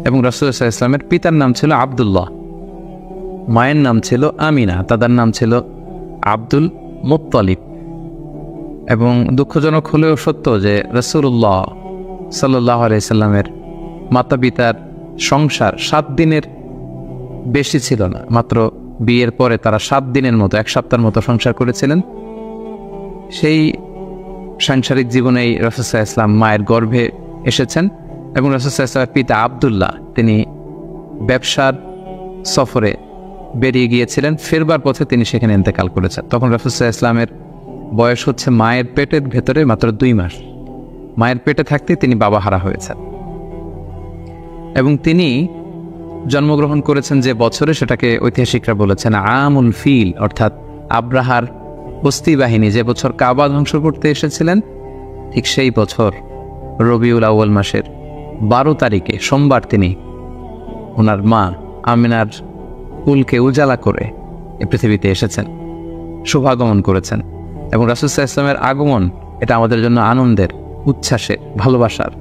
এবং রাসূলুল্লাহ সাল্লাল্লাহু আলাইহি ওয়াসাল্লামের পিতার নাম ছিল আব্দুল্লাহ, মায়ের নাম ছিল আমিনা, দাদার নাম ছিল আব্দুল মুত্তালিব। এবং দুঃখজনক হলেও সত্য যে রাসূলুল্লাহ সাল্লাল্লাহু আলাইহি সাল্লামের মাতা পিতার সংসার 7 দিনের বেশি ছিল না। মাত্র বিয়ের পরে তারা 7 দিনের মতো, 1 সপ্তাহের মতো সংসার করেছিলেন। সেই সাংসারিক জীবনেই রাসূল সাল্লাল্লাহু আলাইহি ওয়াসাল্লাম মায়ের গর্ভে এসেছেন। এবং রাসূল সাল্লাল্লাহু আলাইহি ওয়াসাল্লামের পিতা আব্দুল্লাহ তিনি ব্যবসার সফরে বেরিয়ে গিয়েছিলেন, ফেরবার পথে তিনি সেখানে ইন্তেকাল করেছেন। তখন রাসূল সাল্লাল্লাহু আলাইহি ওয়াসাল্লামের বয়স হচ্ছে মায়ের পেটের ভেতরে মাত্র 2 মাস। মায়ের পেটে থাকতে তিনি বাবা হারা হয়েছেন। এবং তিনি জন্মগ্রহণ করেছেন যে বছরে, সেটাকে ঐতিহাসিকরা বলেছেন আমুল ফিল, অর্থাৎ আব্রাহার বস্তি বাহিনী যে বছর কাবা ধ্বংস করতে এসেছিলেন, ঠিক সেই বছর রবিউল আউয়াল মাসের 12 তারিখে সোমবার তিনি ওনার মা আমিনার কুলকে উজালা করে এই পৃথিবীতে এসেছেন, শুভাগমন করেছেন। এবং রাসূল সাল্লাল্লাহু আলাইহি ওয়াসাল্লামের আগমন এটা আমাদের জন্য আনন্দের, উচ্ছ্বাসের, ভালোবাসার।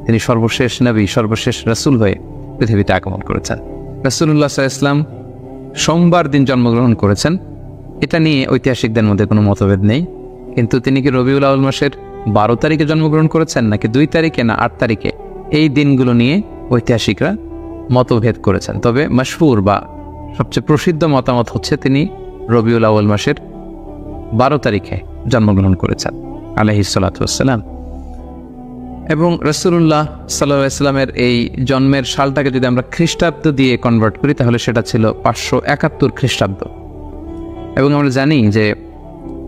তিনি সর্বশেষ নবী, সর্বশেষ রাসূল হয়ে পৃথিবীতে আগমন করেছেন। রাসূলুল্লাহ সাল্লাল্লাহু আলাইহি ওয়াসাল্লাম সোমবার দিন জন্মগ্রহণ করেছেন, এটা নিয়ে ঐতিহাসিকদের মধ্যে কোনো মতভেদ নেই। কিন্তু তিনি কি রবিউল আউয়াল মাসের 12 তারিখে জন্মগ্রহণ করেছেন নাকি 2 তারিখে না 8 তারিখে, এই দিনগুলো নিয়ে ঐতিহাসিকরা মতভেদ করেছেন। তবে মাশহুর বা সবচেয়ে প্রসিদ্ধ মতামত হচ্ছে তিনি রবিউল আউয়াল মাসের 12 তারিখে জন্মগ্রহণ করেছেন আলাইহিস সালাতু ওয়াসসালাম। এবং রাসূলুল্লাহ সাল্লাল্লাহু আলাইহি ওয়াসাল্লামের এই জন্মের সালটাকে যদি আমরা খ্রিস্টাব্দ দিয়ে কনভার্ট করি তাহলে সেটা ছিল 571 খ্রিস্টাব্দ। এবং আমরা জানি যে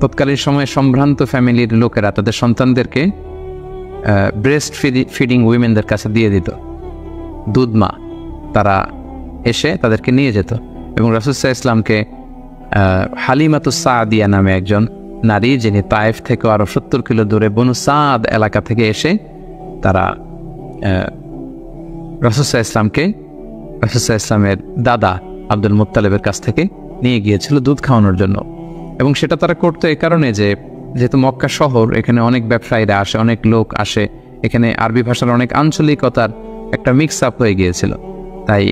তৎকালীন সময়ে সম্ভ্রান্ত ফ্যামিলির লোকেরা তাদের সন্তানদেরকে ব্রেস্ট ফিডিং উইমেনদের কাছে দিয়ে দিত, দুধ মা, তারা এসে তাদেরকে নিয়ে যেত। এবং রাসূল সাল্লাল্লাহু আলাইহি ওয়াসাল্লামকে হালিমাতুস সাদিয়া নামে একজন নারী, যিনি তায়েফ থেকে আরো 70 কিলো দূরে বনু সাদ এলাকা থেকে এসে তারা রাসূল সাল্লাল্লাহু আলাইহি ওয়াসাল্লামের দাদা আব্দুল মুত্তালিবের কাছ থেকে নিয়ে গিয়েছিল দুধ খাওয়ানোর জন্য। এবং সেটা তারা করতো এই কারণে যে যেহেতু মক্কা শহর, এখানে অনেক ব্যবসায়ীরা আসে, অনেক লোক আসে, এখানে আরবি ভাষার অনেক আঞ্চলিকতার একটা মিক্স আপ হয়ে গিয়েছিল। তাই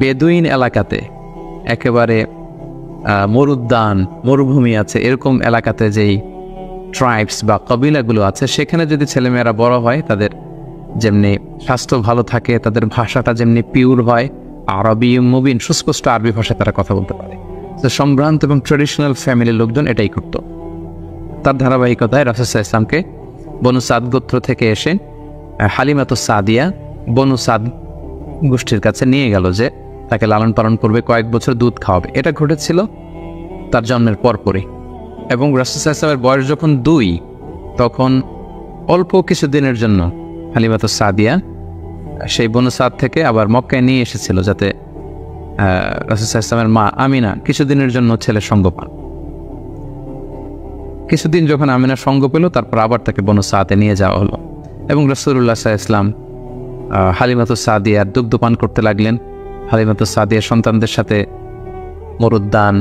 বেদুইন এলাকাতে, একেবারে মরুদ্যান, মরুভূমি আছে, এরকম এলাকাতে যেই ট্রাইবস বা কবিলাগুলো আছে, সেখানে যদি ছেলেমেয়েরা বড় হয়, তাদের যেমনি স্বাস্থ্য ভালো থাকে, তাদের ভাষাটা যেমনি পিওর হয়, আরবি মুবিন, সুস্পষ্ট আরবি ভাষায় তারা কথা বলতে পারে। তো সম্ভ্রান্ত এবং ট্রেডিশনাল ফ্যামিলির লোকজন এটাই করত। তার ধারাবাহিকতায় রাসূল সাল্লাল্লাহু আলাইহি ওয়াসাল্লামকে বনু সাদ গোত্র থেকে এসে হালিমাতুস সাদিয়া বনু সাদ গোষ্ঠীর কাছে নিয়ে গেল যে তাকে লালন পালন করবে, কয়েক বছর দুধ খাওয়াবে। এটা ঘটেছিল তার জন্মের পরপরই। এবং রাসূল সাল্লাল্লাহু আলাইহি ওয়াসাল্লামের বয়স যখন 2, তখন অল্প কিছু দিনের জন্য হালিমাতুস সাদিয়া সেই বনু সাদ থেকে আবার মক্কায় নিয়ে এসেছিল, যাতে রাসূল সাল্লাল্লাহু আলাইহি ওয়াসাল্লামের মা আমিনা কিছুদিনের জন্য ছেলের সঙ্গ পান। কিছুদিন যখন আমিনা সঙ্গ পেল, তারপর আবার তাকে বনু সাদে নিয়ে যাওয়া হলো। এবং রাসূলুল্লাহ সাল্লাল্লাহু আলাইহি ওয়াসাল্লাম হালিমাতুস সাদিয়ার দুগ্ধ পান করতে লাগলেন। হালিমাতুস সাদিয়ার সন্তানদের সাথে মরুদ্যান,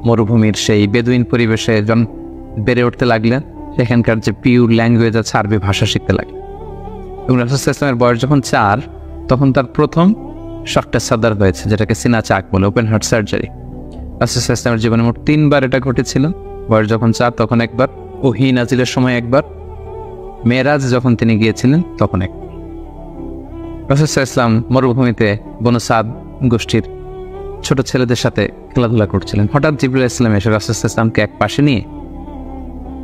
মরুভূমির সেই বেদুইন পরিবেশে বেড়ে উঠতে লাগলেন। সেখানকার যে পিওর ল্যাঙ্গুয়েজ আছে, আরবি ভাষা শিখতে লাগলেন। এবং রাসূল সাল্লাল্লাহু আলাইহি ওয়াসাল্লামের বয়স যখন 4, তখন তার প্রথম শকটা সাদার হয়েছে, যেটাকে সিনা চাক বলে, ওপেন হার্ট সার্জারি। রাসূল সাল্লাল্লাহু আলাইহি ওয়াসাল্লামের জীবনে মোট 3 বার এটা ঘটেছিল। বয়স যখন 4 তখন একবার, ওহী নাজিলের সময় একবার, মেরাজ যখন তিনি গিয়েছিলেন তখন একবার। রাসূল সাল্লাল্লাহু আলাইহি ওয়াসাল্লাম মরুভূমিতে বনু সাদ গোষ্ঠীর ছোট ছেলেদের সাথে খেলাধুলা করছিলেন। হঠাৎ জিবরাইল আলাইহিস সালাম এসে রাসূল সাল্লাল্লাহু আলাইহি ওয়াসাল্লামকে এক পাশে নিয়ে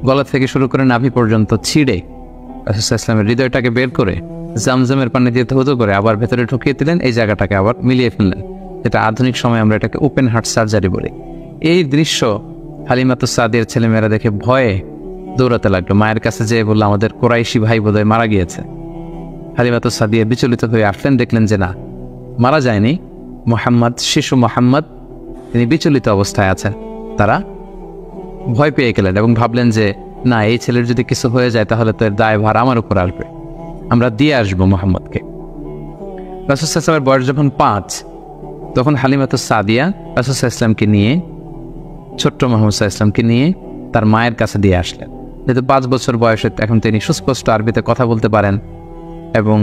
গলা থেকে শুরু করে নাভি পর্যন্ত ছিঁড়ে রাসূল সাল্লাল্লাহু আলাইহি ওয়াসাল্লামের হৃদয়টাকে বের করে জামজামের পানি দিয়ে ধৌত করে আবার ভেতরে ঢুকিয়ে দিলেন, এই জায়গাটাকে আবার মিলিয়ে ফেললেন, যেটা আধুনিক সময় আমরা এটাকে ওপেন হার্ট সার্জারি বলি। এই দৃশ্য হালিমাতুস সাদিয়ার ছেলেমেয়েরা দেখে ভয়ে দৌড়াতে লাগলো। মায়ের কাছে যেয়ে বলল, আমাদের কোরাইশি ভাই বোধহয় মারা গিয়েছে। হালিমাতুস সাদিয়া বিচলিত হয়ে আসলেন, দেখলেন যে না, মারা যায়নি, মুহাম্মদ, শিশু মুহাম্মদ, তিনি বিচলিত অবস্থায় আছেন। তারা ভয় পেয়ে গেলেন এবং ভাবলেন যে না, এই ছেলের যদি কিছু হয়ে যায় তাহলে তো এর দায়ভার আমার উপর আসবে, আমরা দিয়ে আসবো মুহাম্মদকে। রাসূল সাল্লাল্লাহু আলাইহি ওয়াসাল্লামের বয়স যখন 5, তখন হালিমাতুস সাদিয়া রাসূল সাল্লাল্লাহু আলাইহি ওয়াসাল্লামকে নিয়ে, ছোট্ট মুহাম্মদ সাল্লাল্লাহু আলাইহি ওয়াসাল্লামকে নিয়ে তার মায়ের কাছে দিয়ে আসলেন। যেহেতু 5 বছর বয়সে এখন তিনি সুস্পষ্ট আরবিতে কথা বলতে পারেন এবং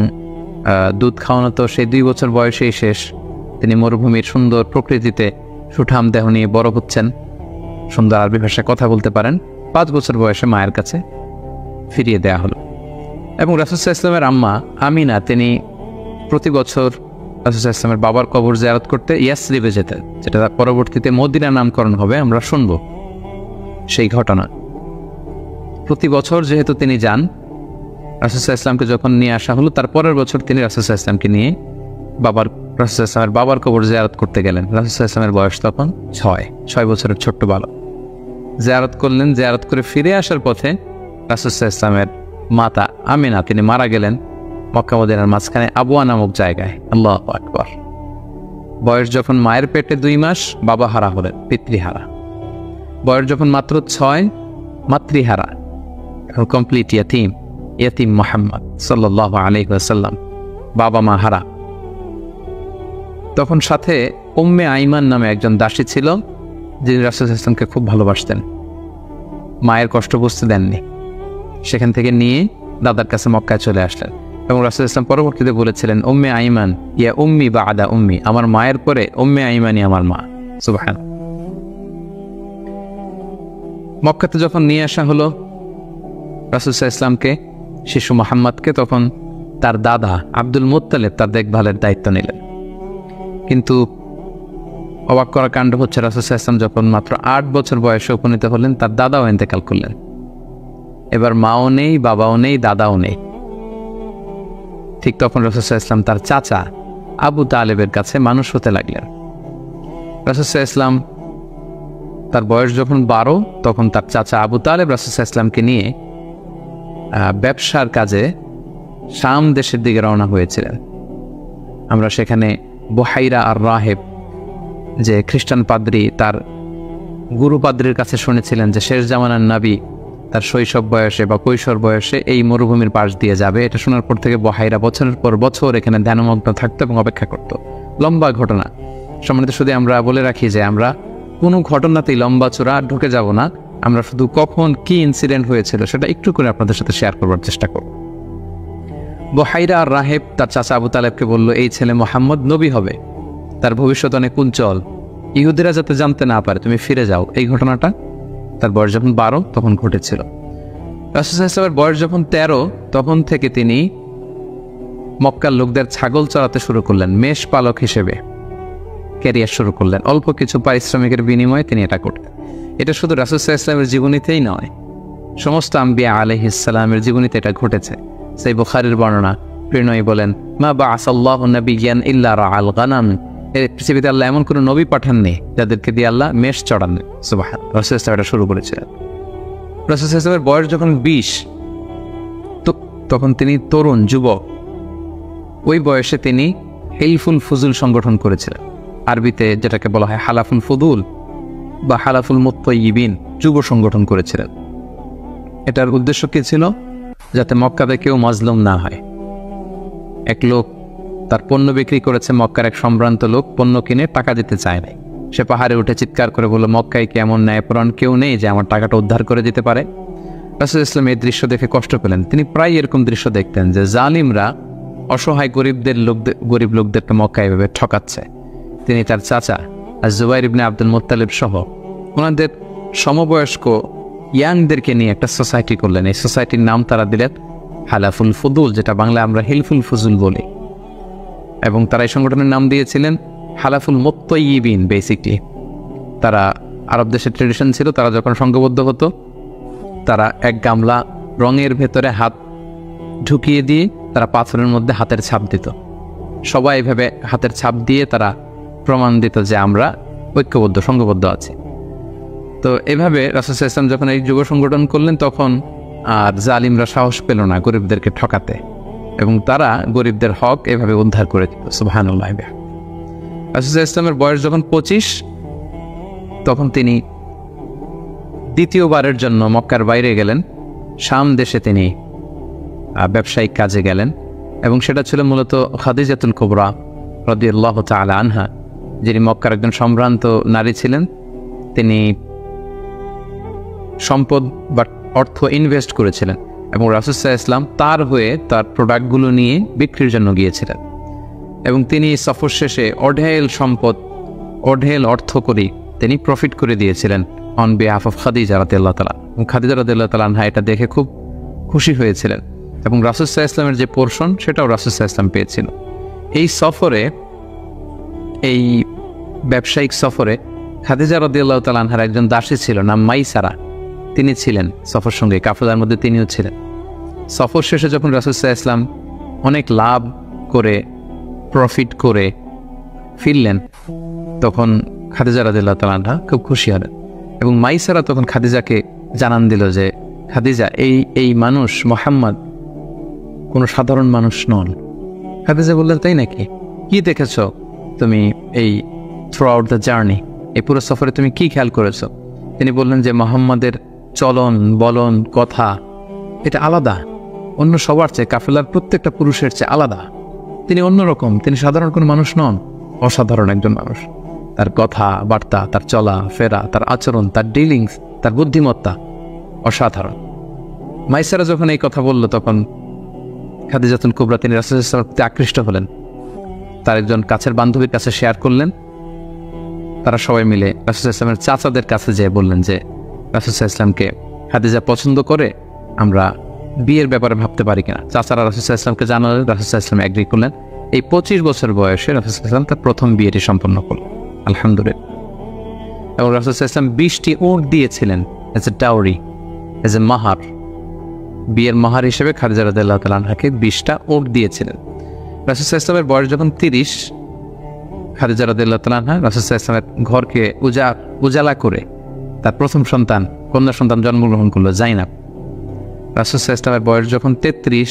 দুধ খাওয়ানো তো সেই 2 বছর বয়সেই শেষ। তিনি মরুভূমির সুন্দর প্রকৃতিতে সুঠাম দেহ নিয়ে বড় হচ্ছেন, সুন্দর আরবি ভাষায় কথা বলতে পারেন। 5 বছর বয়সে মায়ের কাছে ফিরিয়ে দেয়া হলো। এবং রাসূল সাল্লাল্লাহু আলাইহি ওয়াসাল্লামের আম্মা আমিনা তিনি প্রতি বছর রাসূল সাল্লাল্লাহু আলাইহি ওয়াসাল্লামের বাবার কবর জিয়ারত করতে ইয়াসরিবে যেতেন, যেটা পরবর্তীতে মদিনা নামকরণ হবে, আমরা শুনব সেই ঘটনা। প্রতি বছর যেহেতু তিনি যান, রাসূল সাল্লাল্লাহু আলাইহি ওয়াসাল্লামকে যখন নিয়ে আসা হলো, তার পরের বছর তিনি রাসূল সাল্লাল্লাহু আলাইহি ওয়াসাল্লামকে নিয়ে রাসূল সাল্লাল্লাহু আলাইহি ওয়াসাল্লামের বাবার কবর জিয়ারত করতে গেলেন। রাসূল সাল্লাল্লাহু আলাইহি ওয়াসাল্লামের বয়স তখন 6 বছরের ছোট্ট বালক। জিয়ারত করলেন, জিয়ারত করে ফিরে আসার পথে রাসূল সাল্লাল্লাহু আলাইহি ওয়াসাল্লামের মাতা আমিনা তিনি মারা গেলেন মক্কা মদিনার মাঝখানে আবওয়া নামক জায়গায়। আল্লাহু আকবার। বয়স যখন মায়ের পেটে 2 মাস, বাবা হারা হলেন, পিতৃহারা। বয়স যখন মাত্র 6, মাতৃহারা, কমপ্লিট ইয়াতিম মুহাম্মদ সাল্লাল্লাহু আলাইহি ওয়াসাল্লাম, বাবা মা হারা। তখন সাথে উম্মে আইমান নামে একজন দাসী ছিল, যিনি রাসূল সাল্লাল্লাহু আলাইহি ওয়াসাল্লামকে খুব ভালোবাসতেন, মায়ের কষ্ট বুঝতে দেননি। সেখান থেকে নিয়ে দাদার কাছে মক্কায় চলে আসলেন। এবং রাসূল সাল্লাল্লাহু আলাইহি ওয়াসাল্লাম পরবর্তীতে বলেছিলেন, উম্মে আইমান ইয়া উম্মি বা'দা উম্মি, আমার মায়ের পরে উম্মে আইমানই আমার মা। সুবহান। মক্কাতে যখন নিয়ে আসা হলো রাসূল সাল্লাল্লাহু আলাইহি ওয়াসাল্লামকে, শিশু মুহাম্মদকে, তখন তার দাদা আব্দুল মুত্তালিব তার দেখভালের দায়িত্ব নিলেন। কিন্তু অবাক করা কাণ্ড হচ্ছে, রাসূল সাল্লাল্লাহু আলাইহি ওয়াসাল্লাম যখন মাত্র 8 বছর বয়সে উপনীত হলেন, তার দাদাও ইন্তেকাল করলেন। এবার মাও নেই, বাবাও নেই, দাদাও নেই। ঠিক তখন রাসূল সাল্লাল্লাহু আলাইহি ওয়াসাল্লাম তার চাচা আবু তালেবের কাছে মানুষ হতে লাগলেন। রাসূল সাল্লাল্লাহু আলাইহি ওয়াসাল্লাম তার বয়স যখন 12, তখন তার চাচা আবু তালেব রাসূল সাল্লাল্লাহু আলাইহি ওয়াসাল্লামকে নিয়ে ব্যবসার কাজে শাম দেশের দিকে রওনা হয়েছিলেন। আমরা সেখানে বুহাইরা আর রাহেব, যে খ্রিস্টান পাদ্রী, তার গুরু পাদ্রীর কাছে শুনেছিলেন যে শেষ জামানার নবী তার শৈশব বয়সে বা কৈশোর বয়সে এই মরুভূমির পাশ দিয়ে যাবে। এটা শোনার পর থেকে বুহাইরা বছরের পর বছর এখানে ধ্যানমগ্ন থাকতো এবং অপেক্ষা করত। লম্বা ঘটনা। সম্মানিত, শুধু আমরা বলে রাখি যে আমরা কোনো ঘটনাতেই লম্বা চূড়া ঢুকে যাব না, আমরা শুধু কখন কি ইনসিডেন্ট হয়েছিল সেটা একটু করে আপনাদের সাথে শেয়ার করবার চেষ্টা করব। বুহাইরা আর রাহেব তার চাচা আবু তালেবকে বলল, এই ছেলে মুহাম্মদ নবী হবে, তার ভবিষ্যৎ অনেক উজ্জ্বল, ইহুদিরা যাতে জানতে না পারে, তুমি ফিরে যাও। এই ঘটনাটা তার বয়স যখন 12 তখন ঘটেছিল। রাসূল সাল্লাল্লাহু আলাইহি ওয়াসাল্লামের বয়স যখন 13, তখন থেকে তিনি মক্কার লোকদের ছাগল চড়াতে শুরু করলেন, মেষ পালক হিসেবে ক্যারিয়ার শুরু করলেন। অল্প কিছু পারিশ্রমিকের বিনিময়ে তিনি এটা করতেন। এটা শুধু রাসূল সাল্লাল্লাহু আলাইহি ওয়াসাল্লামের জীবনীতেই নয়, সমস্ত আম্বিয়া আলাইহিস সালামের জীবনীতে এটা ঘটেছে। সেই বুখারীর বর্ণনা, প্রিয়নবী বলেন, মা বা'আসাল্লাহু নাবিয়্যান ইল্লা রাআল গানাম, এই পৃথিবীতে আল্লাহ এমন কোনো নবী পাঠাননি যাদেরকে দিয়ে আল্লাহ মেষ চড়ান। সুবহান। রাসূল সাল্লাল্লাহু আলাইহি ওয়াসাল্লাম এটা শুরু করেছিলেন। রাসূল সাল্লাল্লাহু আলাইহি ওয়াসাল্লামের বয়স যখন 20, তখন তিনি তরুণ যুবক। ওই বয়সে তিনি হিলফুল ফুজুল সংগঠন করেছিলেন, আরবিতে যেটাকে বলা হয় হালাফুল ফুদুল বা হালাফুল মুত্তাইয়িবিন, যুব সংগঠন করেছিলেন। এটার উদ্দেশ্য কি ছিল? যাতে মক্কাতে কেউ মাজলুম না হয়। এক লোক তার পণ্য বিক্রি করেছে, মক্কার এক সম্ভ্রান্ত লোক পণ্য কিনে টাকা দিতে চায় নাই। সে পাহাড়ে উঠে চিৎকার করে বলল, মক্কায় কি এমন ন্যায়পরায়ণ কেউ নেই যে আমার টাকাটা উদ্ধার করে দিতে পারে? রাসূল সাল্লাল্লাহু আলাইহি ওয়াসাল্লাম এই দৃশ্য দেখে কষ্ট পেলেন। তিনি প্রায় এরকম দৃশ্য দেখতেন যে জালিমরা অসহায় গরিব লোকদেরকে মক্কায় এভাবে ঠকাচ্ছে। তিনি তার চাচা জুবাইর ইবনে আব্দুল মুত্তালিব সহ ওনাদের সমবয়স্ক ইয়াংদেরকে নিয়ে একটা সোসাইটি করলেন। এই সোসাইটির নাম তারা দিলেন হালাফুল ফুদুল, যেটা বাংলায় আমরা হিলফুল ফুজুল বলি। এবং তারা এই সংগঠনের নাম দিয়েছিলেন হালাফুল মুত্তাইয়িবিন। বেসিকলি তারা আরব দেশের ট্রেডিশন ছিল, তারা যখন সংঘবদ্ধ হতো তারা এক গামলা রঙের ভেতরে হাত ঢুকিয়ে দিয়ে তারা পাথরের মধ্যে হাতের ছাপ দিত। সবাই এভাবে হাতের ছাপ দিয়ে তারা প্রমাণ দিত যে আমরা ঐক্যবদ্ধ, সংঘবদ্ধ আছি। তো এভাবে রাসূল সাল্লাল্লাহু আলাইহি ওয়াসাল্লাম যখন এই যুব সংগঠন করলেন, তখন আর জালিমরা সাহস পেল না গরিবদেরকে ঠকাতে, এবং তারা গরিবদের হক এভাবে উদ্ধার করে দিত। সুবহানাল্লাহ। রাসূল সাল্লাল্লাহু আলাইহি ওয়াসাল্লামের বয়স যখন 25, তখন তিনি দ্বিতীয়বারের জন্য মক্কার বাইরে গেলেন। শাম দেশে তিনি ব্যবসায়িক কাজে গেলেন, এবং সেটা ছিল মূলত খাদিজাতুল কুবরা রাদিয়াল্লাহু তাআলা আনহা, যিনি মক্কার একজন সম্ভ্রান্ত নারী ছিলেন। তিনি সম্পদ বা অর্থ ইনভেস্ট করেছিলেন এবং রাসূল সাল্লাল্লাহু আলাইহি ওয়াসাল্লাম তার হয়ে তার প্রোডাক্টগুলো নিয়ে বিক্রির জন্য গিয়েছিলেন। এবং তিনি সফর শেষে অঢেল সম্পদ, অঢেল অর্থ করি তিনি প্রফিট করে দিয়েছিলেন অন বিহাফ অফ খাদিজা রাদিয়াল্লাহু তাআলা। খাদিজা রাদিয়াল্লাহু তাআলা আনহা এটা দেখে খুব খুশি হয়েছিলেন এবং রাসূল সাল্লাল্লাহু আলাইহি ওয়াসাল্লামের যে পোর্শন সেটাও রাসূল সাল্লাল্লাহু আলাইহি ওয়াসাল্লাম পেয়েছিল। এই সফরে, এই ব্যবসায়িক সফরে খাদিজা রাদিয়াল্লাহু তাআলা আনহার একজন দাসী ছিল, নাম মাইসারা। তিনি ছিলেন সফর সঙ্গে, কাফেলার মধ্যে তিনিও ছিলেন। সফর শেষে যখন রাসূল সাল্লাল্লাহু আলাইহি ওয়াসাল্লাম অনেক লাভ করে, প্রফিট করে ফিরলেন, তখন খাদিজা রাদিয়াল্লাহু তাআলা আনহা খুব খুশি হলেন এবং মাইসারা তখন খাদিজাকে জানান দিল যে, খাদিজা, এই মানুষ মুহাম্মদ কোনো সাধারণ মানুষ নন। খাদিজা বললেন, তাই নাকি? কি দেখেছ তুমি এই থ্রু আউট দ্য জার্নি, এই পুরো সফরে তুমি কি খেয়াল করেছ? তিনি বললেন যে মুহাম্মাদের চলন বলন কথা এটা আলাদা, অন্য সবার চেয়ে, কাফেলার প্রত্যেকটা পুরুষের চেয়ে আলাদা। তিনি অন্যরকম, তিনি সাধারণ কোনো মানুষ নন, অসাধারণ একজন মানুষ। তার কথা বার্তা, তার চলা ফেরা, তার আচরণ, তার ডিলিংস, তার বুদ্ধিমত্তা অসাধারণ। মাইসারা যখন এই কথা বলল তখন খাদিজাতুল কুবরা তিনি রাসূল সাল্লাল্লাহু আলাইহি ওয়াসাল্লামের প্রতি আকৃষ্ট হলেন। তার একজন কাছের বান্ধবীর কাছে শেয়ার করলেন। তারা সবাই মিলে রাসূল সাল্লাল্লাহু আলাইহি ওয়াসাল্লামের চাচাদের কাছে যেয়ে বললেন যে, রাসূল সাল্লাল্লাহু আলাইহি ওয়াসাল্লামকে খাদিজা পছন্দ করে, আমরা বিয়ের ব্যাপারে ভাবতে পারি কিনা। চাচারা রাসূল সাল্লাল্লাহু আলাইহি ওয়াসাল্লামকে জানালেন, রাসূল সাল্লাল্লাহু আলাইহি ওয়াসাল্লাম এগ্রি করলেন। এই 25 বছর বয়সে রাসূল সাল্লাল্লাহু আলাইহি ওয়াসাল্লাম তার প্রথম বিয়েটি সম্পন্ন করলেন, আলহামদুলিল্লাহ। এবং রাসূল সাল্লাল্লাহু আলাইহি ওয়াসাল্লাম 20টি উট দিয়েছিলেন as a dowry, as a মাহার। বিয়ের মাহার হিসেবে খাদিজা রাদিয়াল্লাহু তাআলা আনহাকে 20টা উট দিয়েছিলেন। রাসূল সাল্লাল্লাহু আলাইহি ওয়াসাল্লামের বয়স যখন 30, খাদিজা রাদিয়াল্লাহু তাআলা আনহা রাসূল সাল্লাল্লাহু আলাইহি ওয়াসাল্লামের ঘরকে উজালা করে তার প্রথম সন্তান, কন্যা সন্তান জন্মগ্রহণ করলো, জাইনাব। রাসূল সাল্লাল্লাহু আলাইহি ওয়াসাল্লামের বয়স যখন 33,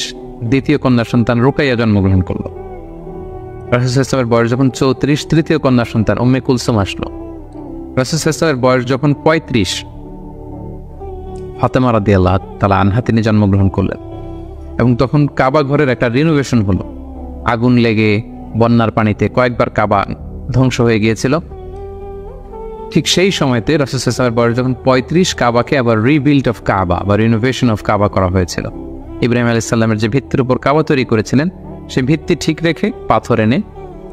দ্বিতীয় কন্যা সন্তান রুকাইয়া জন্মগ্রহণ করলো। রাসূল সাল্লাল্লাহু আলাইহি ওয়াসাল্লামের বয়স যখন 34, তৃতীয় কন্যা সন্তান উম্মে কুলসুম আসলো। রাসূল সাল্লাল্লাহু আলাইহি ওয়াসাল্লামের বয়স যখন 35, ফাতেমা রাদিয়াল্লাহু তাআলা আনহা তিনি জন্মগ্রহণ করলেন। এবং তখন কাবা ঘরের একটা রিনোভেশন হলো। আগুন লেগে বন্যার পানিতে কয়েকবার কাবা ধ্বংস হয়ে গিয়েছিল। ঠিক সেই সময়তে রাসূল সাল্লাল্লাহু আলাইহি ওয়াসাল্লামের বয়স যখন 35, কাবাকে আবার রিবিল্ড অফ কাবা বা রিনোভেশন অফ কাবা করা হয়েছিল। ইব্রাহিম আলাইহিস সালামের যে ভিত্তির উপর কাবা তৈরি করেছিলেন, সেই ভিত্তি ঠিক রেখে পাথর এনে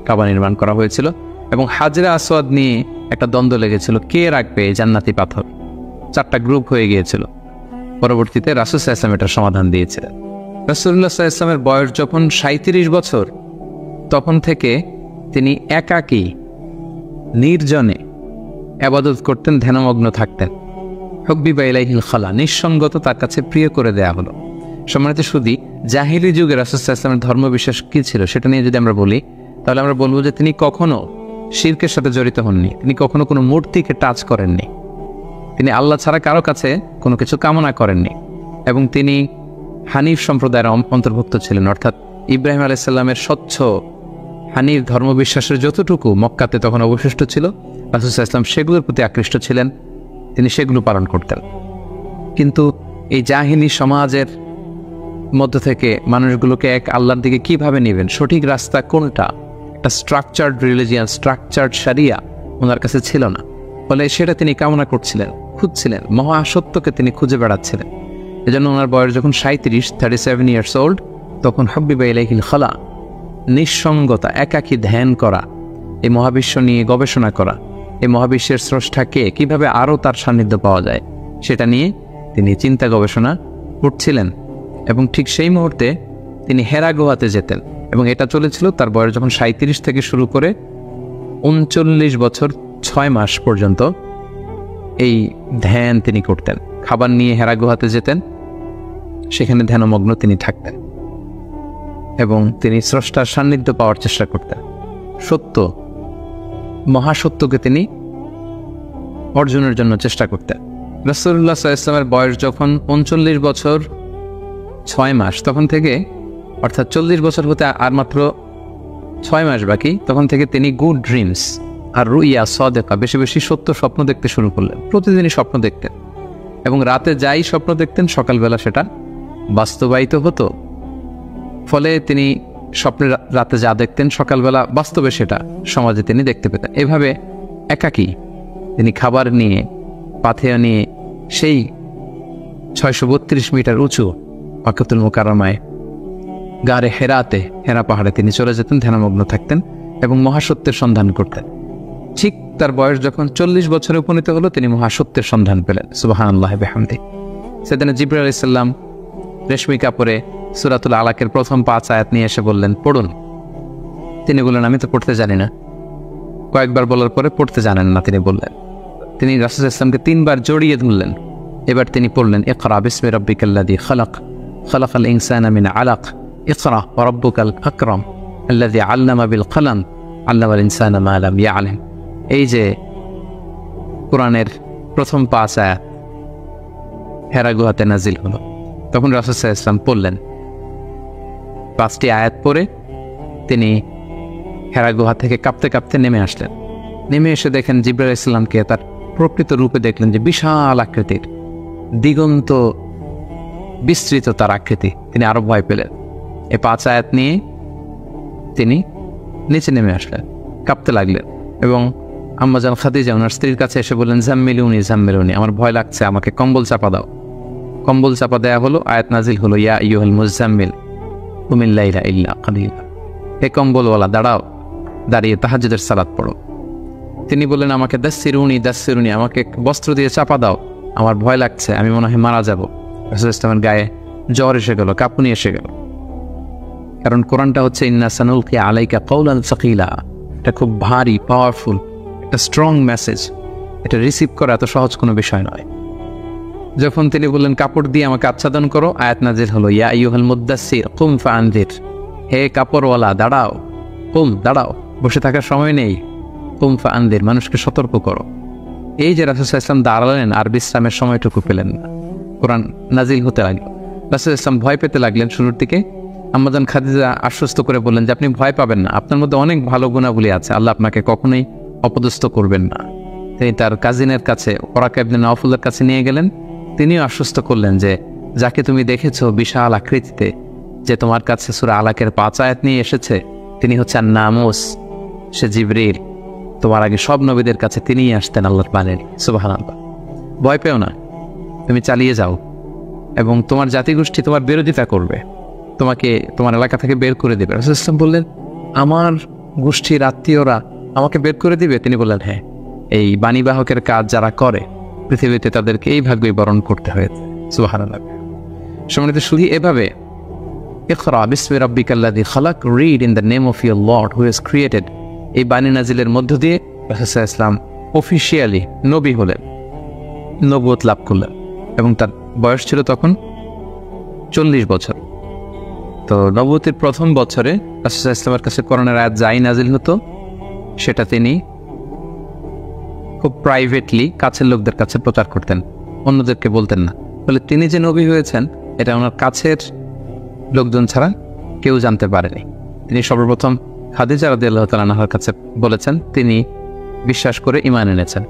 কাবা নির্মাণ করা হয়েছিল। এবং হাজরে আসওয়াদ নিয়ে একটা দ্বন্দ্ব লেগেছিল, কে রাখবে এই জান্নাতি পাথর। 4টা গ্রুপ হয়ে গিয়েছিল। পরবর্তীতে রাসূল সাল্লাল্লাহু আলাইহি ওয়াসাল্লাম এটার সমাধান দিয়েছিলেন। রাসূলুল্লাহ সাল্লাল্লাহু আলাইহি ওয়াসাল্লামের বয়স যখন 37 বছর, তখন থেকে তিনি একাকী নির্জনে ইবাদত করতেন, ধ্যানমগ্ন থাকতেন। হুব্বিবা ইলাইহিল খালা, নিঃসঙ্গত তার কাছে প্রিয় করে দেয়া হলো। সম্মানিত সুধী, জাহিলি যুগে রাসূল সাল্লাল্লাহু আলাইহি ওয়াসাল্লামের ধর্মবিশ্বাস কী ছিল সেটা নিয়ে যদি আমরা বলি, তাহলে আমরা বলবো যে তিনি কখনো শিরকের সাথে জড়িত হননি, তিনি কখনো কোনো মূর্তিকে টাচ করেননি, তিনি আল্লাহ ছাড়া কারো কাছে কোনো কিছু কামনা করেননি। এবং তিনি হানিফ সম্প্রদায়ের অন্তর্ভুক্ত ছিলেন, অর্থাৎ ইব্রাহিম আলাইহিস সালামের স্বচ্ছ হানিফ ধর্মবিশ্বাসের যতটুকু মক্কাতে তখন অবশিষ্ট ছিল, রাসূল সাল্লাল্লাহু আলাইহি ওয়াসাল্লাম সেগুলোর প্রতি আকৃষ্ট ছিলেন, তিনি সেগুলো পালন করতেন। কিন্তু এই জাহিলি সমাজের মধ্য থেকে মানুষগুলোকে এক আল্লাহর দিকে কিভাবে নেবেন, সঠিক রাস্তা কোনটা, একটা স্ট্রাকচার্ড রিলিজিয়ান, স্ট্রাকচার্ড শারিয়া ওনার কাছে ছিল না। ফলে সেটা তিনি কামনা করছিলেন, খুঁজছিলেন, মহাসত্যকে তিনি খুঁজে বেড়াচ্ছিলেন। এজন্য ওনার বয়স যখন 37 ইয়ার্স ওল্ড, তখন হুব্বিবা ইলাইহিল খালা, নিঃসঙ্গতা, একাকী ধ্যান করা, এই মহাবিশ্ব নিয়ে গবেষণা করা, এই মহাবিশ্বের স্রষ্টাকে কিভাবে আরও তার সান্নিধ্য পাওয়া যায় সেটা নিয়ে তিনি চিন্তা গবেষণা করছিলেন। এবং ঠিক সেই মুহূর্তে তিনি হেরা গুহাতে যেতেন। এবং এটা চলেছিল তার বয়স যখন 37 থেকে শুরু করে 39 বছর 6 মাস পর্যন্ত এই ধ্যান তিনি করতেন। খাবার নিয়ে হেরা গুহাতে যেতেন, সেখানে ধ্যানমগ্ন তিনি থাকতেন এবং তিনি স্রষ্টার সান্নিধ্য পাওয়ার চেষ্টা করতেন। সত্য, মহাসত্যকে তিনি অর্জনের জন্য চেষ্টা করতেন। রাসূলুল্লাহ সাল্লাল্লাহু আলাইহি ওয়াসাল্লামের বয়স যখন 39 বছর 6 মাস, তখন থেকে, অর্থাৎ 40 বছর হতে আর মাত্র 6 মাস বাকি, তখন থেকে তিনি গুড ড্রিমস আর রুইয়া সাদেকা, বেশি বেশি সত্য স্বপ্ন দেখতে শুরু করলেন। প্রতিদিনই স্বপ্ন দেখতেন এবং রাতে যাই স্বপ্ন দেখতেন সকালবেলা সেটা বাস্তবায়িত হতো। ফলে তিনি স্বপ্নে রাতে যা দেখতেন সকালবেলা বাস্তবে সেটা সমাজে তিনি দেখতে পেতেন। এভাবে একাকী তিনি খাবার নিয়ে, পাথেয় নিয়ে সেই 632 মিটার উঁচু মাক্কাতুল মুকাররমায় গারে হেরাতে, হেরা পাহাড়ে তিনি চলে যেতেন, ধ্যানমগ্ন থাকতেন এবং মহাসত্যের সন্ধান করতেন। ঠিক তার বয়স যখন 40 বছরে উপনীত হলো, তিনি মহাসত্যের সন্ধান পেলেন। সুবহানাল্লাহ বিহামদি। সেদিনা জিবরাইল আলাইহিস সালাম রেশমি কাপড়ে সূরাতুল আলাকের প্রথম 5 আয়াত নিয়ে এসে বললেন, পড়ুন। তিনি বললেন, আমি তো পড়তে জানি না। কয়েকবার বলার পরে পড়তে জানেন না তিনি বললেন। তিনি রাসূল সাল্লাল্লাহু আলাইহি ওয়াসাল্লামকে 3 বার জড়িয়ে ধরলেন। এবার তিনি পড়লেন, ইকরা বিসমি রাব্বিকাল্লাযী খালাক, খালাকাল ইনসানা মিন আলাক, ইকরা ওয়া রাব্বুকাল আকরাম আল্লাযী আল্লামা বিল কলম, আল্লামাল ইনসানা মা লাম ইয়ালাম। এই যে কোরআনের প্রথম 5 আয়াত হেরা গুহাতে নাজিল হলো, তখন রাসূল সাল্লাল্লাহু আলাইহি ওয়াসাল্লাম পড়লেন। 5টি আয়াত পড়ে তিনি হেরা গুহা থেকে কাঁপতে কাঁপতে নেমে আসলেন। নেমে এসে দেখেন জিবরাইল আলাইহিস সালামকে তার প্রকৃত রূপে দেখলেন, যে বিশাল আকৃতির, দিগন্ত বিস্তৃত তার আকৃতি। তিনি আরো ভয় পেলেন। এই 5 আয়াত নিয়ে তিনি নিচে নেমে আসলেন, কাঁপতে লাগলেন এবং আম্মা জান খাদিজা ওনার স্ত্রীর কাছে এসে বললেন, জাম্মিলুনি জাম্মিলুনি, আমার ভয় লাগছে, আমাকে কম্বল চাপা দাও। কম্বল চাপা দেয়া হলো, আয়াত নাজিল হলো, ইয়া আইয়ুহাল মুজাম্মিল কুমিল লাইলা ইল্লা কালিলা। হে কম্বলওয়ালা, দাঁড়াও, দাঁড়িয়ে তাহাজ্জুদের সালাত পড়ো। তিনি বললেন, আমাকে দাসসিরুনি দাসসিরুনি, আমাকে বস্ত্র দিয়ে চাপা দাও, আমার ভয় লাগছে, আমি মনে হয় মারা যাব। রাসূল ইসলামের গায়ে জ্বর এসে গেল, কাঁপুনি এসে গেল। কারণ কোরআনটা হচ্ছে ইন্না সানুলকি আলাইকা কওলান সাকিলা, এটা খুব ভারী, পাওয়ারফুল, একটা স্ট্রং মেসেজ। এটা রিসিভ করা এত সহজ কোনো বিষয় নয়। যখন তিনি বললেন, কাপড় দিয়ে আমাকে আচ্ছাদন করো, আয়াত নাজিল হলো, ইয়া আইয়ুহাল মুদ্দাসসির কুম ফাআনজির, হে কাপড়ওয়ালা, দাঁড়াও, কুম, দাঁড়াও, বসে থাকার সময় নেই, কুম ফাআনজির, মানুষকে সতর্ক করো। এই যে রাসূল সাল্লাল্লাহু আলাইহি ওয়াসাল্লাম দাঁড়ালেন আর বিশ্রামের সময়টুকু পেলেন না, কোরআন নাজিল হতে লাগলো। রাসূল সাল্লাল্লাহু আলাইহি ওয়াসাল্লাম ভয় পেতে লাগলেন শুরুর দিকে। আম্মা জান খাদিজা আশ্বস্ত করে বললেন যে আপনি ভয় পাবেন না, আপনার মধ্যে অনেক ভালো গুণাবলী আছে, আল্লাহ আপনাকে কখনোই অপদস্থ করবেন না। তিনি তার কাজিনের কাছে, ওরাকা ইবনে নাওফলের কাছে নিয়ে গেলেন। তিনিও আশ্বস্ত করলেন যে যাকে তুমি দেখেছো বিশাল আকৃতিতে, যে তোমার কাছে সূরা আলাকের 5 আয়াত নিয়ে এসেছে, তিনি হচ্ছেন নামুস, সে জিবরিল। তোমার আগে সব নবীদের কাছে তিনিই আসতেন আল্লাহর বাণী। সুবহানাল্লাহ। ভয় পেও না, তুমি চালিয়ে যাও, এবং তোমার জাতিগোষ্ঠী তোমার বিরোধিতা করবে, তোমাকে তোমার এলাকা থেকে বের করে দেবে। রাসূল সাল্লাল্লাহু আলাইহি ওয়াসাল্লাম বললেন, আমার গোষ্ঠীর আত্মীয়রা আমাকে বের করে দিবে? তিনি বললেন, হ্যাঁ, এই বাণীবাহকের কাজ যারা করে পৃথিবীতে তাদেরকে এই ভাগ্যই বরণ করতে হয়েছে। সুবহানাল্লাহ। সম্মানিত শুধু এভাবে ইকরা বিসমি রাব্বিকাল্লাযী খালাক, read in the name of your lord who has created, এই বাণী নাজিলের মধ্য দিয়ে রাসূল সাল্লাল্লাহু আলাইহি ওয়াসাল্লাম অফিশিয়ালি নবী হলেন, নবুয়ত লাভ করলেন, এবং তার বয়স ছিল তখন 40 বছর। তো নবুয়তের প্রথম বছরে রাসূল সাল্লাল্লাহু আলাইহি ওয়াসাল্লামের কাছে কোরআনের আয়াত যাই নাজিল হতো, সেটা তিনি খুব প্রাইভেটলি কাছের লোকদের কাছে প্রচার করতেন, অন্যদেরকে বলতেন না। বলে তিনি যে নবী হয়েছেন এটা ওনার কাছের লোকজন ছাড়া কেউ জানতে পারেনি। তিনি সর্বপ্রথম খাদিজা রাদিয়াল্লাহু তাআলা আনহার কাছে বলেছেন, তিনি বিশ্বাস করে ঈমান এনেছেন।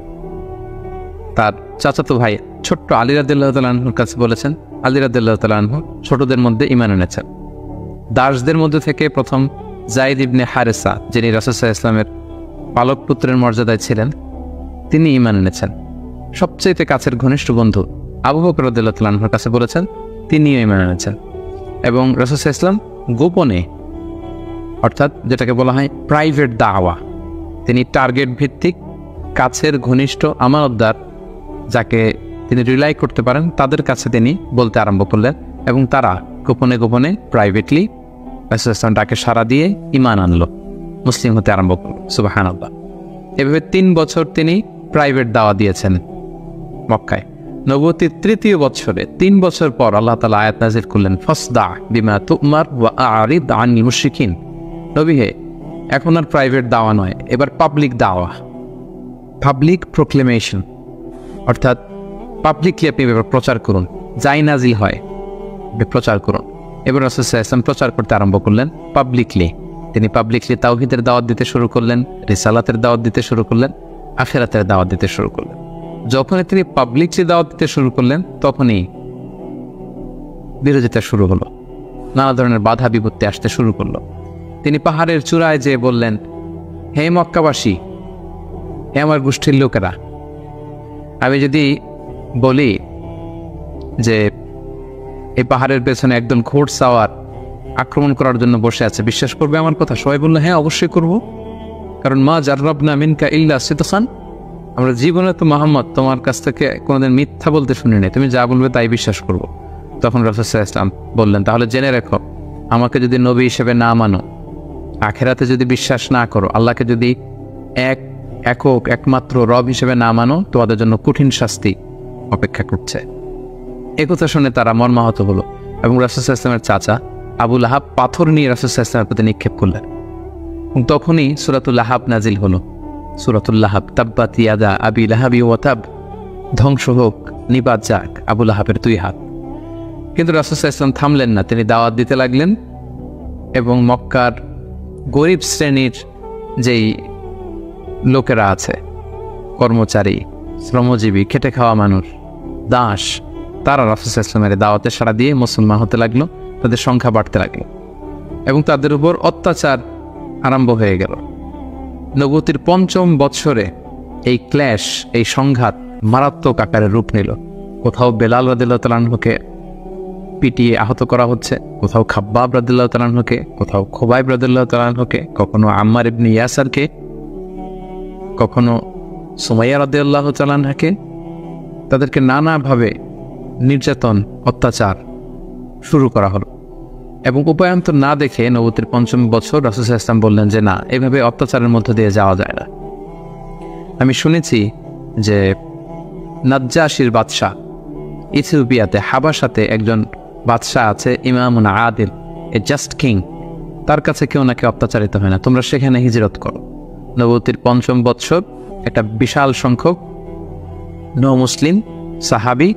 তার চাচাতো ভাই ছোট্ট আলী রাদিয়াল্লাহু তাআলা আনহুর কাছে বলেছেন, আলী রাদিয়াল্লাহু তাআলা আনহু ছোটদের মধ্যে ঈমান এনেছেন। দাসদের মধ্যে থেকে প্রথম যায়েদ ইবনে হারেসা, যিনি রাসূল সাল্লাল্লাহু আলাইহি ওয়াসাল্লামের পালক পুত্রের মর্যাদায় ছিলেন, তিনি ঈমান এনেছেন। সবচেয়ে কাছের ঘনিষ্ঠ বন্ধু আবু বকর রাদিয়াল্লাহু তাআলা আনহুর কাছে বলেছেন, তিনিও ঈমান এনেছেন। এবং রাসূল সাল্লাল্লাহু আলাইহি ওয়াসাল্লাম গোপনে, অর্থাৎ যেটাকে বলা হয় প্রাইভেট দাওয়া, তিনি টার্গেট ভিত্তিক কাছের ঘনিষ্ঠ আমানতদার যাকে তিনি রিলাই করতে পারেন তাদের কাছে তিনি বলতে আরম্ভ করলেন, এবং তারা গোপনে গোপনে প্রাইভেটলি রাসূল সাল্লাল্লাহু আলাইহি ওয়াসাল্লাম ডাকে সাড়া দিয়ে ঈমান আনলো, মুসলিম হতে আরম্ভ করল। সুবহানাল্লাহ। এভাবে 3 বছর তিনি প্রাইভেট দাওয়া দিয়েছেন মক্কায়। নবুয়তের 3য় বছরে 3 বছর পর আল্লাহ তাআলা আয়াত নাযিল করলেন, ফাসদা বিমা তুমার ওয়া আরিদ আনিল মুশরিকিন। নবী হে, এখন আর প্রাইভেট দাওয়া নয়, এবার পাবলিক দাওয়া, পাবলিক প্রোক্লেমেশন, অর্থাৎ পাবলিকলি আপনি এবার প্রচার করুন, যাই নাজিল হয় প্রচার করুন। এবার রাসূল সাল্লাল্লাহু আলাইহি ওয়াসাল্লাম প্রচার করতে আরম্ভ করলেন পাবলিকলি। তিনি পাবলিকলি তাওহীদের দাওয়াত দিতে শুরু করলেন, রিসালাতের দাওয়াত দিতে শুরু করলেন, আখিরাতের দাওয়াত দিতে শুরু করলেন। যখনই তিনি পাবলিকলি দাওয়াত দিতে শুরু করলেন, তখনই বিরোধিতা শুরু হলো, নানা ধরনের বাধা বিপত্তি আসতে শুরু করলো। তিনি পাহাড়ের চূড়ায় যেয়ে বললেন, হে মক্কাবাসী, হে আমার গোষ্ঠীর লোকেরা, আমি যদি বলি যে এই পাহাড়ের পেছনে একদল ঘোড়সাওয়ার আক্রমণ করার জন্য বসে আছে, বিশ্বাস করবে আমার কথা? সবাই বললো হ্যাঁ অবশ্যই করব, কারণ মা জাররাবনা মিনকা ইল্লা সিদকান, আমরা জীবনে তো মুহাম্মদ তোমার কাছ থেকে কোনোদিন মিথ্যা বলতে শুনি নাই, তুমি যা বলবে তাই বিশ্বাস করব। তখন রাসূল সাল্লাল্লাহু আলাইহি ওয়াসাল্লাম বললেন, তাহলে জেনে রেখো, আমাকে যদি নবী হিসেবে না মানো, আখেরাতে যদি বিশ্বাস না করো, আল্লাহকে যদি একমাত্র রব হিসেবে না মানো, তোমাদের জন্য কঠিন শাস্তি অপেক্ষা করছে। একথা শুনে তারা মর্মাহত হলো এবং রাসূল সাল্লাল্লাহু আলাইহি ওয়াসাল্লামের চাচা আবু লাহাব পাথর নিয়ে রাসূল সাল্লাল্লাহু আলাইহি ওয়াসাল্লামের প্রতি নিক্ষেপ করলেন। এবং তখনই সূরাতুল লাহাব নাজিল হলো। সূরাতুল লাহাব, তাব্বাত ইয়াদা আবি লাহাবি ওয়া তাব, ধ্বংস হোক, নিবাত যাক আবু লাহাবের 2 হাত। কিন্তু রাসূল সাল্লাল্লাহু আলাইহি ওয়াসাল্লাম থামলেন না, তিনি দাওয়াত দিতে লাগলেন এবং মক্কার গরিব শ্রেণীর যেই লোকেরা আছে, কর্মচারী, শ্রমজীবী, খেটে খাওয়া মানুষ, দাস, তারা রাসূল সাল্লাল্লাহু আলাইহি ওয়াসাল্লামের দাওয়াতে সাড়া দিয়ে মুসলমান হতে লাগলো, তাদের সংখ্যা বাড়তে লাগলো এবং তাদের উপর অত্যাচার আরম্ভ হয়ে গেল। নবুয়তির 5ম বৎসরে এই ক্ল্যাশ, এই সংঘাত মারাত্মক আকারে রূপ নিল। কোথাও বেলাল রাদিয়াল্লাহু তাআলা আনহুকে পিটিয়ে আহত করা হচ্ছে, কোথাও খাব্বাব রাদিয়াল্লাহু তাআলা আনহুকে, কোথাও খুবাইব রাদিয়াল্লাহু তাআলা আনহুকে, কখনো আম্মার ইবনে ইয়াসারকে, কখনো সুমাইয়া রাদিয়াল্লাহু তাআলা আনহাকে। তাদেরকে নানাভাবে নির্যাতন, অত্যাচার শুরু করা হলো এবং উপায়ান্তর না দেখে নবুয়তির 5ম বছর রাসূল সাল্লাল্লাহু আলাইহি ওয়াসাল্লাম বললেন যে না, এভাবে অত্যাচারের মধ্য দিয়ে যাওয়া যায় না। আমি শুনেছি যে নাজ্জাশির বাদশাহ, ইথিওপিয়াতে হাবাসাতে একজন বাদশাহ আছে, ইমামুন আদিল, এ জাস্ট কিং, তার কাছে কেউ নাকি অত্যাচারিত হয় না, তোমরা সেখানে হিজরত করো। নবুয়তির 5ম বৎসর একটা বিশাল সংখ্যক মুসলিম সাহাবী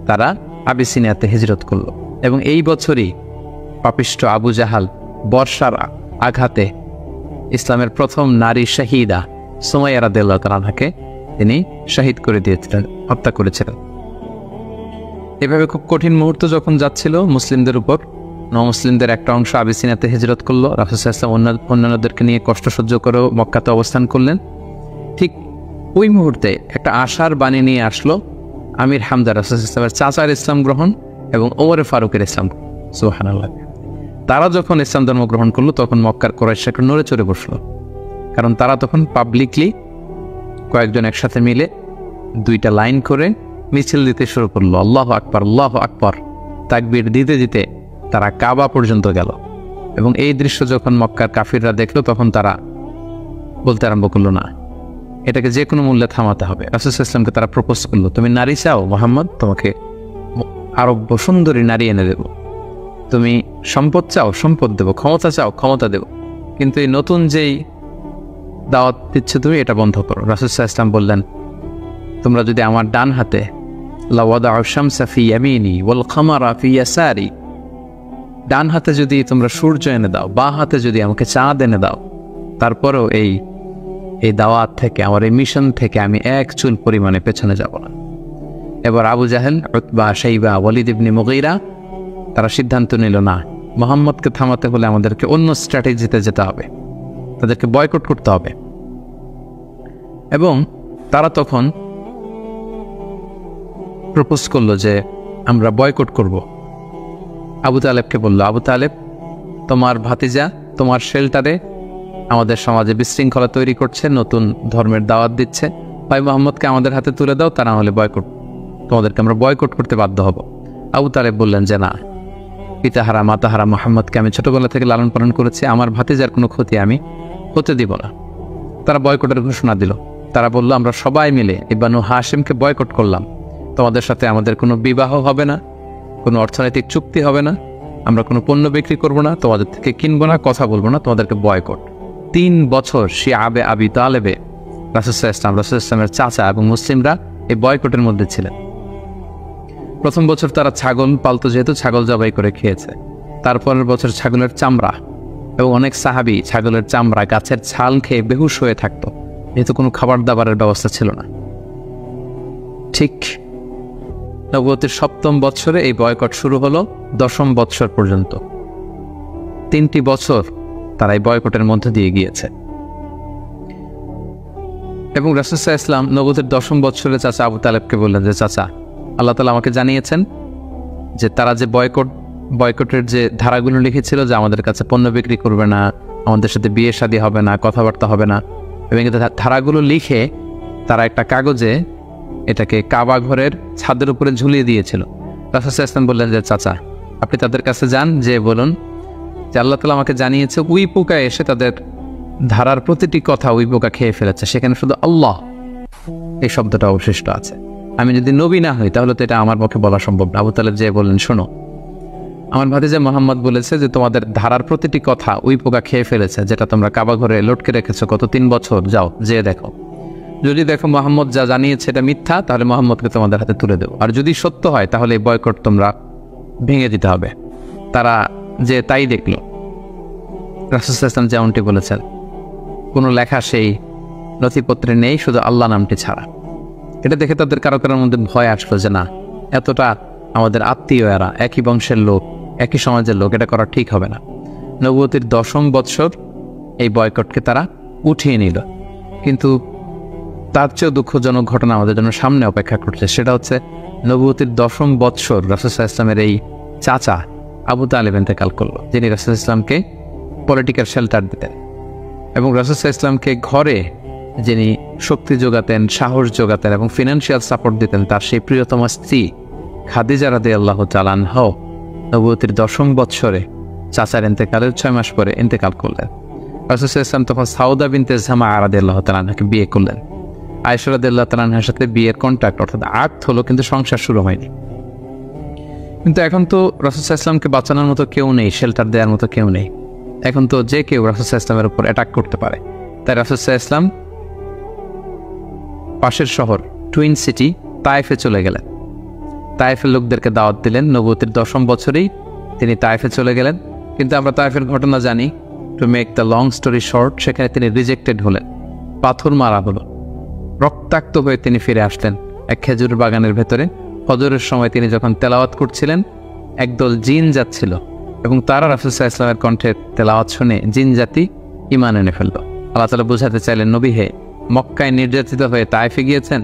তারা আবিসিনিয়াতে হিজরত করলো এবং এই বছরই পাপিষ্ঠ আবু জাহাল বর্ষার আঘাতে ইসলামের প্রথম নারী শাহিদা সুমাইয়া রাদিয়াল্লাহু তাআলা আনহাকে তিনি শহীদ করে দিয়েছিলেন, হত্যা করেছিলেন। এভাবে খুব কঠিন মুহূর্ত যখন যাচ্ছিল মুসলিমদের উপর, মুসলিমদের একটা অংশ আবিসিনিয়াতে হিজরত করলো, রাসূল সাল্লাল্লাহু আলাইহি ওয়াসাল্লাম অন্যান্যদেরকে নিয়ে কষ্ট সহ্য করেও মক্কাতে অবস্থান করলেন। ঠিক ওই মুহূর্তে একটা আশার বাণী নিয়ে আসলো আমির হামজা, রাসূল সাল্লাল্লাহু আলাইহি ওয়াসাল্লামের চাচার ইসলাম গ্রহণ এবং ওমরে ফারুকের ইসলাম। সুবহানাল্লাহ। তারা যখন ইসলাম ধর্ম গ্রহণ করলো তখন মক্কার কুরাইশরা একটু নড়ে চড়ে বসলো, কারণ তারা তখন পাবলিকলি কয়েকজন একসাথে মিলে 2টা লাইন করে মিছিল দিতে শুরু করলো, আল্লাহু আকবার, আল্লাহু আকবার, তাকবীর দিতে দিতে তারা কাবা পর্যন্ত গেল। এবং এই দৃশ্য যখন মক্কার কাফিররা দেখলো তখন তারা বলতে আরম্ভ করলো, না, এটাকে যে কোনো মূল্যে থামাতে হবে। রাসূল সাল্লাল্লাহু আলাইহি ওয়াসাল্লামকে তারা প্রপোজ করলো, তুমি নারী চাও মুহাম্মদ, তোমাকে আরব সুন্দরী নারী এনে দেব, তুমি সম্পদ চাও, সম্পদ দেব, ক্ষমতা চাও, ক্ষমতা দেব, কিন্তু এই নতুন যেই দাওয়াত দিচ্ছে তুমি এটা বন্ধ করো। রাসূল সাল্লাল্লাহু আলাইহি ওয়াসাল্লাম বললেন, তোমরা যদি আমার ডান হাতে লাওয়াদাউ শামসা ফি ইয়ামিনি ওয়াল কামারা ফি ইয়াসারি, ডান হাতে যদি তোমরা সূর্য এনে দাও, বাঁ হাতে যদি আমাকে চাঁদ এনে দাও, তারপরেও এই দাওয়াত থেকে, আমার এই মিশন থেকে আমি এক চুল পরিমাণে পেছনে যাব না। এবার আবু জাহেল, উতবা, শাইবা, ওয়ালিদ ইবনে মুগীরা তারা সিদ্ধান্ত নিল, না, মুহাম্মদকে থামাতে হলে আমাদেরকে অন্য স্ট্র্যাটেজিতে যেতে হবে, তাদেরকে বয়কট করতে হবে। এবং তারা তখন প্রপোজ করলো যে আমরা বয়কট করব। আবু তালেবকে বলল, আবু তালেব, তোমার ভাতিজা তোমার শেল্টারে আমাদের সমাজে বিশৃঙ্খলা তৈরি করছে, নতুন ধর্মের দাওয়াত দিচ্ছে, ভাই মুহাম্মদকে আমাদের হাতে তুলে দাও, তা না হলে তোমাদেরকে আমরা বয়কট করতে বাধ্য হব। আবু তালেব বললেন যে না, পিতাহারা মাতাহারা মুহাম্মদকে আমি ছোটবেলা থেকে লালন পালন করেছি, আমার ভাতিজার কোনো ক্ষতি আমি হতে দিব না। তারা বয়কটের ঘোষণা দিল। তারা বলল, আমরা সবাই মিলে ইবনু হাশিমকে বয়কট করলাম, তোমাদের সাথে আমাদের কোনো বিবাহ হবে না, কোনো অর্থনৈতিক চুক্তি হবে না, আমরা কোনো পণ্য বিক্রি করব না, তোমাদের থেকে কিনবো না, কথা বলবো না, তোমাদেরকে বয়কট। 3 বছর শিয়াবে আবি তালেবে রাসূল সাল্লাল্লাহু আলাইহি ওয়াসাল্লামের চাচা এবং মুসলিমরা এই বয়কটের মধ্যে ছিলেন। প্রথম বছর তারা ছাগল পালতো, যেহেতু ছাগল জবাই করে খেয়েছে। তারপরের বছর ছাগলের চামড়া, এবং অনেক সাহাবী ছাগলের চামড়া, গাছের ছাল খেয়ে বেহুশ হয়ে থাকতো, যেহেতু কোনো খাবার দাবারের ব্যবস্থা ছিল না। ঠিক নবুয়তের 7ম বৎসরে এই বয়কট শুরু হলো 10ম বৎসর পর্যন্ত। 3টি বছর তারা এই বয়কটের মধ্যে দিয়ে গিয়েছে। এবং রাসূল সাল্লাল্লাহু আলাইহি ওয়াসাল্লাম নবুয়তের 10ম বৎসরে চাচা আবু তালেবকে বললেন যে, চাচা, আল্লাহ তাআলা আমাকে জানিয়েছেন যে তারা যে বয়কটের যে ধারাগুলো লিখেছিল যে আমাদের কাছে পণ্য বিক্রি করবে না, আমাদের সাথে বিয়ে শাদী হবে না, কথাবার্তা হবে না, এবং ধারাগুলো লিখে তারা একটা কাগজে এটাকে কাবা ঘরের ছাদের উপরে ঝুলিয়ে দিয়েছিল। রাসূল সাল্লাল্লাহু আলাইহি ওয়াসাল্লাম বললেন যে চাচা আপনি তাদের কাছে যান, যে বলুন যে আল্লাহ তাআলা আমাকে জানিয়েছে উই পোকা এসে তাদের ধারার প্রতিটি কথা উই পোকা খেয়ে ফেলেছে, সেখানে শুধু আল্লাহ এই শব্দটা অবশিষ্ট আছে। আমি যদি নবী না হই তাহলে তো এটা আমার পক্ষে বলা সম্ভব না। আবু তালেব যে বললেন শোনো, আমার ভাতিজা মোহাম্মদ বলেছে যে তোমাদের ধারার প্রতিটি কথা উই পোকা খেয়ে ফেলেছে, যেটা তোমরা কাবা ঘরে লটকে রেখেছো গত 3 বছর, যাও যেয়ে দেখো। যদি দেখো মোহাম্মদ যা জানিয়েছে এটা মিথ্যা, তাহলে মোহাম্মদকে তোমাদের হাতে তুলে দেবো, আর যদি সত্য হয় তাহলে এই বয়কট তোমরা ভেঙে দিতে হবে। তারা যে তাই দেখলো, রাসূল সাল্লাল্লাহু আলাইহি ওয়াসাল্লাম যেমনটি বলেছেন, কোনো লেখা সেই নথিপত্রে নেই শুধু আল্লাহ নামটি ছাড়া। এটা দেখে তাদের কারো কারোর মধ্যে ভয় আসলো যে না, এতটা আমাদের আত্মীয়, এরা একই বংশের লোক, একই সমাজের লোক, এটা করা ঠিক হবে না। নবুয়তির 10ম বৎসর এই বয়কটকে তারা উঠিয়ে নিল। কিন্তু তার চেয়েও দুঃখজনক ঘটনা আমাদের জন্য সামনে অপেক্ষা করছে, সেটা হচ্ছে নবুয়তির 10ম বৎসর রাসূল সাল্লাল্লাহু আলাইহি ওয়াসাল্লামের এই চাচা আবু তালেব ইন্তেকাল করলো, যিনি রাসূল সাল্লাল্লাহু আলাইহি ওয়াসাল্লামকে পলিটিক্যাল শেল্টার দিতেন এবং রাসূল সাল্লাল্লাহু আলাইহি ওয়াসাল্লামকে ঘরে যিনি শক্তি যোগাতেন, সাহস যোগাতেন এবং ফিনান্সিয়াল সাপোর্ট দিতেন, তার সেই প্রিয়তম স্ত্রী খাদিজা রাদিয়াল্লাহু তাআলা আনহা নবুয়তির 10ম বৎসরে চাচার ইন্তেকালের 6 মাস পরে ইন্তেকাল করলেন। রাসূল সাল্লাল্লাহু আলাইহি ওয়াসাল্লাম তখন সাউদা বিনতে জামাআ রাদিয়াল্লাহু তাআলা আনহাকে বিয়ে করলেন। আয়েশা রাদিয়াল্লাহু তাআলা আনহার সাথে বিয়ের কন্ট্রাক্ট অর্থাৎ আকদ হলো, কিন্তু সংসার শুরু হয়নি। কিন্তু এখন তো রাসূল সাল্লাল্লাহু আলাইহি ওয়াসাল্লামকে বাঁচানোর মতো কেউ নেই, শেল্টার দেওয়ার মতো কেউ নেই। এখন তো যে কেউ রাসূল সাল্লাল্লাহু আলাইহি ওয়াসাল্লামের উপর অ্যাটাক করতে পারে। তাই রাসূল সাল্লাল্লাহু আলাইহি ওয়াসাল্লাম পাশের শহর টুইন সিটি তায়েফে চলে গেলেন। তায়েফের লোকদেরকে দাওয়াত দিলেন। নবুয়তির 10ম বছরেই তিনি তায়েফে চলে গেলেন। কিন্তু আমরা তায়েফের ঘটনা জানি। To make the long story short, সেখানে তিনি রিজেক্টেড হলেন, পাথর মারা হলো, রক্তাক্ত হয়ে তিনি ফিরে আসলেন এক খেজুর বাগানের ভেতরে। ফজরের সময় তিনি যখন তেলাওয়াত করছিলেন, একদল জিন যাচ্ছিল এবং তারা রাসূল সাল্লাল্লাহু আলাইহি ওয়াসাল্লামের কণ্ঠে তেলাওয়াত শুনে জিন জাতি ঈমান এনে ফেলল। আল্লাহ তাআলা বোঝাতে চাইলেন, নবী হে, মক্কায় নির্যাতিত হয়ে তায়েফে গিয়েছেন,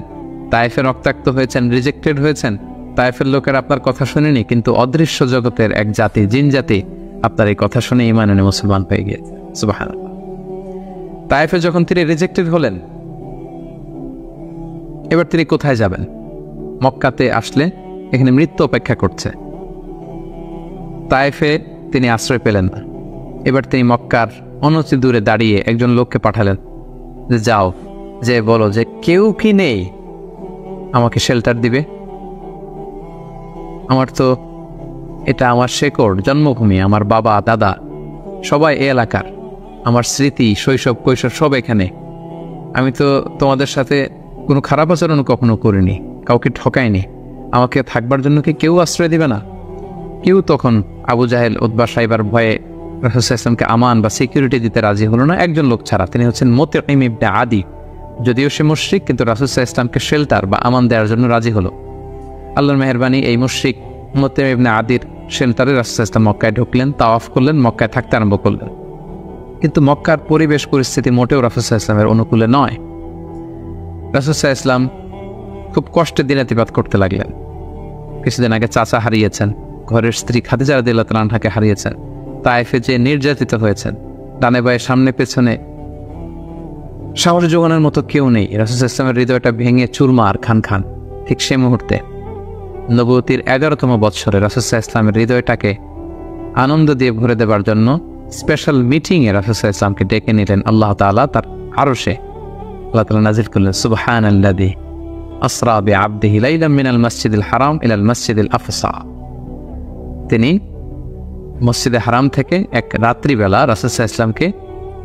তায়েফে রক্তাক্ত হয়েছেন, রিজেক্টেড হয়েছেন, তায়েফের লোকের আপনার কথা শুনেনি, কিন্তু অদৃশ্য জগতের এক জাতি, জিন জাতি, আপনার এই কথা শুনে ঈমান এনে মুসলমান হয়ে গিয়েছে। সুবহানাল্লাহ। তায়েফে যখন তিনি রিজেক্টেড হলেন, এবার তিনি কোথায় যাবেন? মক্কাতে আসলে এখানে মৃত্যু অপেক্ষা করছে। তায়েফে তিনি আশ্রয় পেলেন না। এবার তিনি মক্কার অনতি দূরে দাঁড়িয়ে একজন লোককে পাঠালেন যে যাও, যে বলো যে কেউ কি নেই আমাকে শেল্টার দিবে। আমার তো এটা আমার শেকড়, জন্মভূমি, আমার বাবা দাদা সবাই এ এলাকার, আমার স্মৃতি, শৈশব কৈশোর সব এখানে। আমি তো তোমাদের সাথে কোনো খারাপ আচরণ কখনো করিনি, কাউকে ঠকাইনি। আমাকে থাকবার জন্য কি কেউ আশ্রয় দিবে না? কেউ তখন আবু জাহেল, উতবা, সাইবার ভয়ে রাসূল সাল্লাল্লাহু আলাইহি ওয়াসাল্লামকে আমান বা সিকিউরিটি দিতে রাজি হলো না। একজন লোক ছাড়া, তিনি হচ্ছেন মুতিঈম ইবনে আদি। যদিও সে মুশরিক, কিন্তু রাসূল সাল্লাল্লাহু আলাইহি ওয়াসাল্লামকে শেল্টার বা আমান দেওয়ার জন্য রাজি হলো। আল্লাহর মেহেরবানি, এই মুশরিক মুতিঈম ইবনে আদির শেল্টারে রাসূল সাল্লাল্লাহু আলাইহি ওয়াসাল্লাম মক্কায় ঢুকলেন, তাওয়াফ করলেন, মক্কায় থাকতে আরম্ভ করলেন। কিন্তু মক্কার পরিবেশ পরিস্থিতি মোটেও রাসূল সাল্লাল্লাহু আলাইহি ওয়াসাল্লামের অনুকূলে নয়। রাসূল সাল্লাল্লাহু আলাইহি ওয়াসাল্লাম খুব কষ্টে দিনাতিপাত করতে লাগলেন। কিছুদিন আগে চাচা হারিয়েছেন, ঘরের স্ত্রী খাদিজা রাদিয়াল্লাহু তাআলা আনহাকে হারিয়েছেন, তায়েফে যে নির্যাতিত হয়েছেন, ডানে বায়ে সামনে পেছনে সাহস যোগানোর মতো কেউ নেই। রাসূল সাল্লাল্লাহু আলাইহি ওয়াসাল্লামের হৃদয়টা ভেঙে চুরমার খান খান। ঠিক সে মুহূর্তে নবুয়তির 11তম বৎসরে রাসূল সাল্লাল্লাহু আলাইহি ওয়াসাল্লামের হৃদয়টাকে আনন্দ দিয়ে ভরে দেবার জন্য স্পেশাল মিটিংয়ে রাসূল সাল্লাল্লাহু আলাইহি ওয়াসাল্লামকে ডেকে নিলেন আল্লাহ তাআলা তার আরশে। আল্লাহ তাআলা নাজিল করলেন, সুবহানাল্লাযী আসরা বিআবদিহি লাইলাম মিনাল মাসজিদিল হারাম ইলাল মাসজিদিল আকসা। তিনি মসজিদে হারাম থেকে এক রাত্রিবেলা রাসূল সাল্লাল্লাহু আলাইহি ওয়াসাল্লামকে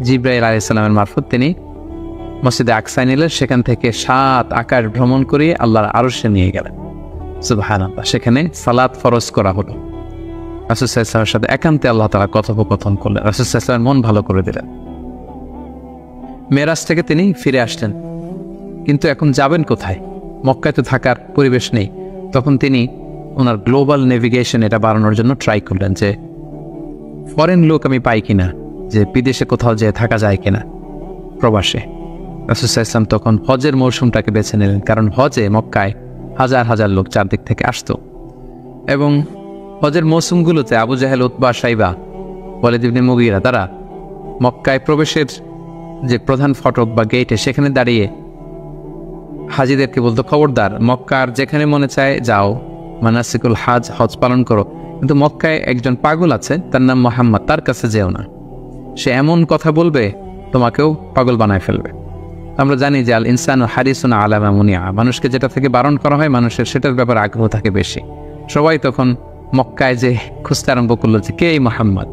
জিবরাইল আলাইহিস সালামের মারফত তিনি মসজিদে আকসায় নিলেন। সেখান থেকে 7 আকাশ ভ্রমণ করিয়ে আল্লাহর আরশে নিয়ে গেলেন। সুবহানাল্লাহ। সেখানে সালাত ফরজ করা হলো। রাসূল সাল্লাল্লাহু আলাইহি ওয়াসাল্লামের সাথে একান্তে আল্লাহ তাআলা কথোপকথন করলেন। রাসূল সাল্লাল্লাহু আলাইহি ওয়াসাল্লামের মন ভালো করে দিলেন। মেরাজ থেকে তিনি ফিরে আসলেন, কিন্তু এখন যাবেন কোথায়? মক্কায় তো থাকার পরিবেশ নেই। তখন তিনি ওনার গ্লোবাল নেভিগেশন এটা বাড়ানোর জন্য ট্রাই করলেন যে ফরেন লোক আমি পাই কিনা, যে বিদেশে কোথাও যেয়ে থাকা যায় কিনা প্রবাসে। রাসূল সাল্লাল্লাহু আলাইহি ওয়াসাল্লাম তখন হজের মৌসুমটাকে বেছে নিলেন, কারণ হজে মক্কায় হাজার হাজার লোক চারদিক থেকে আসতো এবং হজের মৌসুমগুলোতে আবু জাহেল, উতবা, সাইবা, ওয়ালিদ ইবনে মুগীরা তারা মক্কায় প্রবেশের যে প্রধান ফটক বা গেটে সেখানে দাঁড়িয়ে হাজিদেরকে বলতো, খবরদার, মক্কার যেখানে মনে চায় যাও, মানাসিকুল হজ পালন করো, কিন্তু মক্কায় একজন পাগল আছে, তার নাম মোহাম্মদ, তার কাছে যেও না, সে এমন কথা বলবে তোমাকেও পাগল বানায় ফেলবে। আমরা জানি যে আল ইনসানু হারিসুন আলা মা মুনিআ, মানুষকে যেটা থেকে বারণ করা হয় মানুষের সেটার ব্যাপারে আগ্রহ থাকে বেশি। সবাই তখন মক্কায় যে খুঁজতে আরম্ভ করলো যে কে এই মোহাম্মদ।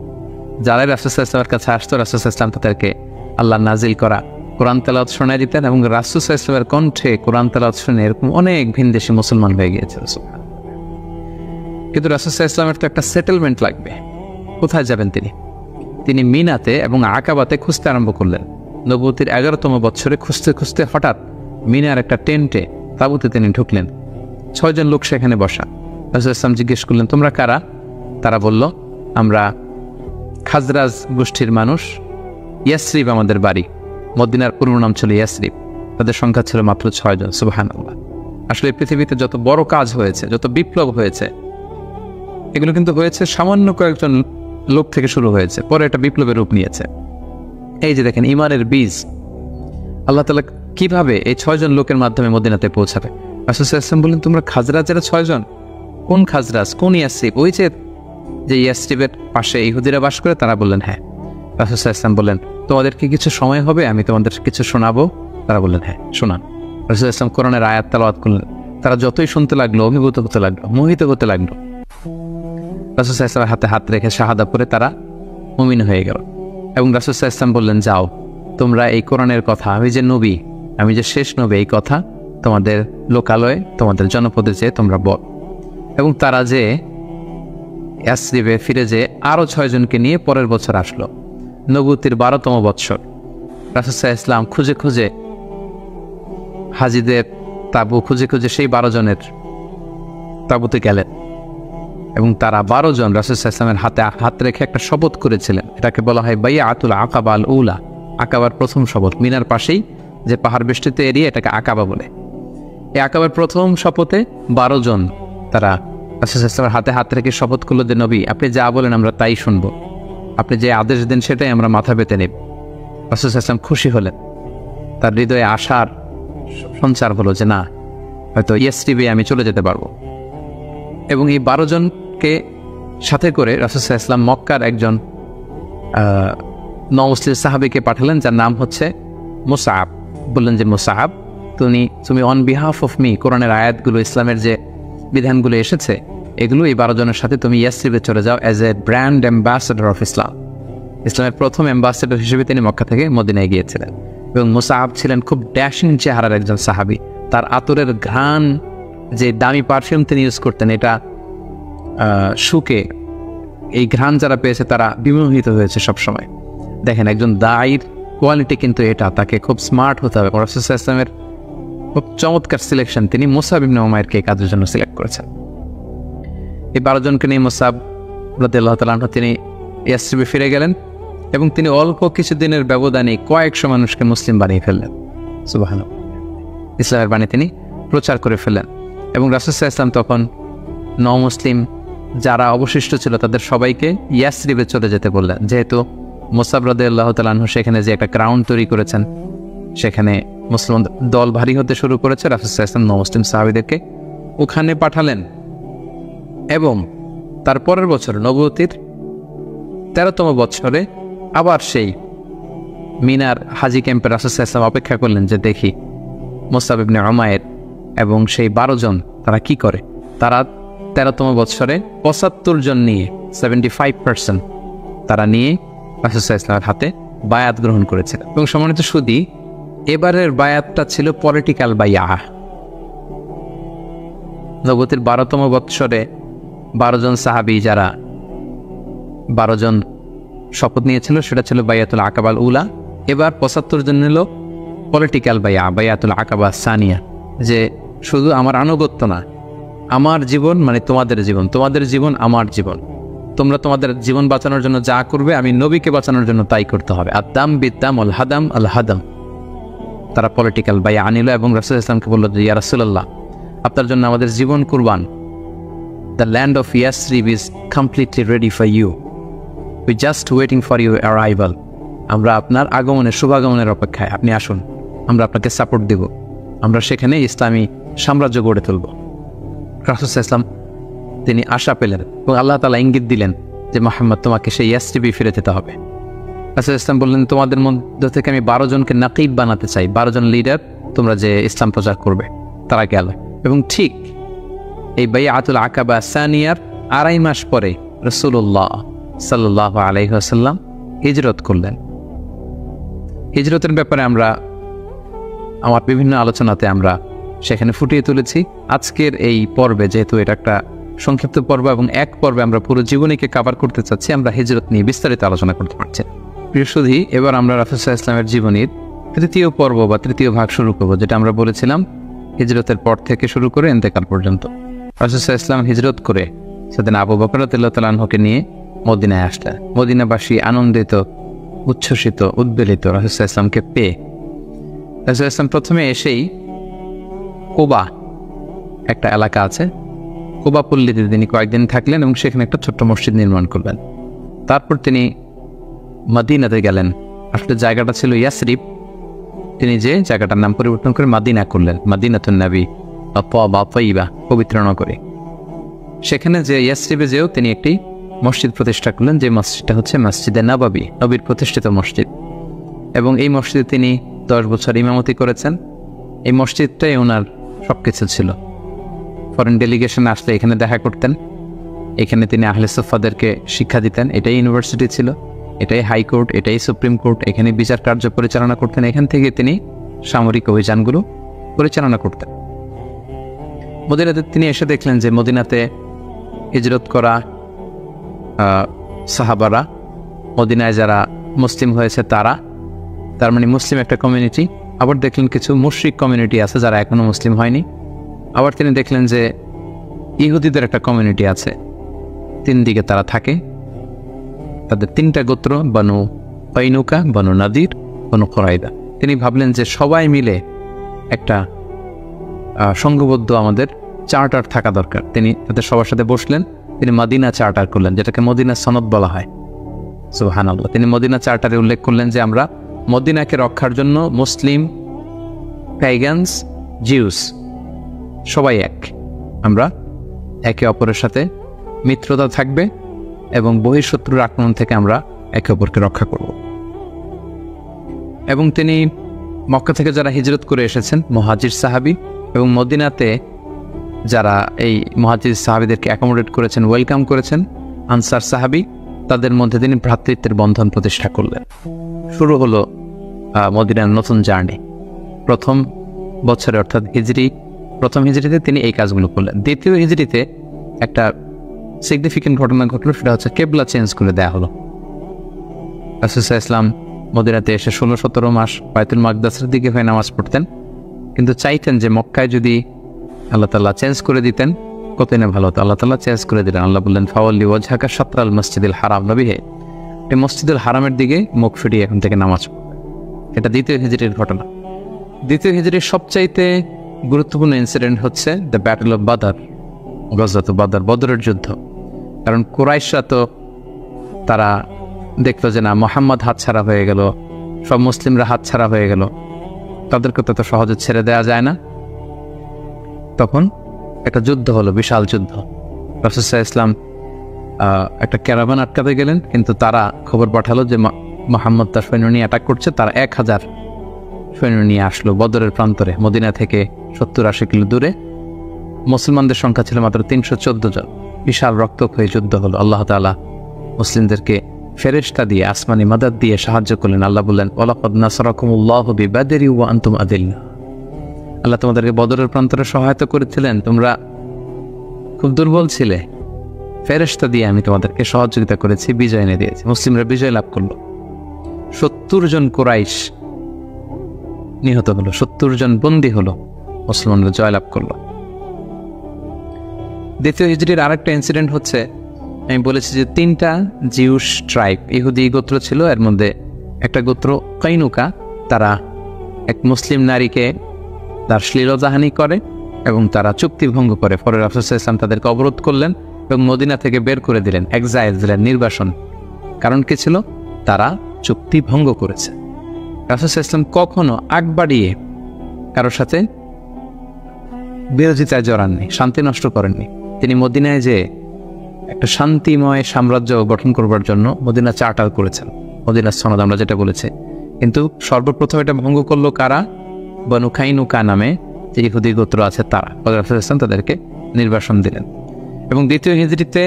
যারা রাসূল সাল্লাল্লাহু আলাইহি ওয়াসাল্লামের কাছে আসতো, রাসূল সাল্লাল্লাহু আলাইহি ওয়াসাল্লাম তাদেরকে আল্লাহ নাজিল করা কোরআন তেলাওয়াত শোনায় দিতেন, এবং রাসূল সাল্লাল্লাহু আলাইহি ওয়াসাল্লামের কণ্ঠে কোরআন তেলাওয়াত শুনে এরকম অনেক ভিনদেশী মুসলমান হয়ে গিয়েছিল। কিন্তু রাসূল সাল্লাল্লাহু আলাইহি ওয়াসাল্লামের তো একটা সেটেলমেন্ট লাগবে। কোথায় যাবেন তিনি? তিনি মিনাতে এবং আকাবাতে খুঁজতে আরম্ভ করলেন। নবুয়তির 11তম বছরে খুঁজতে খুঁজতে হঠাৎ মিনার একটা টেন্টে, তাঁবুতে তিনি ঢুকলেন। 6 জন লোক সেখানে বসা। রাসূল ইসলাম জিজ্ঞেস করলেন, তোমরা কারা? তারা বলল, আমরা খাজরাজ গোষ্ঠীর মানুষ, ইয়াসরিব আমাদের বাড়ি। মদিনার পূর্ব নাম ছিল ইয়াসরিব। তাদের সংখ্যা ছিল মাত্র 6 জন। সুবহানাল্লাহ। আসলে পৃথিবীতে যত বড় কাজ হয়েছে, যত বিপ্লব হয়েছে, এগুলো কিন্তু হয়েছে সামান্য কয়েকজন লোক থেকে শুরু হয়েছে, পরে এটা বিপ্লবের রূপ নিয়েছে। এই যে দেখেন, ঈমানের বীজ আল্লাহ তাআলা কিভাবে এই 6 জন লোকের মাধ্যমে মদিনাতে পৌঁছাবে। রাসূল সাল্লাল্লাহু আলাইহি ওয়াসাল্লাম বললেন, তোমরা খাজরাজের 6 জন? কোন খাজরাজ, কোন ইয়াসরিব? ওই যে ইয়াসরিবের পাশে ইহুদিরা বাস করে? তারা বললেন হ্যাঁ। রাসূল সাল্লাল্লাহু আলাইহি ওয়াসাল্লাম বললেন, তোমাদের কি কিছু সময় হবে, আমি তোমাদের কিছু শোনাবো? তারা বললেন হ্যাঁ, শোনান। রাসূল সাল্লাল্লাহু আলাইহি ওয়াসাল্লাম কোরআনের আয়াত তেলাওয়াত করলেন। তারা যতই শুনতে লাগলো, অভিভূত হতে লাগলো, মোহিত হতে লাগলো। রাসূল সাল্লাল্লাহু আলাইহি ওয়াসাল্লামের হাতে হাত রেখে শাহাদা পড়ে তারা মুমিন হয়ে গেল। এবং রাসূল সাল্লাল্লাহু আলাইহি ওয়াসাল্লাম বললেন, যাও, তোমরা এই কোরআনের কথা, আমি যে নবী, আমি যে শেষ নবী, এই কথা তোমাদের লোকালয়ে, তোমাদের জনপদে যেয়ে তোমরা বল। এবং তারা যে ইয়াসরিবে ফিরে যেয়ে আরও 6 জনকে নিয়ে পরের বছর আসলো। নবুয়তির 12তম বৎসর রাসূল সাল্লাল্লাহু আলাইহি ওয়াসাল্লাম খুঁজে খুঁজে হাজিদের তাঁবু খুঁজে খুঁজে সেই 12 জনের তাঁবুতে গেলেন, এবং তারা 12 জন রাসূল সাল্লাল্লাহু আলাইহি ওয়াসাল্লামের হাতে হাত রেখে একটা শপথ করেছিলেন। এটাকে বলা হয় বাইআতুল আকাবা আল উলা, আকাবার প্রথম শপথ। মিনার পাশেই যে পাহাড় বেষ্টিত এরিয়া, এটাকে আকাবা বলে। এই আকাবার প্রথম শপথে 12 জন তারা রাসূল সাল্লাল্লাহু আলাইহি ওয়াসাল্লামের হাতে হাত রেখে শপথ করলো যে, নবী, আপনি যা বলেন আমরা তাই শুনবো, আপনি যে আদেশ দেন সেটাই আমরা মাথা পেতে নেব। রাসূল সাল্লাল্লাহু আলাইহি ওয়াসাল্লাম খুশি হলেন, তার হৃদয়ে আশার সঞ্চার হলো যে না, হয়তো ইয়াসরিবে আমি চলে যেতে পারবো। এবং এই 12 জনকে সাথে করে রাসূল সাল্লাল্লাহু আলাইহি ওয়াসাল্লাম মক্কার একজন নমুসলিম সাহাবীকে পাঠালেন, যার নাম হচ্ছে মুসআব। বললেন যে, মুসআব, তুমি অন বিহাফ অফ মি, কোরআনের আয়াতগুলো, ইসলামের যে বিধানগুলো এসেছে, এগুলো এই 12 জনের সাথে তুমি ইয়াসরিবে চলে যাও as a brand ambassador of Islam. ইসলামের প্রথম অ্যাম্বাসেডর হিসেবে তিনি মক্কা থেকে মদিনায় গিয়েছিলেন। এবং মুসআব ছিলেন খুব ড্যাশিং চেহারার একজন সাহাবী। তার আতরের ঘ্রাণ, যে দামি পারফিউম তিনি ইউজ করতেন, এটা শুকে এই ঘ্রাণ যারা পেয়েছে তারা বিমোহিত হয়েছে সবসময়। দেখেন, একজন দায়ীর কোয়ালিটি কিন্তু এটা, তাকে খুব স্মার্ট হতে হবে। রাসূল সাল্লাল্লাহু আলাইহি ওয়াসাল্লামের খুব চমৎকার সিলেকশন, তিনি মুসআব ইবনে উমাইরকে এই কাজের জন্য সিলেক্ট করেছেন। এই 12 জনকে নিয়ে মুসআব রাদিয়াল্লাহু তাআলা আনহু তিনি ইয়াসরিবে ফিরে গেলেন, এবং তিনি অল্প কিছুদিনের ব্যবধানে কয়েকশো মানুষকে মুসলিম বানিয়ে ফেললেন। সুবহানাল্লাহ। ইসলামের বাণী তিনি প্রচার করে ফেললেন। এবং রাসূল সাল্লাল্লাহু আলাইহি ওয়াসাল্লাম তখন নমুসলিম যারা অবশিষ্ট ছিল তাদের সবাইকে ইয়াসরিবে চলে যেতে বললেন, যেহেতু মুসআব রাদিয়াল্লাহু তাআলা আনহু সেখানে যে একটা গ্রাউন্ড তৈরি করেছেন, সেখানে মুসলিম দল ভারী হতে শুরু করেছে। রাসূল সাল্লাল্লাহু আলাইহি ওয়াসাল্লাম নমুসলিম সাহাবীদেরকে ওখানে পাঠালেন। এবং তার পরের বছর নবুয়তির 13তম বছরে আবার সেই মিনার হাজি ক্যাম্পে রাসূল সাল্লাল্লাহু আলাইহি ওয়াসাল্লাম অপেক্ষা করলেন যে দেখি মুসআব ইবনে উমাইর এবং সেই 12 জন তারা কি করে। তারা 13তম বছরে 75 জন নিয়ে 75% তারা নিয়ে রাসূল সাল্লাল্লাহু আলাইহি ওয়াসাল্লামের হাতে বায়াত গ্রহণ করেছিলেন। এবং সম্মানিত সুদী, এবারের বায়াতটা ছিল পলিটিক্যাল বায়াহ। নবুয়তির 12তম বৎসরে 12 জন সাহাবী, যারা 12 জন শপথ নিয়েছিল, সেটা ছিল বায়াতুল আকাবাল উলা। এবার 75 জন নিল পলিটিক্যাল বায়াতুল আকাবা সানিয়া, যে শুধু আমার আনুগত্য না, আমার জীবন মানে তোমাদের জীবন, তোমাদের জীবন আমার জীবন, তোমরা তোমাদের জীবন বাঁচানোর জন্য যা করবে আমি নবীকে বাঁচানোর জন্য তাই করতে হবে। আদাম বিদ্দাম আল হাদাম আল হাদাম। তারা পলিটিক্যাল বায়া আনিল এবং রাসূল ইসলামকে বলল যে, ইয়া রাসূলুল্লাহ, আপনার জন্য আমাদের জীবন কুরবান, the land of Yasrib is completely ready for you. We're just waiting for your arrival. আমরা আপনার আগমনের শুভাগমনের অপেক্ষায়, আপনি আসুন, আমরা আপনাকে সাপোর্ট দেব, আমরা সেখানে ইসলামী সাম্রাজ্য গড়ে তুলব। রাসূল সাল্লাল্লাহু আলাইহি ওয়াসাল্লাম তিনি আশা পেলেন এবং আল্লাহ তাআলা ইঙ্গিত দিলেন যে মুহাম্মদ তোমাকে সেই ইয়াসরিবে ফিরে যেতে হবে। রাসূল সাল্লাল্লাহু আলাইহি ওয়াসাল্লাম বললেন তোমাদের মধ্য থেকে আমি 12 জনকে নাকিব বানাতে চাই, 12 জন লিডার তোমরা যে ইসলাম প্রচার করবে। তারা গেল এবং ঠিক এই বাইআতুল আকাবা সানিয়ার 2.5 মাস পরে রাসূলুল্লাহ সাল্লাল্লাহু আলাইহি ওয়াসাল্লাম হিজরত করলেন। হিজরতের ব্যাপারে আমরা আমার বিভিন্ন আলোচনাতে আমরা সেখানে ফুটিয়ে তুলেছি। আজকের এই পর্বে যেহেতু এটা একটা সংক্ষিপ্ত পর্ব এবং এক পর্বে আমরা পুরো জীবনীকে কভার করতে চাচ্ছি, আমরা হিজরত নিয়ে বিস্তারিত আলোচনা করতে পারছি। প্রিয় সুধী, এবার আমরা রাসূল সাল্লাল্লাহু আলাইহি ওয়াসাল্লামের জীবনীর তৃতীয় পর্ব বা তৃতীয় ভাগ শুরু করব, যেটা আমরা বলেছিলাম হিজরতের পর থেকে শুরু করে ইন্তেকাল পর্যন্ত। রাসূল সাল্লাল্লাহু আলাইহি ওয়াসাল্লাম হিজরত করে সেদিন আবু বকর রাদিয়াল্লাহু তাআলা আনহুকে নিয়ে মদিনায় আসলেন। মদিনাবাসী আনন্দিত, উচ্ছ্বসিত, উদ্বেলিত রাসূল সাল্লাল্লাহু আলাইহি ওয়াসাল্লামকে পেয়ে। রাসূল সাল্লাল্লাহু আলাইহি ওয়াসাল্লাম প্রথমে এসেই কুবা একটা এলাকা আছে, কুবা পল্লীতে তিনি কয়েকদিন থাকলেন এবং সেখানে একটা ছোট্ট মসজিদ নির্মাণ করলেন। তারপর তিনি মদিনাতে গেলেন। আসলে জায়গাটা ছিল ইয়াসরিব, তিনি যে জায়গাটার নাম পরিবর্তন করে মাদিনা করলেন, মাদিনাতুন নবী বা তাইবা, পবিত্র নগরী। সেখানে যে ইয়াসরিবে যেও তিনি একটি মসজিদ প্রতিষ্ঠা করলেন, যে মসজিদটা হচ্ছে মসজিদে নববী, নবীর প্রতিষ্ঠিত মসজিদ। এবং এই মসজিদে তিনি 10 বছর ইমামতি করেছেন। এই মসজিদটাই ওনার সবকিছু ছিল। ফরেন ডেলিগেশন আসলে এখানে দেখা করতেন, এখানে তিনি আহলে সুফাদেরকে শিক্ষা দিতেন। এটাই ইউনিভার্সিটি ছিল, এটাই হাইকোর্ট, এটাই সুপ্রিম কোর্ট, এখানে বিচার কার্য পরিচালনা করতেন। এখান থেকে তিনি সামরিক অভিযানগুলো পরিচালনা করতেন। মদিনাতে তিনি এসে দেখলেন যে মদিনাতে হিজরত করা সাহাবারা, মদিনায় যারা মুসলিম হয়েছে তারা, তার মানে মুসলিম একটা কমিউনিটি। আবার দেখলেন কিছু মুশরিক কমিউনিটি আছে যারা এখনো মুসলিম হয়নি। আবার তিনি দেখলেন যে ইহুদিদের একটা কমিউনিটি আছে, 3 দিকে তারা থাকে। তাদের 3টা গোত্র, বনু কাইনুকা, বনু নাদির, বনু কুরাইদা। তিনি ভাবলেন যে সবাই মিলে একটা সংঘবদ্ধ আমাদের চার্টার থাকা দরকার। তিনি তাদের সবার সাথে বসলেন, তিনি মদিনা চার্টার করলেন, যেটাকে মদিনা সনদ বলা হয়। সুবহানাল্লাহ। তিনি মদিনা চার্টারে উল্লেখ করলেন যে আমরা মদিনাকে রক্ষার জন্য মুসলিম, প্যাগানস, জিউস সবাই এক, আমরা একে অপরের সাথে মিত্রতা থাকবে এবং বহিঃশত্রুর আক্রমণ থেকে আমরা একে অপরকে রক্ষা করব। এবং তিনি মক্কা থেকে যারা হিজরত করে এসেছেন মুহাজির সাহাবী এবং মদিনাতে যারা এই মুহাজির সাহাবীদেরকে অ্যাকোমোডেট করেছেন, ওয়েলকাম করেছেন, আনসার সাহাবী, তাদের মধ্যে তিনি ভ্রাতৃত্বের বন্ধন প্রতিষ্ঠা করলেন। শুরু হলো মদিনার নতুন জার্নি। প্রথম বছরে অর্থাৎ প্রথম হিজরিতে তিনি এই কাজগুলো করলেন। দ্বিতীয় হিজরিতে একটা সিগনিফিকেন্ট ঘটনা ঘটলো, সেটা হচ্ছে কেবলা চেঞ্জ করে দেওয়া হলো। রাসূল সাল্লাল্লাহু আলাইহি ওয়াসাল্লাম মদিনাতে এসে 16-17 মাস বাইতুল মাকদাসের দিকে হয়ে নামাজ পড়তেন, কিন্তু চাইতেন যে মক্কায় যদি আল্লাহ তাআলা চেঞ্জ করে দিতেন কতই না ভালো হতো। আল্লাহ তাআলা চেঞ্জ করে দিলেন। আল্লাহ বললেন ফাওয়াল্লি ওয়াজহাকা শাতরাল মসজিদুল হারাম, নবী হে এই মসজিদুল হারামের দিকে মুখ ফিরিয়ে এখন থেকে নামাজ পড়বেন। এটা দ্বিতীয় হিজরির ঘটনা। দ্বিতীয় হিজরির সবচাইতে গুরুত্বপূর্ণ ইনসিডেন্ট হচ্ছে দ্য ব্যাটল অফ বাদর, গজওয়াত বাদর, বদরের যুদ্ধ। কারণ কুরাইশরা তো তারা দেখলো যে না, মুহাম্মদ হাতছাড়া হয়ে গেল, সব মুসলিমরা হাতছাড়া হয়ে গেল, তাদেরকে তো সহজে ছেড়ে দেওয়া যায় না। তখন একটা যুদ্ধ হলো, বিশাল যুদ্ধ। রাসূল সাল্লাল্লাহু আলাইহি ওয়াসাল্লাম একটা ক্যারাভান আটকাতে গেলেন, কিন্তু তারা খবর পাঠালো যে মুহাম্মদ তার সৈন্য নিয়ে অ্যাটাক করছে। তারা 1000 সৈন্য নিয়ে আসলো বদরের প্রান্তরে, মদিনা থেকে 70-80 কিলো দূরে। মুসলমানদের সংখ্যা ছিল মাত্র 314 জন। বিশাল রক্তক্ষয়ী যুদ্ধ হলো। আল্লাহ তাআলা মুসলিমদেরকে ফেরেশতা দিয়ে, আসমানি মাদাদ দিয়ে সাহায্য করলেন। আল্লাহ বললেন ওয়ালাকাদ নাসারাকুমুল্লাহু বিবাদরি ওয়া আনতুম আদিল্লা, আল্লাহ তোমাদেরকে বদরের প্রান্তরে সহায়তা করেছিলেন, তোমরা খুব দুর্বল ছিলে, ফেরেশতা দিয়ে আমি তোমাদেরকে সহযোগিতা করেছি, বিজয় এনে দিয়েছি। মুসলিমরা বিজয় লাভ করলো। 70 জন কুরাইশ নিহত হলো, 70 জন বন্দী হলো, মুসলমানরা জয়লাভ করলো। দ্বিতীয় হিজরির আরেকটা ইনসিডেন্ট হচ্ছে, আমি বলেছি যে 3টা জিউস ট্রাইব, ইহুদি গোত্র ছিল। এর মধ্যে একটা গোত্র কাইনুকা, তারা এক মুসলিম নারীকে তার শ্লীলতাহানি করে এবং তারা চুক্তি ভঙ্গ করে। পরে রাসূল সাল্লাল্লাহু আলাইহি ওয়াসাল্লাম তাদেরকে অবরোধ করলেন এবং মদিনা থেকে বের করে দিলেন, এক্সাইল দিলেন, নির্বাসন। কারণ কি ছিল? তারা চুক্তি ভঙ্গ করেছে। রাসূল সাল্লাল্লাহু আলাইহি ওয়াসাল্লাম কখনো আগ বাড়িয়ে কারোর সাথে বিরোধিতায় জড়াননি, শান্তি নষ্ট করেননি। তিনি মদিনায় যে একটা শান্তিময় সাম্রাজ্য গঠন করবার জন্য মদিনা চার্টার করেছেন, মদিনা সনদ আমরা যেটা বলেছি। কিন্তু সর্বপ্রথম এটা ভঙ্গ করলো কারা? বনু কাইনুকা নামে যে ইহুদি গোত্র আছে তারা। রাসূল সাল্লাল্লাহু আলাইহি ওয়াসাল্লাম তাদেরকে নির্বাসন দিলেন। এবং দ্বিতীয় হিজরিতে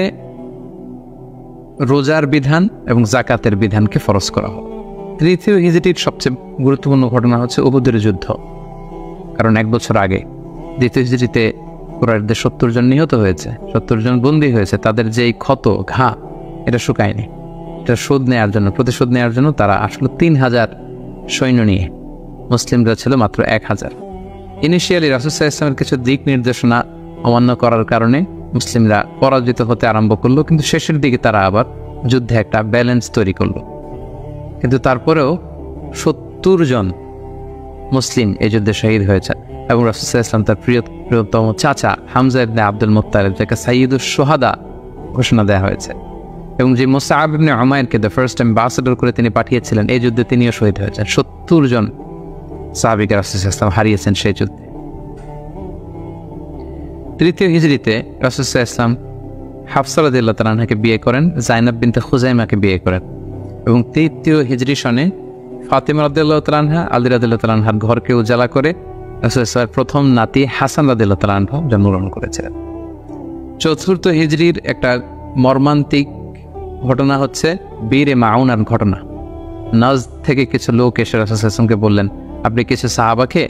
রোজার বিধান এবং জাকাতের বিধানকে ফরজ করা হয়। তৃতীয় হিজরির সবচেয়ে গুরুত্বপূর্ণ ঘটনা হচ্ছে উহুদের যুদ্ধ। কারণ 1 বছর আগে দ্বিতীয় হিজরিতে কুরাইশদের 70 জন নিহত হয়েছে, 70 জন বন্দী হয়েছে। তাদের যেই ক্ষত ঘা এটা শুকায়নি। এটা শোধ নেওয়ার জন্য, প্রতিশোধ নেওয়ার জন্য তারা আসলে 3000 সৈন্য নিয়ে, মুসলিমরা ছিল মাত্র 1000। ইনিশিয়ালি রাসূল সাল্লাল্লাহু আলাইহি ওয়াসাল্লামের কিছু দিক নির্দেশনা অমান্য করার কারণে মুসলিমরা পরাজিত হতে আরম্ভ করলো, কিন্তু শেষের দিকে তারা আবার যুদ্ধে একটা ব্যালেন্স তৈরি করলো। কিন্তু তারপরেও 70 জন মুসলিম এই যুদ্ধে শহীদ হয়েছে। এবং রাসূল সাল্লাল্লাহু আলাইহি ওয়াসাল্লাম তার প্রিয়তম চাচা হামজা ইবনে আব্দুল মুত্তালিব, যাকে সাইয়্যিদুশ শুহাদা ঘোষণা দেওয়া হয়েছে, এবং যে মুসআব ইবনে উমাইরকে দ্য ফার্স্ট অ্যাম্বাসেডর করে তিনি পাঠিয়েছিলেন, এই যুদ্ধে তিনিও শহীদ হয়েছেন। 70 জন সাহাবীকে রাসূল সাল্লাল্লাহু আলাইহি ওয়াসাল্লাম হারিয়েছেন সেই যুদ্ধে। তৃতীয় হিজরিতে রাসূল সাল্লাল্লাহু আলাইহি ওয়াসাল্লাম হাফসা রাদিয়াল্লাহু তাআলা আনহাকে বিয়ে করেন, জাইনাব বিনতে খুজাইমাকে বিয়ে করেন। এবং তৃতীয় হিজরি সনে ফাতিমা রাদিয়াল্লাহু তাআলা আনহা, আলী রাদিয়াল্লাহু তাআলা আনহার ঘরকে উজালা করে রাসূল সাল্লাল্লাহু আলাইহি ওয়াসাল্লামের প্রথম নাতি হাসান রাদিয়াল্লাহু তাআলা আনহু জন্মগ্রহণ করেছিলেন। চতুর্থ হিজরির একটা মর্মান্তিক ঘটনা হচ্ছে বীরে মাউনার ঘটনা। নাজদ থেকে কিছু লোক এসে রাসূল সাল্লাল্লাহু আলাইহি ওয়াসাল্লামকে বললেন, আপনি কিছু সাহাবাকে,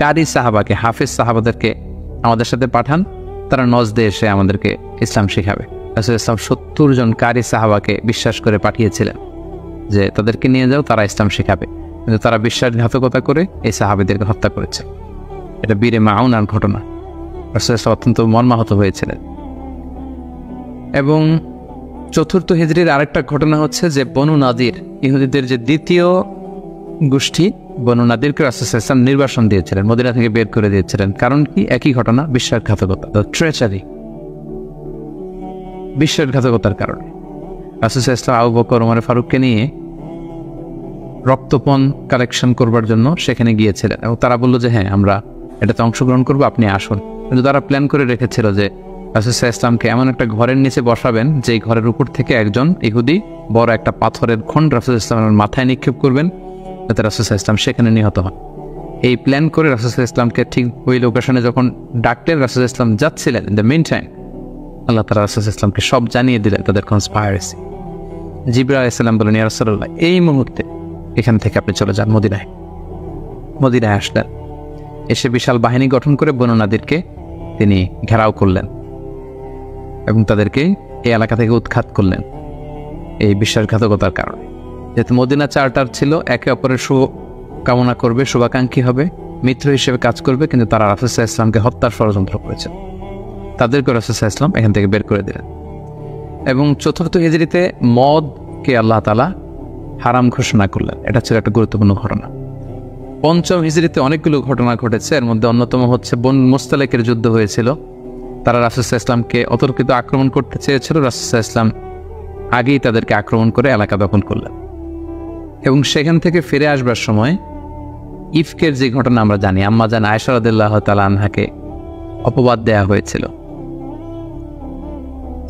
কারি সাহাবাকে, হাফেজ সাহাবাদেরকে আমাদের সাথে পাঠান, তারা নজদে এসে আমাদেরকে ইসলাম শেখাবে। রাসূল সাল্লাল্লাহু আলাইহি ওয়াসাল্লাম 70 জন কারি সাহাবাকে বিশ্বাস করে পাঠিয়েছিলেন যে তাদেরকে নিয়ে যাও, তারা ইসলাম শেখাবে। কিন্তু তারা বিশ্বাসঘাতকতা করে এই সাহাবীদেরকে হত্যা করেছে। এটা বীরে মাউনার ঘটনা। রাসূল সাল্লাল্লাহু আলাইহি ওয়াসাল্লাম অত্যন্ত মর্মাহত হয়েছিলেন। এবং চতুর্থ হিজরির আরেকটা ঘটনা হচ্ছে যে বনু নাদির, ইহুদিদের যে দ্বিতীয় গোষ্ঠী, বনু নাদিরকে রাসূল সাল্লাল্লাহু আলাইহি ওয়াসাল্লাম নির্বাসন দিয়েছিলেন, মদিনা থেকে বের করে দিয়েছিলেন। কারণ কি? একই ঘটনা, বিশ্বাসঘাতকতা, ট্রেচারি, বিশ্বাসঘাতকতার কারণে। রাসূল সাল্লাল্লাহু আলাইহি ওয়াসাল্লাম আবু বকর, ওমর ফারুককে নিয়ে রক্তপণ কালেকশন করবার জন্য সেখানে গিয়েছিলেন, এবং তারা বলল যে হ্যাঁ, আমরা এটাতে অংশগ্রহণ করবো, আপনি আসুন। কিন্তু তারা প্ল্যান করে রেখেছিল যে রাসূল সাল্লাল্লাহু আলাইহি ওয়াসাল্লামকে এমন একটা ঘরের নিচে বসাবেন, যেই ঘরের উপর থেকে একজন ইহুদি বড় একটা পাথরের খণ্ড রাসূল সাল্লাল্লাহু আলাইহি ওয়াসাল্লামের মাথায় নিক্ষেপ করবেন, যাতে রাসূল সাল্লাল্লাহু আলাইহি ওয়াসাল্লাম সেখানে নিহত হন। এই প্ল্যান করে রাসূল সাল্লাল্লাহু আলাইহি ওয়াসাল্লামকে ঠিক ওই লোকেশনে যখন ডাকলেন, রাসূল সাল্লাল্লাহু আলাইহি ওয়াসাল্লাম যাচ্ছিলেন, ইন দ্য মিন টাইম আল্লাহ তাআলা রাসূল সাল্লাল্লাহু আলাইহি ওয়াসাল্লামকে সব জানিয়ে দিলেন তাদের কনস্পাইরেসি। জিবরাইল আলাইহিস সালাম বলেন, ইয়া রাসূলুল্লাহ, এই মুহূর্তে এখান থেকে আপনি চলে যান মদিনায়। মদিনায় আসলেন, এসে বিশাল বাহিনী গঠন করে বনু নাদিরকে তিনি ঘেরাও করলেন এবং তাদেরকে এই এলাকা থেকে উৎখাত করলেন এই বিশ্বাসঘাতকতার কারণে। যেহেতু মদিনা চার্টার ছিল, একে অপরের কামনা করবে, শুভাকাঙ্ক্ষী হবে, মিত্র হিসেবে কাজ করবে, কিন্তু তারা রাসূল সাল্লাল্লাহু আলাইহি ওয়াসাল্লামকে হত্যার ষড়যন্ত্র করেছে। তাদেরকে রাসূল সাল্লাল্লাহু আলাইহি ওয়াসাল্লাম এখান থেকে বের করে দিলেন। এবং চতুর্থ হিজরিতে মদকে আল্লাহ তাআলা হারাম ঘোষণা করলেন। এটা ছিল একটা গুরুত্বপূর্ণ ঘটনা। পঞ্চম হিজরিতে অনেকগুলো ঘটনা ঘটেছে, এর মধ্যে অন্যতম হচ্ছে বনু মুস্তালিকের যুদ্ধ হয়েছিল। তারা রাসূল সাল্লাল্লাহু আলাইহি ওয়াসাল্লামকে অতর্কিত আক্রমণ করতে চেয়েছিল, রাসূল সাল্লাল্লাহু আলাইহি ওয়াসাল্লাম আগেই তাদেরকে আক্রমণ করে এলাকা দখল করলেন। এবং সেখান থেকে ফিরে আসবার সময় ইফকের যে ঘটনা আমরা জানি, আম্মা জান আয়েশা রাদিয়াল্লাহু তাআলা আনহাকে অপবাদ দেয়া হয়েছিল।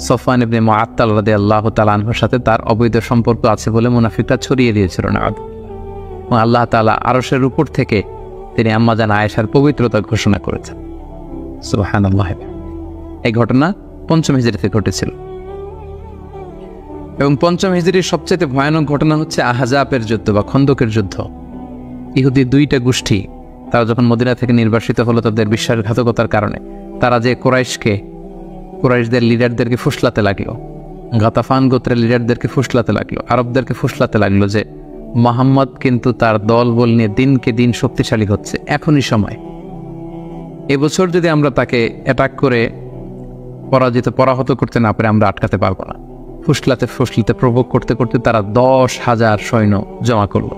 সফওয়ান ইবনে মুআত্তাল রাদিয়াল্লাহু তাআলা আনহুর সাথে তার অবৈধ সম্পর্ক আছে বলে মুনাফিকরা ছড়িয়ে দিয়েছিল না। এবং আল্লাহ তাআলা আরশের উপর থেকে তিনি আম্মা জান আয়েশার পবিত্রতা ঘোষণা করেছেন। সুবহানাল্লাহ। এই ঘটনা পঞ্চম হিজরিতে ঘটেছিল। এবং পঞ্চম হিজরির সবচেয়ে ভয়ানক ঘটনা হচ্ছে আহজাবের যুদ্ধ বা খন্দকের যুদ্ধ। ইহুদি দুইটা গোষ্ঠী তারা যখন মদিনা থেকে নির্বাসিত হলো তাদের বিশ্বাসঘাতকতার কারণে, তারা যে কুরাইশদের লিডারদেরকে ফুসলাতে লাগলো, গাতাফান গোত্রের লিডারদেরকে ফুসলাতে লাগলো, আরবদেরকে ফুসলাতে লাগলো যে মুহাম্মদ কিন্তু তার দলবল নিয়ে দিনকে দিন শক্তিশালী হচ্ছে, এখনই সময়, এবছর যদি আমরা তাকে অ্যাটাক করে পরাহত করতে না পারে আমরা আটকাতে পারবো না। ফুসলাতে প্রভোগ করতে করতে তারা 10,000 সৈন্য জমা করলো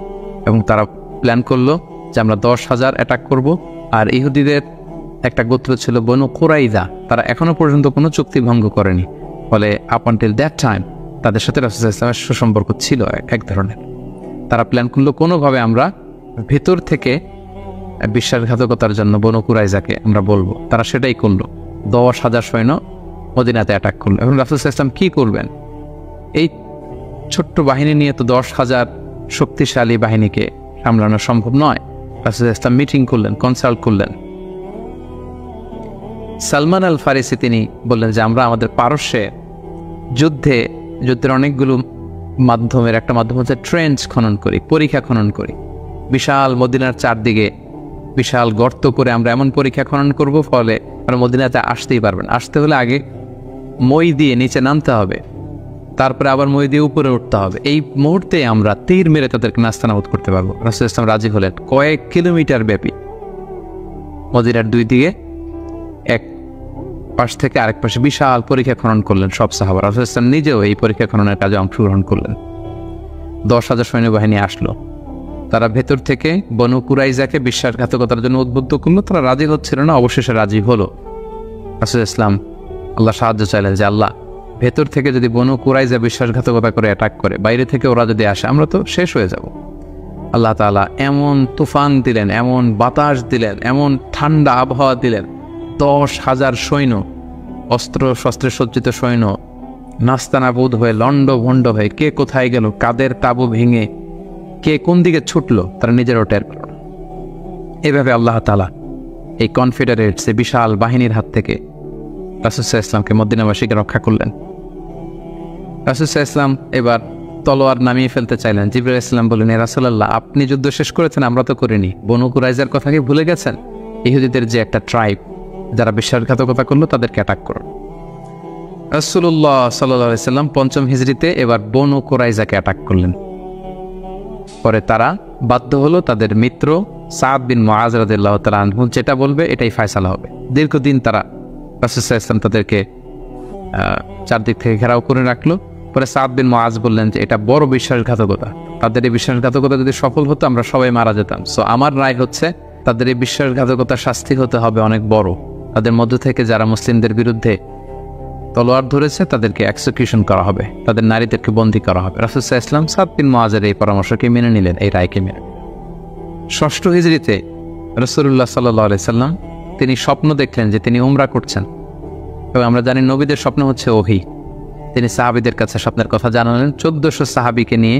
এবং তারা প্ল্যান করলো যে আমরা 10,000 অ্যাটাক করব। আর ইহুদিদের একটা গোত্র ছিল বনু কুরাইজা, তারা এখনো পর্যন্ত কোনো চুক্তি ভঙ্গ করেনি। ফলে আপ আনটিল দ্যাট টাইম তাদের সাথে রাসূল সাল্লাল্লাহু আলাইহি ওয়াসাল্লামের সুসম্পর্ক ছিল এক ধরনের। তারা প্ল্যান করলো কোনোভাবে আমরা ভেতর থেকে বিশ্বাসঘাতকতার জন্য বনু কুরাইজাকে আমরা বলবো। তারা সেটাই করলো। 10,000 সৈন্য মদিনাতে অ্যাটাক করলো। এখন রাসূল সাল্লাল্লাহু আলাইহি ওয়াসাল্লাম কী করবেন? এই ছোট্ট বাহিনী নিয়ে তো 10,000 শক্তিশালী বাহিনীকে সামলানো সম্ভব নয়। রাসূল সাল্লাল্লাহু আলাইহি ওয়াসাল্লাম মিটিং করলেন, কনসাল্ট করলেন। সালমান আল ফারিসি তিনি বললেন যে আমরা আমাদের পারস্যে যুদ্ধের অনেকগুলো মাধ্যমের একটা মাধ্যম হচ্ছে ট্রেঞ্চ খনন করি, পরীক্ষা খনন করি। বিশাল মদিনার চারদিকে বিশাল গর্ত করে আমরা এমন পরীক্ষা খনন করব, ফলে আমরা মদিনাতে আসতেই পারবেন। আসতে হলে আগে মই দিয়ে নিচে নামতে হবে, তারপরে আবার মই দিয়ে উপরে উঠতে হবে। এই মুহূর্তে আমরা তীর মেরে তাদেরকে নাস্তানাবুদ করতে পারবো। রাসূল ইসলাম রাজি হলেন। কয়েক কিলোমিটার ব্যাপী মদিনার দুই দিকে এক পাশ থেকে আরেক পাশে বিশাল পরীক্ষা খনন করলেন সব সাহাবা। রাসূল ইসলাম নিজেও এই পরীক্ষা খননের কাজে অংশগ্রহণ করলেন। 10,000 সৈন্যবাহিনী আসলো। তারা ভেতর থেকে বনু কুরাইজাকে বিশ্বাসঘাতকতার জন্য উদ্বুদ্ধ করলো। তারা রাজি হচ্ছিল না, অবশেষে রাজি হলো। রাসূল ইসলাম আল্লাহ সাহায্য চাইলেন যে আল্লাহ, ভেতর থেকে যদি বনু কুরাইজা বিশ্বাসঘাতকতা করে অ্যাটাক করে, বাইরে থেকে ওরা যদি আসে, আমরা তো শেষ হয়ে যাব। আল্লাহ তাআলা এমন তুফান দিলেন, এমন বাতাস দিলেন, এমন ঠান্ডা আবহাওয়া দিলেন, 10,000 সৈন্য, অস্ত্র শস্ত্রে সজ্জিত সৈন্য নাস্তানাবুদ হয়ে লণ্ডভণ্ড হয়ে কে কোথায় গেল, কাদের তাবু ভেঙে কে কোন দিকে ছুটলো, তারা নিজেরও টের পেল না। এভাবে আল্লাহ তাআলা এই কনফেডারেটস, এই বিশাল বাহিনীর হাত থেকে রাসূল সাল্লাল্লাহু আলাইহি ওয়াসাল্লামকে মদিনাবাসীকে রক্ষা করলেন। রাসূল সাল্লাল্লাহু আলাইহি ওয়াসাল্লাম এবার তলোয়ার নামিয়ে ফেলতে চাইলেন। জিবরাইল আলাইহিস সালাম বললেন, হে রাসূলুল্লাহ, আপনি যুদ্ধ শেষ করেছেন, আমরা তো করিনি। বনু কুরাইজার কথা কি ভুলে গেছেন? ইহুদিদের যে একটা ট্রাইব, যারা বিশ্বাসঘাতকতা করলো, তাদেরকে অ্যাটাক করুন। রাসূলুল্লাহ সাল্লাল্লাহু আলাইহি ওয়াসাল্লাম ৫ম হিজরিতে এবার বনু কুরাইজাকে অ্যাটাক করলেন। পরে তারা বাধ্য হলো তাদের মিত্র সাদ বিন মুআজ রাদিয়াল্লাহু তাআলা আনহু যেটা বলবে এটাই ফয়সালা হবে। দীর্ঘদিন তারা রাসূল সাল্লাল্লাহু আলাইহি ওয়াসাল্লাম তাদেরকে চারদিক থেকে ঘেরাও করে রাখলো। পরে সাদ বিন মুআজ বললেন যে এটা বড় বিশ্বাসঘাতকতা, তাদের এই বিশ্বাসঘাতকতা যদি সফল হতো আমরা সবাই মারা যেতাম। সো আমার রায় হচ্ছে তাদের এই বিশ্বাসঘাতকতার শাস্তি হতে হবে অনেক বড়। তাদের মধ্য থেকে যারা মুসলিমদের বিরুদ্ধে তলোয়ার ধরেছে তাদেরকে এক্সিকিউশন করা হবে, তাদের নারীদেরকে বন্দী করা হবে। রাসূল সাল্লাল্লাহু আলাইহি ওয়াসাল্লাম সাদ বিন মুআজের এই পরামর্শকে মেনে নিলেন, এই রায়কে মেনে। ৬ষ্ঠ হিজরিতে রাসূলুল্লাহ সাল্লাল্লাহু আলাইহি ওয়াসাল্লাম তিনি স্বপ্ন দেখলেন যে তিনি উমরা করছেন। এবং আমরা জানি নবীদের স্বপ্ন হচ্ছে ওহী। তিনি সাহাবীদের কাছে স্বপ্নের কথা জানালেন। ১৪০০ সাহাবীকে নিয়ে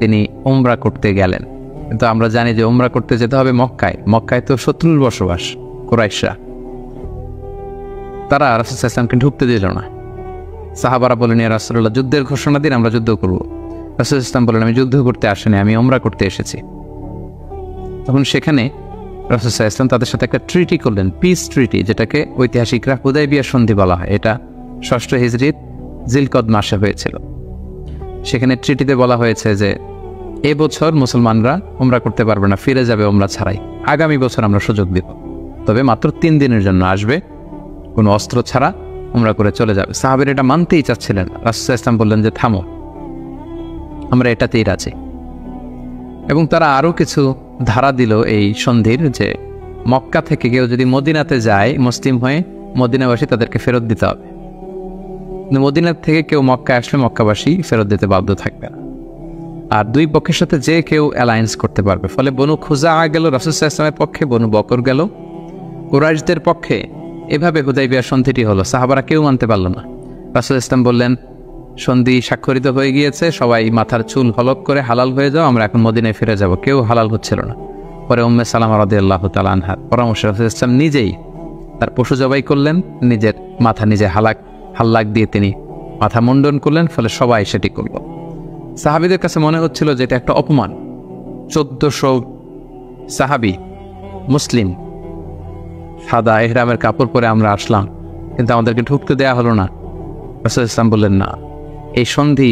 তিনি উমরা করতে গেলেন। কিন্তু আমরা জানি যে উমরা করতে যেতে হবে মক্কায়। মক্কায় তো শত্রুর বসবাস, কুরাইশরা। তারা রাসূল সাল্লাল্লাহু আলাইহি ওয়াসাল্লামকে ঢুকতে দিল না। সাহাবারা বলেন, ইয়া রাসূলুল্লাহ, যুদ্ধের ঘোষণা দিন, আমরা যুদ্ধ করব। রাসূল সাল্লাল্লাহু আলাইহি ওয়াসাল্লাম বলেন, আমি যুদ্ধ করতে আসিনি, আমি উমরা করতে এসেছি। তখন সেখানে রাসূল সাল্লাল্লাহু আলাইহি ওয়াসাল্লাম তাদের সাথে একটা ট্রিটি করলেন, পিস ট্রিটি, যেটাকে ঐতিহাসিকরা হুদায়বিয়া সন্ধি বলা হয়। এটা ৬ষ্ঠ হিজরির জিলকদ মাসে হয়েছিল। সেখানে ট্রিটিতে বলা হয়েছে যে এবছর মুসলমানরা উমরা করতে পারবে না, ফিরে যাবে উমরা ছাড়াই। আগামী বছর আমরা সুযোগ দিব, তবে মাত্র 3 দিনের জন্য আসবে, কোনো অস্ত্র ছাড়া উমরা করে চলে যাবে। সাহাবীরা এটা মানতেই চাচ্ছিলেন। রাসূল সাল্লাল্লাহু আলাইহি ওয়াসাল্লাম বললেন যে থামো, আমরা এটাতেই রাজি। এবং তারা আরও কিছু ধারা দিল এই সন্ধির, যে মক্কা থেকে কেউ যদি মদিনাতে যায় মুসলিম হয়ে, মদিনাবাসী তাদেরকে ফেরত দিতে হবে। মদিনা থেকে কেউ মক্কায় আসলে মক্কাবাসী ফেরত দিতে বাধ্য থাকবে না। আর দুই পক্ষের সাথে যে কেউ অ্যালায়েন্স করতে পারবে। ফলে বনু খুজা গেল রাসূল সাল্লাল্লাহু আলাইহি ওয়াসাল্লামের পক্ষে, বনু বকর গেল কুরাইশদের পক্ষে। এভাবে হুদায়বিয়া সন্ধিটি হলো। সাহাবারা কেউ মানতে পারল না। রাসূল ইসলাম বললেন, সন্ধি স্বাক্ষরিত হয়ে গিয়েছে, সবাই মাথার চুল হলক করে হালাল হয়ে যাও, আমরা এখন মদিনায় ফিরে যাব। কেউ হালাল হচ্ছিল না। পরে উম্মে সালামা রাদিয়াল্লাহু তাআলা আনহার পরামর্শে রাসূল ইসলাম নিজেই তার পশু জবাই করলেন, নিজের মাথা নিজে হাল্লাক দিয়ে তিনি মাথা মুন্ডন করলেন। ফলে সবাই সেটি করল। সাহাবীদের কাছে মনে হচ্ছিল যে এটা একটা অপমান। ১৪০০ সাহাবী মুসলিম, সাদা ইহরামের কাপড় পরে আমরা আসলাম, কিন্তু আমাদেরকে ঢুকতে দেয়া হলো না। রাসূল ইসলাম বললেন, না, এই সন্ধি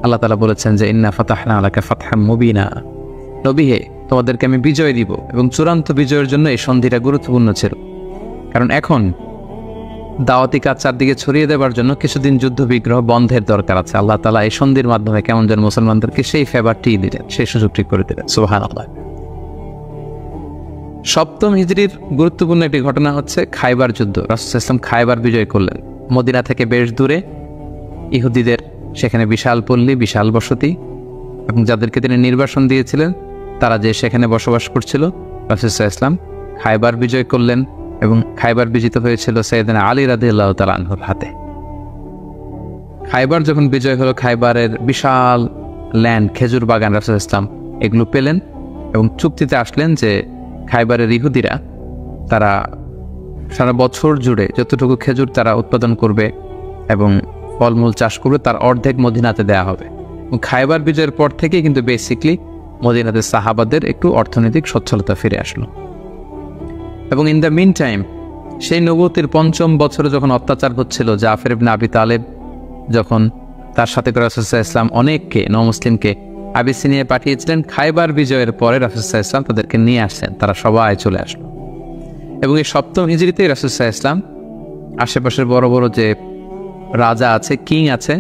আল্লাহ তাআলা বলেছেন যে ইন্না ফাতাহনা আলাকা ফাতহাম মুবিনা, নবী হে, তোমাদেরকে আমি বিজয় দিব। এবং চূড়ান্ত বিজয়ের জন্য এই সন্ধিটা গুরুত্বপূর্ণ ছিল। কারণ এখন দাওয়াতি কাজ চারদিকে ছড়িয়ে দেওয়ার জন্য কিছুদিন যুদ্ধ বিগ্রহ বন্ধের দরকার আছে। আল্লাহ তাআলা এই সন্ধির মাধ্যমে কেমন যেন মুসলমানদেরকে সেই ফেভারটি দিলেন, সেই সুযোগটি করে দিলেন। সুবহানাল্লাহ। ৭ম হিজরির গুরুত্বপূর্ণ একটি ঘটনা হচ্ছে খায়বার যুদ্ধ। রাসূল সাল্লাল্লাহু আলাইহি ওয়াসাল্লাম খায়বার বিজয় করলেন। মদিনা থেকে বেশ দূরে ইহুদিদের সেখানে বিশাল পল্লী, বিশাল বসতি, এবং যাদেরকে তিনি নির্বাসন দিয়েছিলেন তারা যে সেখানে বসবাস করছিল। রাসূল সাল্লাল্লাহু আলাইহি ওয়াসাল্লাম খায়বার বিজয় করলেন এবং খায়বার বিজিত হয়েছিল সাইয়েদনা আলী রাদিয়াল্লাহু তাআলা আনহুর হাতে। খায়বার যখন বিজয় হলো, খায়বারের বিশাল ল্যান্ড, খেজুর বাগান, রাসূল সাল্লাল্লাহু আলাইহি ওয়াসাল্লাম এগুলো পেলেন এবং চুক্তিতে আসলেন যে খায়বারের ইহুদিরা তারা সারা বছর জুড়ে যতটুকু খেজুর তারা উৎপাদন করবে এবং ফলমূল চাষ করবে তার অর্ধেক মদিনাতে দেয়া হবে। খায়বার বিজয়ের পর থেকে কিন্তু বেসিকলি মদিনাতে সাহাবাদের একটু অর্থনৈতিক সচ্ছলতা ফিরে আসলো। এবং ইন দ্য মিন টাইম সেই নবুয়তের ৫ম বছরে যখন অত্যাচার হচ্ছিল, জাফর ইবনে আবি তালেব যখন তার সাথে করে রাসূল সাল্লাল্লাহু আলাইহি ওয়াসাল্লাম অনেককে নমুসলিমকে আবিসিনিয়ায় পাঠিয়েছিলেন, খায়বার বিজয়ের পরে রাসূল সাল্লাল্লাহু আলাইহি ওয়াসাল্লাম তাদেরকে নিয়ে আসছেন, তারা সবাই চলে আসলো। এবং এই ৭ম হিজরিতেই রাসূল সাল্লাল্লাহু আলাইহি ওয়াসাল্লাম আশেপাশের বড় বড় যে রাজা আছে, কিং আছে,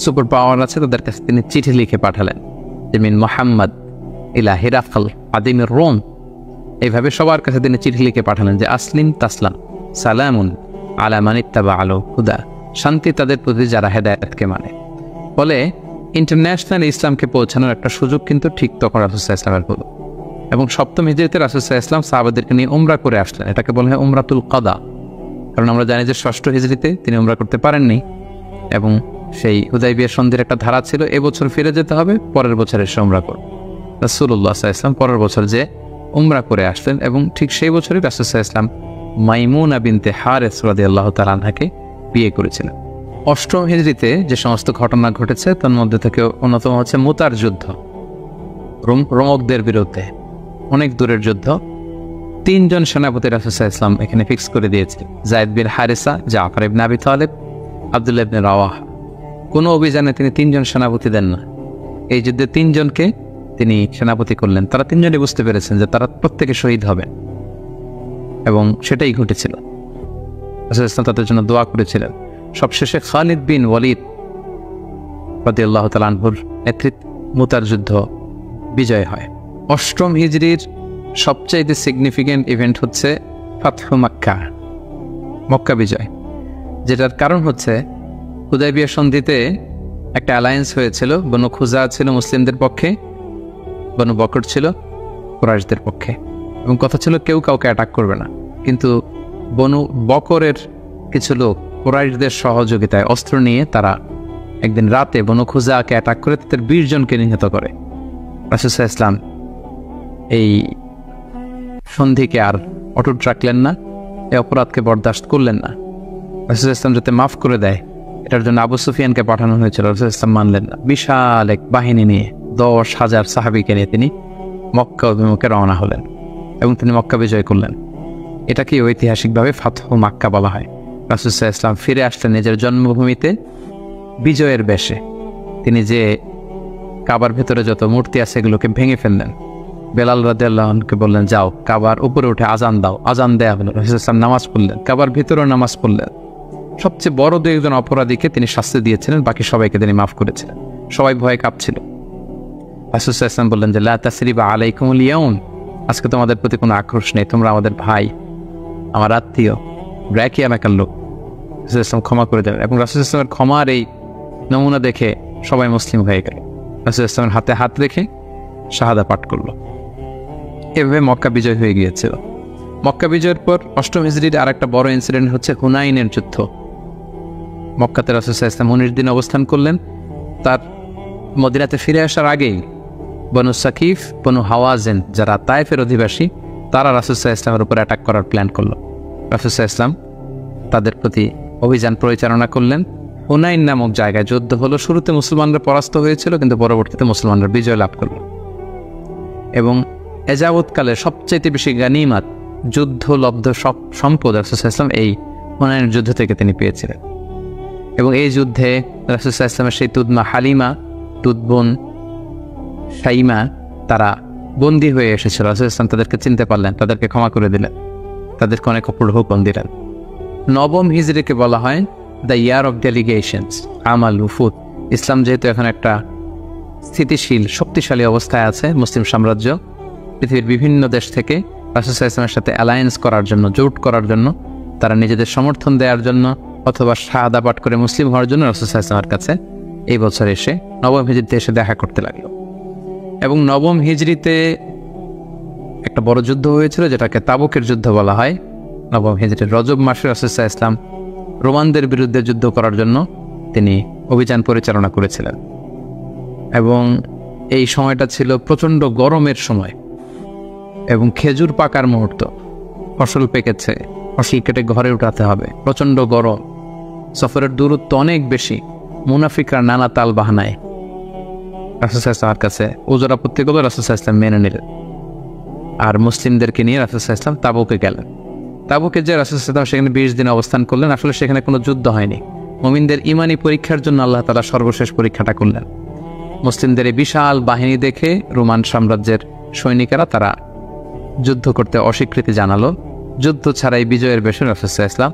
সুপার পাওয়ার আছে, তাদের কাছে তিনি চিঠি লিখে পাঠালেন যে মিন মুহাম্মদ ইলা হিরাকল আদিমির রোম। এইভাবে সবার কাছে তিনি চিঠি লিখে পাঠালেন যে আসলিম তাসলাম, সালামুন আলা মান ইত্তাবা আল হুদা, শান্তি তাদের প্রতি যারা হেদায়েতকে মানে। ফলে ইন্টারন্যাশনাল ইসলামকে পৌঁছানোর একটা সুযোগ কিন্তু ঠিক তখন রাসূল সাল্লাল্লাহু আলাইহি ওয়াসাল্লামের হলো। এবং ৭ম হিজরিতে রাসূল সাল্লাল্লাহু আলাইহি ওয়াসাল্লাম সাহাবাদেরকে নিয়ে উমরা করে আসলেন। এটাকে বলা হয় উমরাতুল কাদা, কারণ আমরা জানি যে ৬ষ্ঠ হিজরিতে তিনি উমরা করতে পারেননি এবং সেই হুদাইবিয়া সন্ধির একটা ধারা ছিল, এবছর ফিরে যেতে হবে, পরের বছর এসে উমরা করব। রাসূলুল্লাহ সাল্লাল্লাহু আলাইহি ওয়াসাল্লাম পরের বছর যে উমরা করে আসলেন এবং ঠিক সেই বছরই রাসূল সাল্লাল্লাহু আলাইহি ওয়াসাল্লাম মাইমুনা বিনতে হারিস রাদিয়াল্লাহু তাআলা আনহাকে বিয়ে করেছিলেন। ৮ম হিজরিতে যে সমস্ত ঘটনা ঘটেছে তার মধ্যে থেকে অন্যতম হচ্ছে মুতার যুদ্ধ, রোমকদের বিরুদ্ধে অনেক দূরের যুদ্ধ। ৩ জন সেনাপতি রাসূল সাল্লাল্লাহু আলাইহি ওয়াসাল্লাম এখানে ফিক্স করে দিয়েছে, যায়েদ বিন হারিসা, জাফর ইবনে আবি তালেব, আব্দুল্লাহ ইবনে রাওয়াহা। কোনো অভিযানে তিনি ৩ জন সেনাপতি দেন না, এই যুদ্ধে ৩ জনকে তিনি সেনাপতি করলেন। তারা ৩ জনই বুঝতে পেরেছেন যে তারা প্রত্যেকে শহীদ হবেন এবং সেটাই ঘটেছিল। রাসূল সাল্লাল্লাহু আলাইহি ওয়াসাল্লাম তাদের জন্য দোয়া করেছিলেন। সবশেষে খালিদ বিন ওয়ালিদ রাদিয়াল্লাহু তাআলা আনহুর নেতৃত্বে মুতার যুদ্ধ বিজয় হয়। ৮ম হিজরির সবচাইতে সিগনিফিক্যান্ট ইভেন্ট হচ্ছে ফাতহু মক্কা, মক্কা বিজয়, যেটার কারণ হচ্ছে হুদাইবিয়া সন্ধিতে একটা অ্যালায়েন্স হয়েছিল। বনু খুজা ছিল মুসলিমদের পক্ষে, বনু বকর ছিল কুরাইশদের পক্ষে, এবং কথা ছিল কেউ কাউকে অ্যাটাক করবে না। কিন্তু বনু বকরের কিছু লোক কুরাইশদের সহযোগিতায় অস্ত্র নিয়ে তারা একদিন রাতে বনু খুজাকে অ্যাটাক করে তাদের ২০ জনকে নিহত করে। রাসূল সাল্লাল্লাহু আলাইহি ওয়াসাল্লাম এই সন্ধিকে আর অটুট রাখলেন না, এই অপরাধকে বরদাস্ত করলেন না। রাসূল সাল্লাল্লাহু আলাইহি ওয়াসাল্লাম যাতে মাফ করে দেয় এটার জন্য আবু সুফিয়ানকে পাঠানো হয়েছিল, রাসূল সাল্লাল্লাহু আলাইহি ওয়াসাল্লাম মানলেন না। বিশাল এক বাহিনী নিয়ে ১০,০০০ সাহাবীকে নিয়ে তিনি মক্কা অভিমুখে রওনা হলেন এবং তিনি মক্কা বিজয় করলেন। এটাকে ঐতিহাসিকভাবে ফাতহু মক্কা বলা হয়। রাসূল সাল্লাল্লাহু আলাইহি ওয়াসাল্লাম ফিরে আসলেন নিজের জন্মভূমিতে বিজয়ের বেশে। তিনি যে কাবার ভেতরে যত মূর্তি আছে এগুলোকে ভেঙে ফেললেন। বেলাল রাদিয়াল্লাহু আনহুকে বললেন, যাও কাবার উপরে উঠে আজান দাও। আজান দেয়া হলো। রাসূল সাল্লাল্লাহু আলাইহি ওয়াসাল্লাম নামাজ পড়লেন, কাবার ভেতরেও নামাজ পড়লেন। সবচেয়ে বড় ২-১ জন অপরাধীকে তিনি শাস্তি দিয়েছিলেন, বাকি সবাইকে তিনি মাফ করেছিলেন। সবাই ভয়ে কাঁপছিল। রাসূল সাল্লাল্লাহু আলাইহি ওয়াসাল্লাম বললেন যে লা তাসরিবা আলাইকুমুল ইয়াউম, আজকে তোমাদের প্রতি কোনো আক্রোশ নেই, তোমরা আমাদের ভাই, আমার আত্মীয়, ব্র্যাকি এলাকার লোক। রাসূল সাল্লাল্লাহু আলাইহি ওয়াসাল্লাম ক্ষমা করে দেন এবং রাসূল সাল্লাল্লাহু আলাইহি ওয়াসাল্লামের ক্ষমার এই নমুনা দেখে সবাই মুসলিম হয়ে গেল। রাসূল সাল্লাল্লাহু আলাইহি ওয়াসাল্লামের হাতে হাত রেখে শাহাদা পাঠ করলো। এভাবে মক্কা বিজয় হয়ে গিয়েছিল। মক্কা বিজয়ের পর ৮ম হিজরির আর একটা বড় ইনসিডেন্ট হচ্ছে হুনাইনের যুদ্ধ। মক্কাতে রাসূল সাল্লাল্লাহু আলাইহি ওয়াসাল্লাম ১৯ দিন অবস্থান করলেন। তার মদিনাতে ফিরে আসার আগেই বনু সাকিফ, বনু হাওয়াজিন যারা তায়েফের অধিবাসী, তারা রাসূল সাল্লাল্লাহু আলাইহি ওয়াসাল্লামের উপর অ্যাটাক করার প্ল্যান করলো। রাসূল সাল্লাল্লাহু আলাইহি ওয়াসাল্লাম তাদের প্রতি অভিযান পরিচালনা করলেন। হুনাইন নামক জায়গায় যুদ্ধ হলো। শুরুতে মুসলমানরা পরাস্ত হয়েছিল, কিন্তু পরবর্তীতে মুসলমানরা বিজয় লাভ করল এবং এযাবৎকালে সবচাইতে বেশি গানিমাত, যুদ্ধলব্ধ সব সম্পদ রাসূল সাল্লাল্লাহু আলাইহি ওয়াসাল্লাম এই হুনাইনের যুদ্ধ থেকে তিনি পেয়েছিলেন। এবং এই যুদ্ধে রাসূল সাল্লাল্লাহু আলাইহি ওয়াসাল্লামের সেই তুদমা হালিমা, তুদবোন শাইমা, তারা বন্দী হয়ে এসেছিল। রাসূল সাল্লাল্লাহু আলাইহি ওয়াসাল্লাম তাদেরকে চিনতে পারলেন, তাদেরকে ক্ষমা করে দিলেন, তাদেরকে অনেক অপূর্ব হুকুম দিলেন। ৯ম হিজরিকে বলা হয় দ্য ইয়ার অফ ডেলিগেশনস, আমাল উফুদ। ইসলাম যেহেতু এখন একটা স্থিতিশীল শক্তিশালী অবস্থায় আছে, মুসলিম সাম্রাজ্য পৃথিবীর বিভিন্ন দেশ থেকে রাসূল সাল্লাল্লাহু আলাইহি ওয়াসাল্লামের সাথে অ্যালায়েন্স করার জন্য, জোট করার জন্য, তারা নিজেদের সমর্থন দেওয়ার জন্য অথবা শাহাদা পাঠ করে মুসলিম হওয়ার জন্য রাসূল সাল্লাল্লাহু আলাইহি ওয়াসাল্লামের কাছে এই বছর এসে নবম হিজরিতে এসে দেখা করতে লাগলো। এবং নবম হিজরিতে একটা বড় যুদ্ধ হয়েছিল, যেটাকে তাবুকের যুদ্ধ বলা হয়। নবম হিজরির রজব মাসে রাসূল সাল্লাল্লাহু আলাইহি ওয়াসাল্লাম রোমানদের বিরুদ্ধে যুদ্ধ করার জন্য তিনি অভিযান পরিচালনা করেছিলেন। এবং এই সময়টা ছিল প্রচণ্ড গরমের সময় এবং খেজুর পাকার মুহূর্ত। ফসল পেকেছে, ফসল কেটে ঘরে উঠাতে হবে, প্রচণ্ড গরম, সফরের দূরত্ব অনেক বেশি। মুনাফিকরা নানা তাল বাহানায় রাসূল সাল্লাল্লাহু আলাইহি ওয়াসাল্লামের কাছে ওজর আপত্তি করলো, রাসূল সাল্লাল্লাহু আলাইহি ওয়াসাল্লাম মেনে নিলেন। আর মুসলিমদেরকে নিয়ে রাসূল সাল্লাল্লাহু আলাইহি ওয়াসাল্লাম তাবুকে গেলেন। তাবুকে যে রাসূল সাল্লাল্লাহু আলাইহি ওয়াসাল্লাম সেখানে 20 দিন অবস্থান করলেন। আসলে সেখানে কোনো যুদ্ধ হয়নি, মুমিনদের ইমানি পরীক্ষার জন্য আল্লাহ তাআলা সর্বশেষ পরীক্ষাটা করলেন। মুসলিমদের এই বিশাল বাহিনী দেখে রোমান সাম্রাজ্যের সৈনিকেরা তারা যুদ্ধ করতে অস্বীকৃতি জানালো। যুদ্ধ ছাড়াই বিজয়ের বেশে রাসূল সাল্লাল্লাহু আলাইহি ওয়াসাল্লাম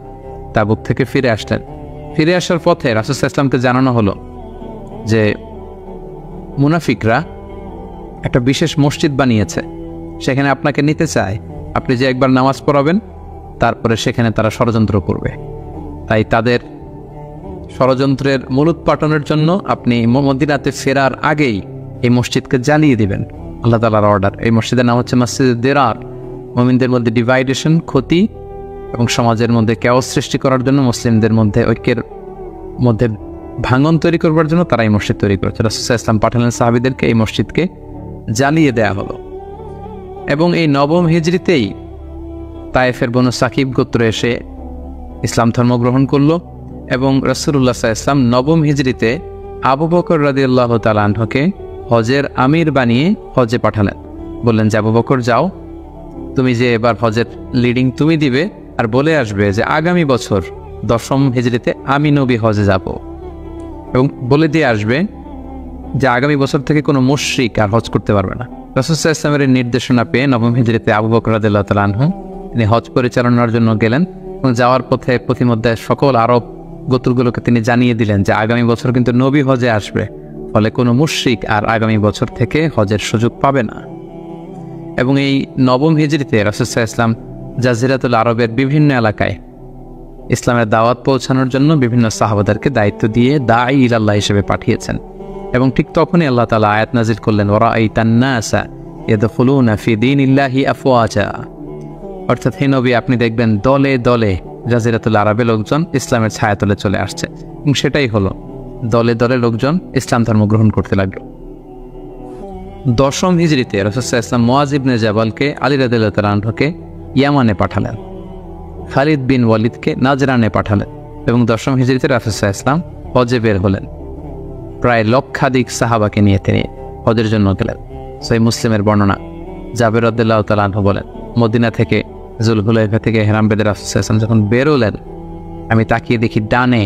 তাবুক থেকে ফিরে আসলেন। ফিরে আসার পথে রাসূল সাল্লাল্লাহু আলাইহি ওয়াসাল্লামকে জানানো হলো যে মুনাফিকরা একটা বিশেষ মসজিদ বানিয়েছে, সেখানে আপনাকে নিতে চায়। আপনি যে একবার নামাজ পড়াবেন, তারপরে সেখানে তারা ষড়যন্ত্র করবে। তাই তাদের ষড়যন্ত্রের মূলোৎপাটনের জন্য আপনি মদিনাতে ফেরার আগেই এই মসজিদকে জ্বালিয়ে দিবেন। আল্লাহ তাআলার অর্ডার। এই মসজিদের নাম হচ্ছে মসজিদে দিরার। মুমিনদের মধ্যে ডিভাইডেশন, ক্ষতি এবং সমাজের মধ্যে ক্যাওস সৃষ্টি করার জন্য, মুসলিমদের মধ্যে ঐক্যের মধ্যে ভাঙন তৈরি করবার জন্য তারা এই মসজিদ তৈরি করেছে। রাসূল সাল্লাল্লাহু আলাইহি ওয়াসাল্লাম পাঠালেন সাহাবীদেরকে, এই মসজিদকে জ্বালিয়ে দেয়া হলো। এবং এই নবম হিজরিতেই তায়েফের বনু সাকিব গোত্র এসে ইসলাম ধর্ম গ্রহণ করলো। এবং রাসূলুল্লাহ সাল্লাল্লাহু আলাইহি ওয়াসাল্লাম নবম হিজরিতে আবু বকর রাদিয়াল্লাহু তাআলা আনহুকে হজের আমির বানিয়ে হজে পাঠালেন। বললেন যে আবু বকর যাও, তুমি যে এবার হজের লিডিং তুমি দিবে, আর বলে আসবে যে আগামী বছর 10ম হিজরিতে আমি নবী হজে যাব। এবং বলে দিয়ে আসবে যে আগামী বছর থেকে কোনো মুশরিক আর হজ করতে পারবে না। রাসূল সাল্লাল্লাহু আলাইহি ওয়াসাল্লামের নির্দেশনা পেয়ে নবম হিজরিতে আবু বকর রাদিয়াল্লাহু তাআলা আনহু তিনি হজ পরিচালনার জন্য গেলেন। এবং যাওয়ার পথে পথিমধ্যে সকল আরব গোত্রগুলোকে তিনি জানিয়ে দিলেন যে আগামী বছর কিন্তু নবী হজে আসবে, ফলে কোনো মুশরিক আর আগামী বছর থেকে হজের সুযোগ পাবে না। এবং এই নবম হিজরিতে রাসূল সাল্লাল্লাহু আলাইহি ওয়াসাল্লাম জাজিরাতুল আরবের বিভিন্ন এলাকায় ইসলামের দাওয়াত পৌঁছানোর জন্য বিভিন্ন সাহাবাদেরকে দায়িত্ব দিয়ে দাঈ ইলাল্লাহ হিসেবে পাঠিয়েছেন। এবং ঠিক তখনই আল্লাহ তাআলা আয়াত নাজিল করলেন, ওয়ারাআইতান নাসা ইয়াদখুলুনা ফি দীনিল্লাহি আফওয়াজা। অর্থাৎ হে নবী, আপনি দেখবেন দলে দলে জাজিরাতুল আরবে লোকজন ইসলামের ছায়াতলে চলে আসছে। এবং সেটাই হলো, দলে দলে লোকজন ইসলাম ধর্ম গ্রহণ করতে লাগলো। 10ম হিজরিতে রাসূল সাল্লাল্লাহু আলাইহি ওয়াসাল্লাম মুআয ইবনে জাবালকে আলী রাদিয়াল্লাহু তাআলা আনহুকে ইয়ামানে পাঠালেন, খালিদ বিন ওয়ালিদকে নাজরানে পাঠালেন। এবং 10ম হিজরিতে রাসূল সাল্লাল্লাহু আলাইহি ওয়াসাল্লাম হজে বের হলেন। প্রায় লক্ষাধিক সাহাবাকে নিয়ে তিনি হজের জন্য গেলেন। সহিহ মুসলিমের বর্ণনা, জাবের রাদিয়াল্লাহু তাআলা আনহু বলেন, মদিনা থেকে জুলহুলাইফা থেকে হেরাম বেদে রাসূল সাল্লাল্লাহু আলাইহি ওয়াসাল্লাম যখন বেরোলেন, আমি তাকিয়ে দেখি ডানে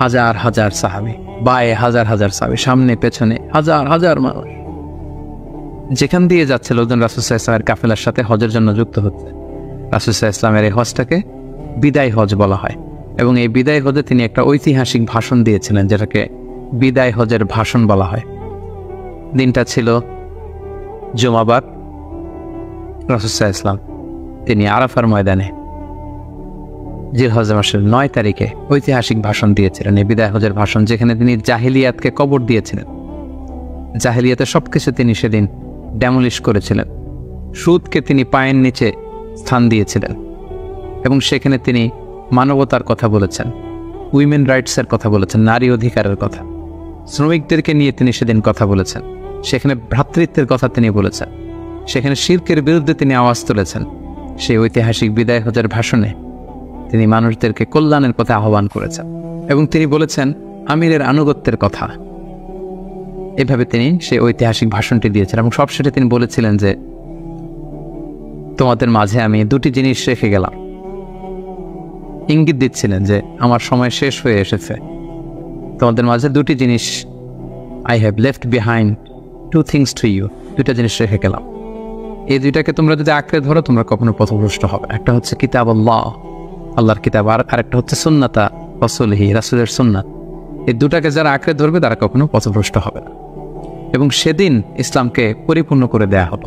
হাজার হাজার সাহাবী, বায়ে হাজার হাজার সাহাবী, সামনে পেছনে হাজার হাজার মানুষ। যেখান দিয়ে যাচ্ছে লোকজন রাসূল সাল্লাল্লাহু আলাইহি ওয়াসাল্লামের কাফেলার সাথে হজের জন্য যুক্ত হচ্ছে। রাসূল সাল্লাল্লাহু আলাইহি ওয়াসাল্লামের এই হজটাকে বিদায় হজ বলা হয়। এবং এই বিদায় হজে তিনি একটা ঐতিহাসিক ভাষণ দিয়েছিলেন, যেটাকে বিদায় হজের ভাষণ বলা হয়। দিনটা ছিল জুমাবার। রাসূল সাল্লাল্লাহু আলাইহি ওয়াসাল্লাম তিনি আরাফার ময়দানে জিলহজ মাসের 9 তারিখে ঐতিহাসিক ভাষণ দিয়েছিলেন। এই বিদায় হজের ভাষণ, যেখানে তিনি জাহিলিয়াতকে কবর দিয়েছিলেন। জাহিলিয়াতের সবকিছু তিনি সেদিন ড্যামলিশ করেছিলেন। সুদকে তিনি পায়ের নিচে স্থান দিয়েছিলেন। এবং সেখানে তিনি মানবতার কথা বলেছেন, উইমেন রাইটসের কথা বলেছেন, নারী অধিকারের কথা, শ্রমিকদেরকে নিয়ে তিনি সেদিন কথা বলেছেন। সেখানে ভ্রাতৃত্বের কথা তিনি বলেছেন। সেখানে শিরকের বিরুদ্ধে তিনি আওয়াজ তুলেছেন। সেই ঐতিহাসিক বিদায় হজের ভাষণে তিনি মানুষদেরকে কল্যাণের পথে আহ্বান করেছেন। এবং তিনি বলেছেন আমিরের আনুগত্যের কথা। এভাবে তিনি সেই ঐতিহাসিক ভাষণটি দিয়েছেন। এবং সবশেষে তিনি বলেছিলেন যে তোমাদের মাঝে আমি 2টি জিনিস রেখে গেলাম। ইঙ্গিত দিচ্ছিলেন যে আমার সময় শেষ হয়ে এসেছে। তোমাদের মাঝে 2টি জিনিস, I have left behind 2 things to you, 2টা জিনিস রেখে গেলাম। এই 2টাকে তোমরা যদি আঁকড়ে ধরো, তোমরা কখনো পথভ্রষ্ট হবে। একটা হচ্ছে কিতাবুল্লাহ, আল্লাহর কিতাব, আর আরেকটা হচ্ছে সুন্নাতা রাসূলিহি, রাসূলের সুন্নাত। এই 2টাকে যারা আঁকড়ে ধরবে তারা কখনো পথভ্রষ্ট হবে না। এবং সেদিন ইসলামকে পরিপূর্ণ করে দেয়া হলো।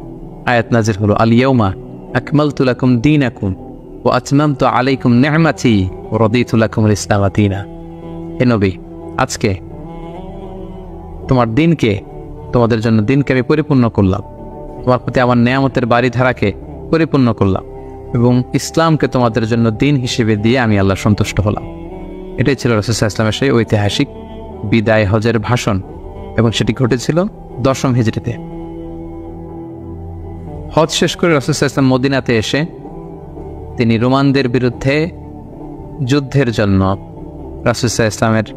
আয়াত নাজিল হলো, আল ইয়াউমা আকমালতু লাকুম দীনাকুম ওয়া আতমামতু আলাইকুম নি'মাতি ওয়া রাদিতু লাকুমুল ইসলাম দীনা। হে নবী, আজকে তোমাদের জন্য দিনকে আমি পরিপূর্ণ করলাম, তোমার প্রতি আমার নেয়ামতের বাড়িধারাকে পরিপূর্ণ করলাম এবং ইসলামকে তোমাদের জন্য দিন হিসেবে দিয়ে আমি আল্লাহ সন্তুষ্ট হলাম। এটাই ছিল রাসূল সাল্লাল্লাহু আলাইহি ওয়াসাল্লামের সেই ঐতিহাসিক বিদায় হজের ভাষণ এবং সেটি ঘটেছিল 10ম হিজরিতে। হজ শেষ করে রাসূল সাল্লাল্লাহু আলাইহি ওয়াসাল্লাম মদিনাতে এসে তিনি রোমানদের বিরুদ্ধে যুদ্ধের জন্য রাসূল সাল্লাল্লাহু আলাইহি ওয়াসাল্লামের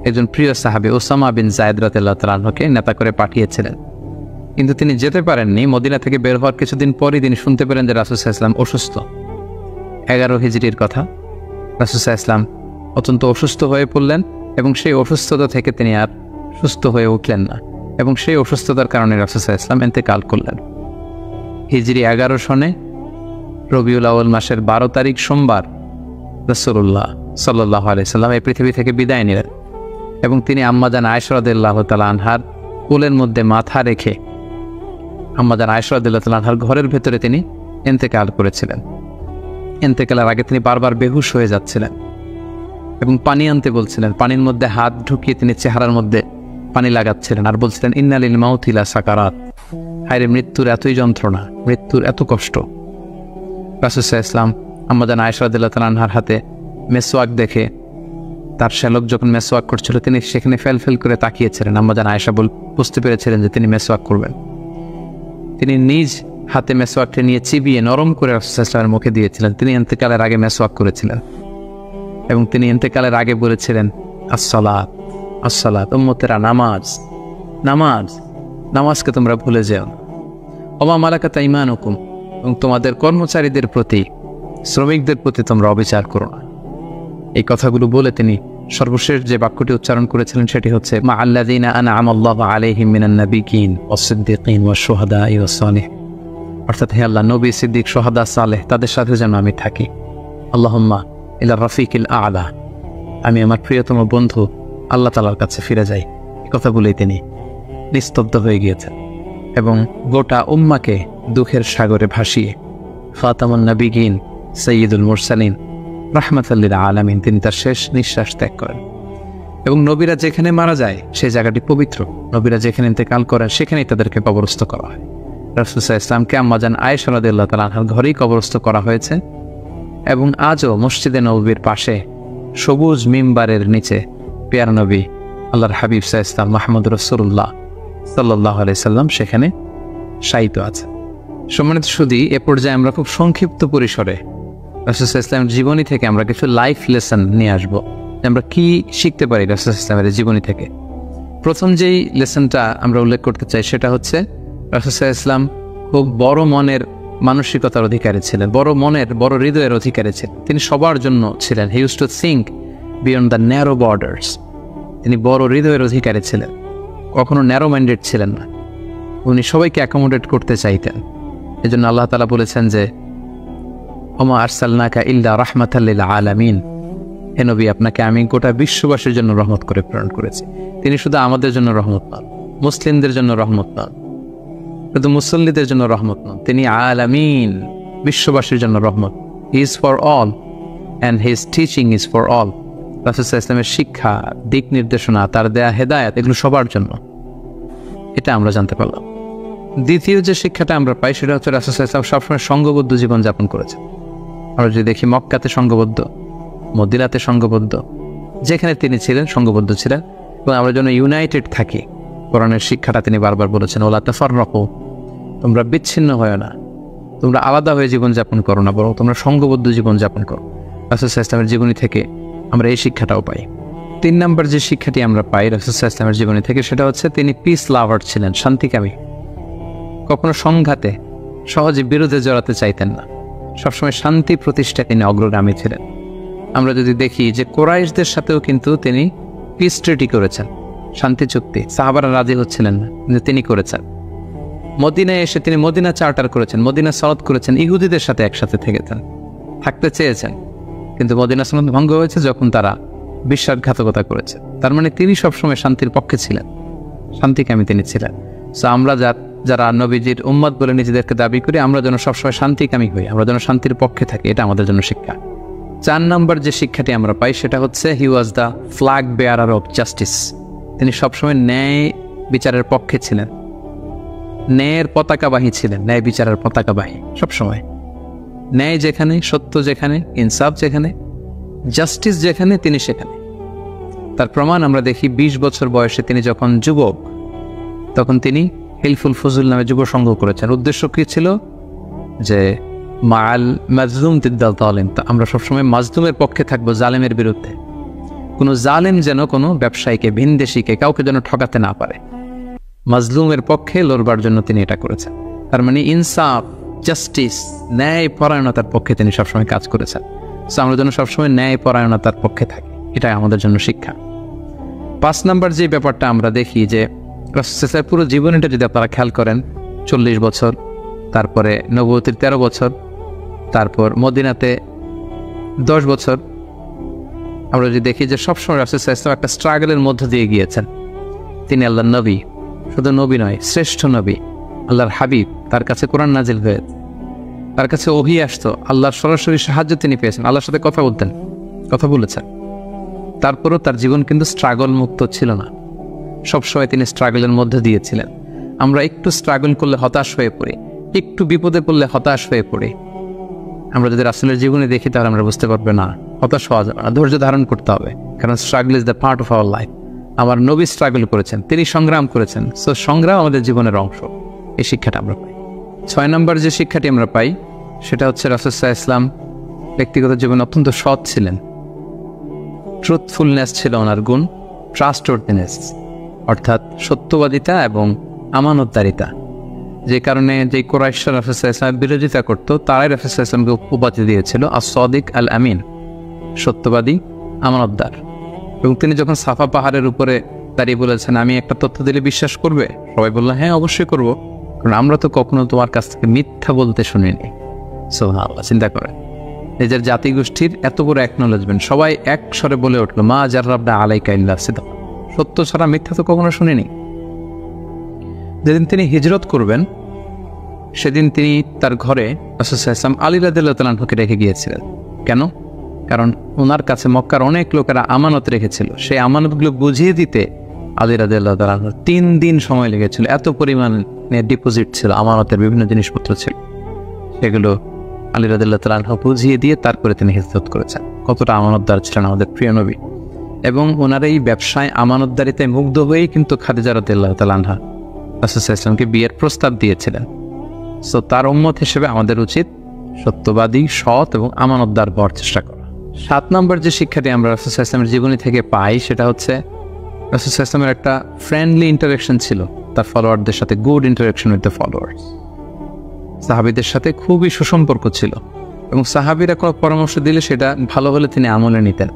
একজন প্রিয় সাহাবী উসামা বিন যায়েদ রাদিয়াল্লাহু তাআলা আনহুকে নেতা করে পাঠিয়েছিলেন, কিন্তু তিনি যেতে পারেননি। মদিনা থেকে বের হওয়ার কিছুদিন পরই তিনি শুনতে পেলেন যে রাসূল সাল্লাল্লাহু আলাইহি ওয়াসাল্লাম অসুস্থ। 11 হিজরির কথা। রাসূল সাল্লাল্লাহু আলাইহি ওয়াসাল্লাম অত্যন্ত অসুস্থ হয়ে পড়লেন এবং সেই অসুস্থতা থেকে তিনি আর সুস্থ হয়ে উঠলেন না এবং সেই অসুস্থতার কারণে রাসূল সাল্লাল্লাহু আলাইহি ওয়াসাল্লাম ইন্তেকাল করলেন। হিজরি 11 সনে রবিউল আউয়াল মাসের 12 তারিখ সোমবার রাসূলুল্লাহ সাল্লাল্লাহু আলাইহি ওয়াসাল্লাম এই পৃথিবী থেকে বিদায় নিলেন এবং তিনি আম্মাজান আয়েশা রাদিয়াল্লাহু তাআলা আনহার কোলের মধ্যে মাথা রেখে আম্মাজান আয়েশা রাদিয়াল্লাহু তাআলা আনহার ঘরের ভেতরে তিনি ইন্তেকাল করেছিলেন। ইন্তেকালের আগে তিনি বারবার বেহুশ হয়ে যাচ্ছিলেন এবং পানি আনতে বলছিলেন। পানির মধ্যে হাত ঢুকিয়ে তিনি চেহারার মধ্যে পানি লাগাচ্ছিলেন আর বলছিলেন, ইন্না লিল মাউতি লা সাকারাত, হায়রে মৃত্যুর এতই যন্ত্রণা, মৃত্যুর এত কষ্ট। রাসূল সাল্লাল্লাহু আলাইহি ওয়াসাল্লাম আম্মাজান আয়েশা রাদিয়াল্লাহু তাআলা আনহার হাতে মেসওয়াক দেখে, তার শ্যালক যখন মেসওয়াক করছিল তিনি সেখানে ফেল করে তাকিয়েছিলেন। আম্মাজান আয়েশা বুঝতে পেরেছিলেন যে তিনি মেসওয়াক করবেন। তিনি নিজ হাতে মেসওয়াকটি নিয়ে চিবিয়ে নরম করে রাসূল সাল্লাল্লাহু আলাইহি ওয়াসাল্লামের মুখে দিয়েছিলেন। তিনি ইন্তেকালের আগে মেসওয়াক করেছিলেন এবং তিনি ইন্তেকালের আগে বলেছিলেন, আসসালাত আসসালাত, উম্মতেরা নামাজ নামাজ, নামাজকে তোমরা ভুলে যেও না। ওমা মালাকাত আইমানুকুম, এবং তোমাদের কর্মচারীদের প্রতি, শ্রমিকদের প্রতি তোমরা অবিচার করো না। এই কথাগুলো বলে তিনি সর্বশেষ যে বাক্যটি উচ্চারণ করেছিলেন সেটি হচ্ছে, মা আল্লাযীনা আনআমা আল্লাহু আলাইহিম মিনান নাবিয়্যিন ওয়াস-সিদ্দীকিন ওয়াশ-শুহাদাই ওয়াস-সালিহিন, অর্থাৎ হে আল্লাহ, নবী, সিদ্দিক, শুহাদা, সালেহ তাদের সাথে যেন আমি থাকি। আল্লাহুম্মা ইলা রাফিকিল আ'লা, আমি আমার প্রিয়তম বন্ধু আল্লাহ তাআলার কাছে ফিরে যাই। এই কথা বলেই তিনি নিস্তব্ধ হয়ে গিয়েছেন এবং গোটা উম্মাকে দুঃখের সাগরে ভাসিয়ে ফাতামুন নবিয়্যিন সাইয়্যিদুল মুরসালিন রাহমাতাল লিল আলামিন তিনি তার শেষ নিঃশ্বাস ত্যাগ করেন। এবং নবীরা যেখানে মারা যায় সেই জায়গাটি পবিত্র, নবীরা যেখানে ইন্তেকাল করেন সেখানেই তাদেরকে কবরস্থ করা হয়। রাসূল সাল্লাল্লাহু আলাইহি ওয়াসাল্লামকে আম্মাজান আয়েশা রাদিয়াল্লাহু তাআলা আনহার ঘরেই কবরস্থ করা হয়েছে এবং আজও মসজিদে নববীর পাশে সবুজ মিম্বারের নিচে পেয়ার নবী আল্লাহর হাবিব সাল্লাল্লাহু আলাইহি ওয়াসাল্লাম মুহাম্মদ রাসূলুল্লাহ সাল্লাল্লাহু আলাইহি সাল্লাম সেখানে শায়িত আছে। সম্মানিত সুধী, এ পর্যায়ে আমরা খুব সংক্ষিপ্ত পরিসরে রাসূল সাল্লাল্লাহু আলাইহি ওয়াসাল্লামের জীবনী থেকে আমরা কিছু লাইফ লেসন নিয়ে আসবো, আমরা কি শিখতে পারি রাসূল সাল্লাল্লাহু আলাইহি ওয়াসাল্লামের জীবনী থেকে। প্রথম যেই লেসনটা আমরা উল্লেখ করতে চাই সেটা হচ্ছে, রাসূল সাল্লাল্লাহু আলাইহি ওয়াসাল্লাম খুব বড় মনের মানসিকতার অধিকারী ছিলেন, বড় হৃদয়ের অধিকারী ছিলেন। তিনি সবার জন্য ছিলেন। He used to think beyond the narrow borders. তিনি বড় হৃদয়ের অধিকারী ছিলেন, কখনো ন্যারো মাইন্ডেড ছিলেন না। উনি সবাইকে অ্যাকোমোডেট করতে চাইতেন। এজন্য আল্লাহ তাআলা বলেছেন যে, ওমা আরসালনাকা ইল্লা রাহমাতাল লিল আলামিন, হে নবী, আপনাকে আমি গোটা বিশ্ববাসীর জন্য রহমত করে প্রেরণ করেছি। তিনি শুধু আমাদের জন্য রহমত নন, মুসলিমদের জন্য রহমত নন, শুধু মুসল্লিদের জন্য রহমত নন, তিনি আলামিন, বিশ্ববাসীর জন্য রহমত। He is for all and his teaching is for all. রাসূল সাল্লাল্লাহু আলাইহি ওয়াসাল্লামের শিক্ষা, দিক নির্দেশনা, তার দেয়া হেদায়েত, এগুলো সবার জন্য। এটা আমরা জানতে পারলাম। দ্বিতীয় যে শিক্ষাটা আমরা পাই সেটা হচ্ছে, রাসূল সাল্লাল্লাহু আলাইহি ওয়াসাল্লাম সবসময় সংঘবদ্ধ জীবনযাপন করেছেন। আমরা যদি দেখি, মক্কাতে সংঘবদ্ধ, মদিনাতে সংঘবদ্ধ, যেখানে তিনি ছিলেন সংঘবদ্ধ ছিলেন। এবং আমরা যেন ইউনাইটেড থাকি, কোরআনের শিক্ষাটা তিনি বারবার বলেছেন, ওয়ালা তাফাররাকু, তোমরা বিচ্ছিন্ন হয় না, তোমরা আলাদা হয়ে জীবনযাপন করো না, বরং তোমরা সংঘবদ্ধ জীবনযাপন করো। রাসূল সাল্লাল্লাহু আলাইহি ওয়াসাল্লামের জীবনী থেকে আমরা এই শিক্ষাটাও পাই। 3 নম্বর যে শিক্ষাটি আমরা পাই রাসূল সাল্লাল্লাহু আলাইহি ওয়াসাল্লামের জীবনী থেকে সেটা হচ্ছে, তিনি পিস লাভার ছিলেন, শান্তিকামী। কখনো সংঘাতে, সহজে বিরোধে জড়াতে চাইতেন না, সবসময় শান্তি প্রতিষ্ঠায় তিনি অগ্রগামী ছিলেন। আমরা যদি দেখি যে কুরাইশদের সাথেও কিন্তু তিনি পিস ট্রিটি করেছেন, শান্তি চুক্তি। সাহাবারা রাজি হচ্ছিলেন না, কিন্তু তিনি করেছেন। মদিনায় এসে তিনি মদিনা চার্টার করেছেন, মদিনা সনদ করেছেন, ইহুদিদের সাথে একসাথে থেকেছেন, থাকতে চেয়েছেন, কিন্তু মদিনা সনদ ভঙ্গ হয়েছে যখন তারা বিশ্বাসঘাতকতা করেছে। তার মানে তিনি সবসময় শান্তির পক্ষে ছিলেন, শান্তিকামী তিনি ছিলেন। সো আমরা যারা নবীজির উম্মত বলে নিজেদেরকে দাবি করি, আমরা যেন সবসময় শান্তিকামী হই, আমরা যেন শান্তির পক্ষে থাকি, এটা আমাদের জন্য শিক্ষা। 4 নম্বর যে শিক্ষাটি আমরা পাই সেটা হচ্ছে he was the flag bearer of justice. তিনি সবসময় ন্যায় বিচারের পক্ষে ছিলেন, ন্যায়ের পতাকাবাহী ছিলেন, ন্যায় বিচারের পতাকাবাহী। সবসময় ন্যায় যেখানে, সত্য যেখানে, ইনসাফ যেখানে, জাস্টিস যেখানে, তিনি সেখানে। তার প্রমাণ আমরা দেখি 20 বছর বয়সে তিনি যখন যুবক, তখন তিনি হিলফুল ফজুল নামে যুব সংঘ করেছেন। উদ্দেশ্য কি ছিল? যে মাল মাজলুম দিদ্দাল তালিম, আমরা সবসময় মাজলুমের পক্ষে থাকবো, জালেমের বিরুদ্ধে। কোনো জালেম যেন কোনো ব্যবসায়ীকে, ভিনদেশীকে, কাউকে যেন ঠকাতে না পারে, মাজলুমের পক্ষে লড়বার জন্য তিনি এটা করেছেন। তার মানে ইনসাফ, জাস্টিস, ন্যায় পরায়ণতার পক্ষে তিনি সবসময় কাজ করেছেন। সো আমরা যেন সবসময় ন্যায় পরায়ণতার পক্ষে থাকি, এটাই আমাদের জন্য শিক্ষা। 5 নম্বর যে ব্যাপারটা আমরা দেখি যে রাসূল পুরো জীবনটা যদি আপনারা খেয়াল করেন, 40 বছর, তারপরে নবুয়তের 13 বছর, তারপর মদিনাতে 10 বছর, আমরা যদি দেখি যে সবসময় রাসূল একটা স্ট্রাগলের মধ্য দিয়ে গিয়েছেন। তিনি আল্লাহর নবী, শুধু নবী নয়, শ্রেষ্ঠ নবী, আল্লাহর হাবিব। তার কাছে কোরআন নাজিল হয়েছে, তার কাছে ওহী আসতো, আল্লাহর সরাসরি সাহায্য তিনি পেয়েছেন, আল্লাহর সাথে কথা বলতেন, কথা বলেছেন। তারপরও তার জীবন কিন্তু স্ট্রাগল মুক্ত ছিল না, সবসময় তিনি স্ট্রাগলের মধ্যে দিয়েছিলেন। আমরা একটু স্ট্রাগল করলে হতাশ হয়ে পড়ি, একটু বিপদে পড়লে হতাশ হয়ে পড়ি। আমরা যদি রাসূলের জীবনে দেখি তাহলে আমরা বুঝতে পারবো না, হতাশ হওয়া যাবে না, ধৈর্য ধারণ করতে হবে, কারণ struggle is the part of our life. আমার নবী স্ট্রাগল করেছেন, তিনি সংগ্রাম করেছেন, সো সংগ্রাম আমাদের জীবনের অংশ। এই শিক্ষাটা আমরা পাই। 6 নম্বর যে শিক্ষাটি আমরা পাই সেটা হচ্ছে রাসূল সাল্লাল্লাহু আলাইহি ওয়াসাল্লাম ব্যক্তিগত জীবনে অত্যন্ত সৎ ছিলেন। ট্রুথফুলনেস ছিল ওনার গুণ, ট্রাস্টওয়ার্থিনেস অর্থাৎ সত্যবাদিতা এবং আমানতদারিতা। যে কারণে যে কুরাইশরা রাসূল সাল্লাল্লাহু আলাইহি ওয়াসাল্লামের বিরোধিতা করত, তারাই রাসূল সাল্লাল্লাহু আলাইহি ওয়াসাল্লামকে উপাধি দিয়েছিল আস-সাদিক আল আমিন, সত্যবাদী, আমানতদার। এবং তিনি যখন সাফা পাহাড়ের উপরে দাঁড়িয়ে বলেছেন, আমি একটা তথ্য দিলে বিশ্বাস করবে? সবাই বলল, হ্যাঁ অবশ্যই করব, কারণ আমরা তো কখনো তোমার কাছ থেকে মিথ্যা বলতে শুনিনি। সুবহানাল্লাহ, চিন্তা করেন, নিজের জাতিগোষ্ঠীর এত বড় অ্যাকনোলেজমেন্ট, সবাই এক স্বরে বলে উঠল, মা জাররাবনা আলাইকা ইল্লা সিদক, সত্য ছাড়া মিথ্যা তো কখনো শুনিনি। যেদিন তিনি হিজরত করবেন সেদিন তিনি তার ঘরে রাসূল সাল্লাল্লাহু আলাইহি ওয়াসাল্লাম আলী রাদিয়াল্লাহু তাআলা আনহুকে রেখে গিয়েছিলেন। কেন? কারণ ওনার কাছে মক্কার অনেক লোকেরা আমানত রেখেছিল, সেই আমানতগুলো বুঝিয়ে দিতে আলী রাদিয়াল্লাহু তাআলা আনহুর 3 দিন সময় লেগেছিল। এত পরিমাণে ডিপোজিট ছিল, আমানতের বিভিন্ন জিনিসপত্র ছিল, সেগুলো আলী রাদিয়াল্লাহু তাআলা আনহু বুঝিয়ে দিয়ে তারপরে তিনি হিজরত করেছেন। কতটা আমানতদার ছিলেন আমাদের প্রিয় নবী। এবং ওনার এই ব্যবসায় আমানতদারিতে মুগ্ধ হয়েই কিন্তু খাদিজা রাদিয়াল্লাহু তাআলা আনহা রাসূল সাল্লাল্লাহু আলাইহি ওয়াসাল্লামকে বিয়ের প্রস্তাব দিয়েছিলেন। সো তার উম্মত হিসেবে আমাদের উচিত সত্যবাদী, সৎ এবং আমানতদার হওয়ার চেষ্টা করা। 7 নম্বর যে শিক্ষাটি আমরা রাসূল সাল্লাল্লাহু আলাইহি ওয়াসাল্লামের জীবনী থেকে পাই সেটা হচ্ছে রাসূল সাল্লাল্লাহু আলাইহি ওয়াসাল্লামের একটা ফ্রেন্ডলি ইন্টারাকশন ছিল তার ফলোয়ারদের সাথে, good interaction with the followers. সাহাবীদের সাথে খুবই সুসম্পর্ক ছিল এবং সাহাবীরা কোনো পরামর্শ দিলে সেটা ভালো হলে তিনি আমলে নিতেন।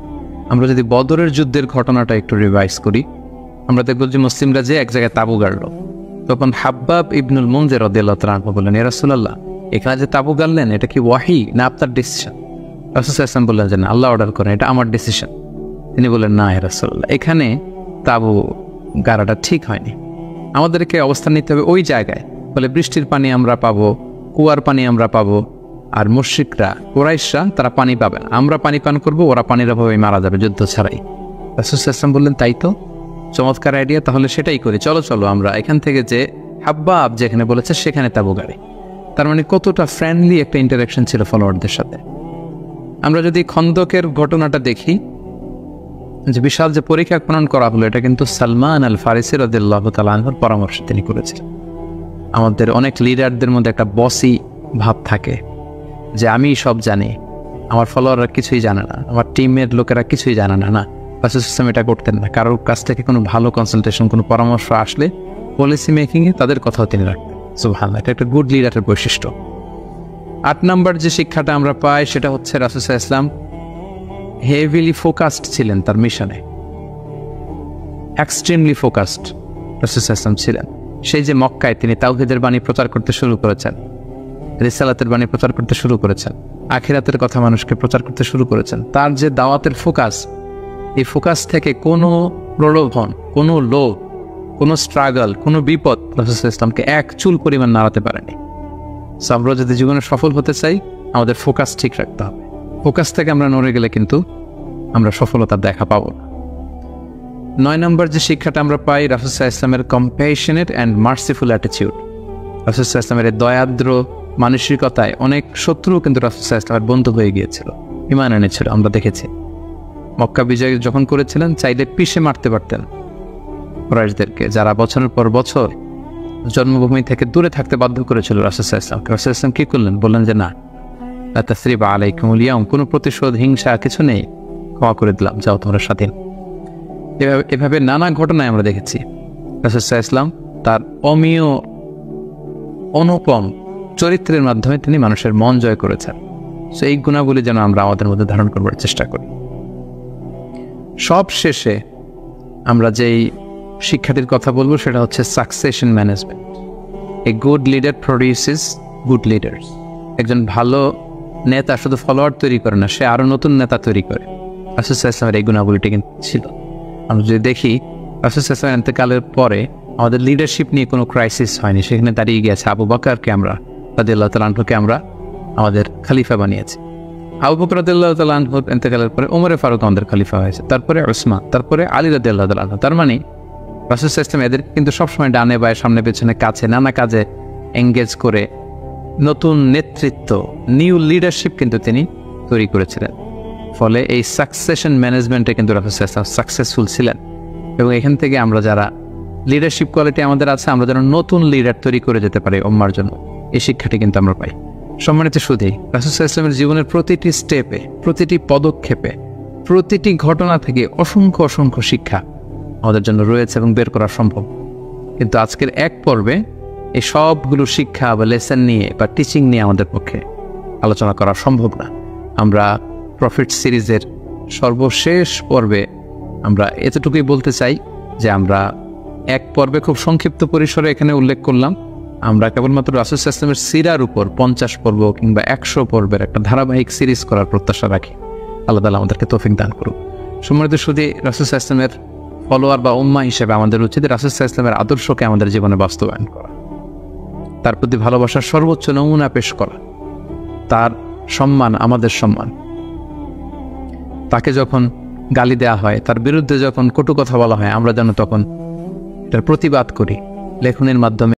আমরা যদি বদরের যুদ্ধের ঘটনাটা একটু রিভাইজ করি, আমরা দেখব যে মুসলিমরা যে এক জায়গায় তাঁবু গাড়ল, তখন হাব্বাব ইবনুল মুনজির রাদিয়াল্লাহু তাআলা আনহু বললেন, ইয়া রাসূলুল্লাহ, এখানে যে তাঁবু গাড়লেন এটা কি ওয়াহি না আপনার ডিসিশন? রাসূল সাল্লাল্লাহু আলাইহি ওয়াসাল্লাম বললেন যে না, আল্লাহ অর্ডার করেন, এটা আমার ডিসিশন। তিনি বললেন, না ইয়া রাসূলুল্লাহ, এখানে তাঁবু গাড়াটা ঠিক হয়নি, আমাদেরকে অবস্থান নিতে হবে ওই জায়গায়, বলে বৃষ্টির পানি আমরা পাবো, কুয়ার পানি আমরা পাবো, আর মুশরিকরা, কুরাইশরা তারা পানি পাবে না, আমরা পানি পান করবো, ওরা পানির অভাবে মারা যাবে যুদ্ধ ছাড়াই। রাসূল সাল্লাল্লাহু আলাইহি ওয়াসাল্লাম বললেন, তাই তো, চমৎকার আইডিয়া, তাহলে সেটাই করি, চলো চলো আমরা এখান থেকে যে হাব্বাব যেখানে বলেছে সেখানে তাঁবু গাড়ি। তার মানে কতটা ফ্রেন্ডলি একটা ইন্টারাকশন ছিল ফলোয়ারদের সাথে। আমরা যদি খন্দকের ঘটনাটা দেখি, যে বিশাল যে পরীক্ষা খনন করা হলো, এটা কিন্তু সালমান আল ফারিসি রাদিয়াল্লাহু তাআলা আনহুর পরামর্শে তিনি করেছিলেন। আমাদের অনেক লিডারদের মধ্যে একটা বসি ভাব থাকে যে আমি সব জানি, আমার ফলোয়াররা কিছুই জানে না, আমার টিমের লোকেরা কিছুই জানে না। না, রাসূল সিস্টেম এটা করতেন না। কারোর কাছ থেকে কোনো ভালো কনসালটেশন, কোনো পরামর্শ আসলে পলিসি মেকিংয়ে তাদের কথাও তিনি রাখতেন। সুবহানাল্লাহ, এটা একটা গুড লিডারের বৈশিষ্ট্য। 8 নম্বর যে শিক্ষাটা আমরা পাই সেটা হচ্ছে রাসূল সাল্লাল্লাহু আলাইহি ওয়াসাল্লাম হেভিলি ফোকাসড ছিলেন তার মিশনে, এক্সট্রিমলি ফোকাসড রাসূল সাল্লাল্লাহু আলাইহি ওয়াসাল্লাম ছিলেন। সেই যে মক্কায় তিনি তাওহীদের বাণী প্রচার করতে শুরু করেছেন, রিসালাতের বাণী প্রচার করতে শুরু করেছেন, আখিরাতের কথা মানুষকে প্রচার করতে শুরু করেছেন, তার যে দাওয়াতের ফোকাস, এই ফোকাস থেকে কোনো প্রলোভন, কোনো লোভ, কোনো স্ট্রাগল, কোনো বিপদ রাসূল সাল্লাল্লাহু আলাইহি ওয়াসাল্লামকে এক চুল পরিমাণ নাড়াতে পারেনি। সো আমরা যদি জীবনে সফল হতে চাই, আমাদের ফোকাস ঠিক রাখতে হবে। ফোকাস থেকে আমরা নড়ে গেলে কিন্তু আমরা সফলতার দেখা পাবো না। 9 নম্বর যে শিক্ষাটা আমরা পাই, রাসূল সাল্লাল্লাহু আলাইহি ওয়াসাল্লামের কম্প্যাশনেট অ্যান্ড মার্সিফুল অ্যাটিটিউড। রাসূল সাল্লাল্লাহু আলাইহি ওয়াসাল্লামের দয়াদ্র মানসিকতায় অনেক শত্রু কিন্তু রাসূল সাল্লাল্লাহু আলাইহি ওয়াসাল্লামের বন্ধু হয়ে গিয়েছিল, ঈমান এনেছিল। আমরা দেখেছি মক্কা বিজয় যখন করেছিলেন, চাইলে পিষে মারতে পারতেন কুরাইশদেরকে, যারা বছরের পর বছর জন্মভূমি থেকে দূরে থাকতে বাধ্য করেছিল রাসূল সাল্লাল্লাহু আলাইহি ওয়াসাল্লামকে। রাসূল সাল্লাল্লাহু আলাইহি ওয়াসাল্লাম কি করলেন? বললেন যে না, লা তাসরিবা আলাইকুমুল ইয়াউম, কোনো প্রতিশোধ, হিংসা কিছু নেই, ক্ষমা করে দিলাম, যাও তোমরা স্বাধীন। এভাবে নানা ঘটনায় আমরা দেখেছি রাসূল সাল্লাল্লাহু আলাইহি ওয়াসাল্লাম তার অমীয় অনুপম চরিত্রের মাধ্যমে তিনি মানুষের মন জয় করেছেন। সো এই গুণাবলী যেন আমরা আমাদের মধ্যে ধারণ করবার চেষ্টা করি। সব শেষে আমরা যেই শিক্ষাটির কথা বলবো সেটা হচ্ছে succession management. A good leader produces good leaders. একজন ভালো নেতা শুধু ফলোয়ার তৈরি করে না, সে আরও নতুন নেতা তৈরি করে। রাসূল সাল্লাল্লাহু আলাইহি ওয়াসাল্লামের এই গুণাবলীটি কিন্তু ছিল। আমরা যদি দেখি রাসূল সাল্লাল্লাহু আলাইহি ওয়াসাল্লামের ইন্তেকালের পরে আমাদের লিডারশিপ নিয়ে কোনো ক্রাইসিস হয়নি, সেখানে দাঁড়িয়ে গিয়েছে আবু বকরকে আমরা রাদিয়াল্লাহু তাআলা আনহুকে আমরা আমাদের খলিফা বানিয়েছি। আবু বকর রাদিয়াল্লাহু তাআলা আনহুর ইন্তেকালের পরে ওমরে ফারুক আমাদের খলিফা হয়েছে, তারপরে উসমান, তারপরে আলী রাদিয়াল্লাহু তাআলা আনহু। তার মানে রাসূল সাল্লাল্লাহু আলাইহি ওয়াসাল্লাম এদের কিন্তু সবসময় ডানে বায়ে সামনে পেছনে কাছে নানা কাজে এঙ্গেজ করে নতুন নেতৃত্ব, নিউ লিডারশিপ কিন্তু তিনি তৈরি করেছিলেন। ফলে এই সাকসেশন ম্যানেজমেন্টে কিন্তু রাসূল সাল্লাল্লাহু আলাইহি ওয়াসাল্লাম সাকসেসফুল ছিলেন। এবং এখান থেকে আমরা যারা লিডারশিপ কোয়ালিটি আমাদের আছে, আমরা যেন নতুন লিডার তৈরি করে যেতে পারি উম্মার জন্য, এই শিক্ষাটি কিন্তু আমরা পাই। সম্মানিত সুধী, রাসূল সাল্লাল্লাহু আলাইহি ওয়াসাল্লামের জীবনের প্রতিটি স্টেপে, প্রতিটি পদক্ষেপে, প্রতিটি ঘটনা থেকে অসংখ্য অসংখ্য শিক্ষা আমাদের জন্য রয়েছে এবং বের করা সম্ভব। কিন্তু আজকের এক পর্বে এই সবগুলো শিক্ষা বা লেসন নিয়ে বা টিচিং নিয়ে আমাদের পক্ষে আলোচনা করা সম্ভব না। আমরা প্রফিট সিরিজের সর্বশেষ পর্বে আমরা এতটুকুই বলতে চাই যে আমরা এক পর্বে খুব সংক্ষিপ্ত পরিসরে এখানে উল্লেখ করলাম। আমরা কেবলমাত্র রাসূল সাল্লাল্লাহু আলাইহি ওয়াসাল্লামের সিরার উপর 50 পর্ব কিংবা 100 পর্বের একটা ধারাবাহিক সিরিজ করার প্রত্যাশা রাখি। আল্লাহ তাআলা আমাদেরকে তৌফিক দান করুক। সম্মানিত সুধী, রাসূল সাল্লাল্লাহু আলাইহি ওয়াসাল্লামের ফলোয়ার বা উম্মাহ হিসেবে আমাদের উচিত রাসূল সাল্লাল্লাহু আলাইহি ওয়াসাল্লামের আদর্শকে আমাদের জীবনে বাস্তবায়ন করা, তার প্রতি ভালোবাসার সর্বোচ্চ নমুনা পেশ করা, তার সম্মান আমাদের সম্মান। তাকে যখন গালি দেওয়া হয়, তার বিরুদ্ধে যখন কটু কথা বলা হয়, আমরা যেন তখন এটার প্রতিবাদ করি লেখনের মাধ্যমে।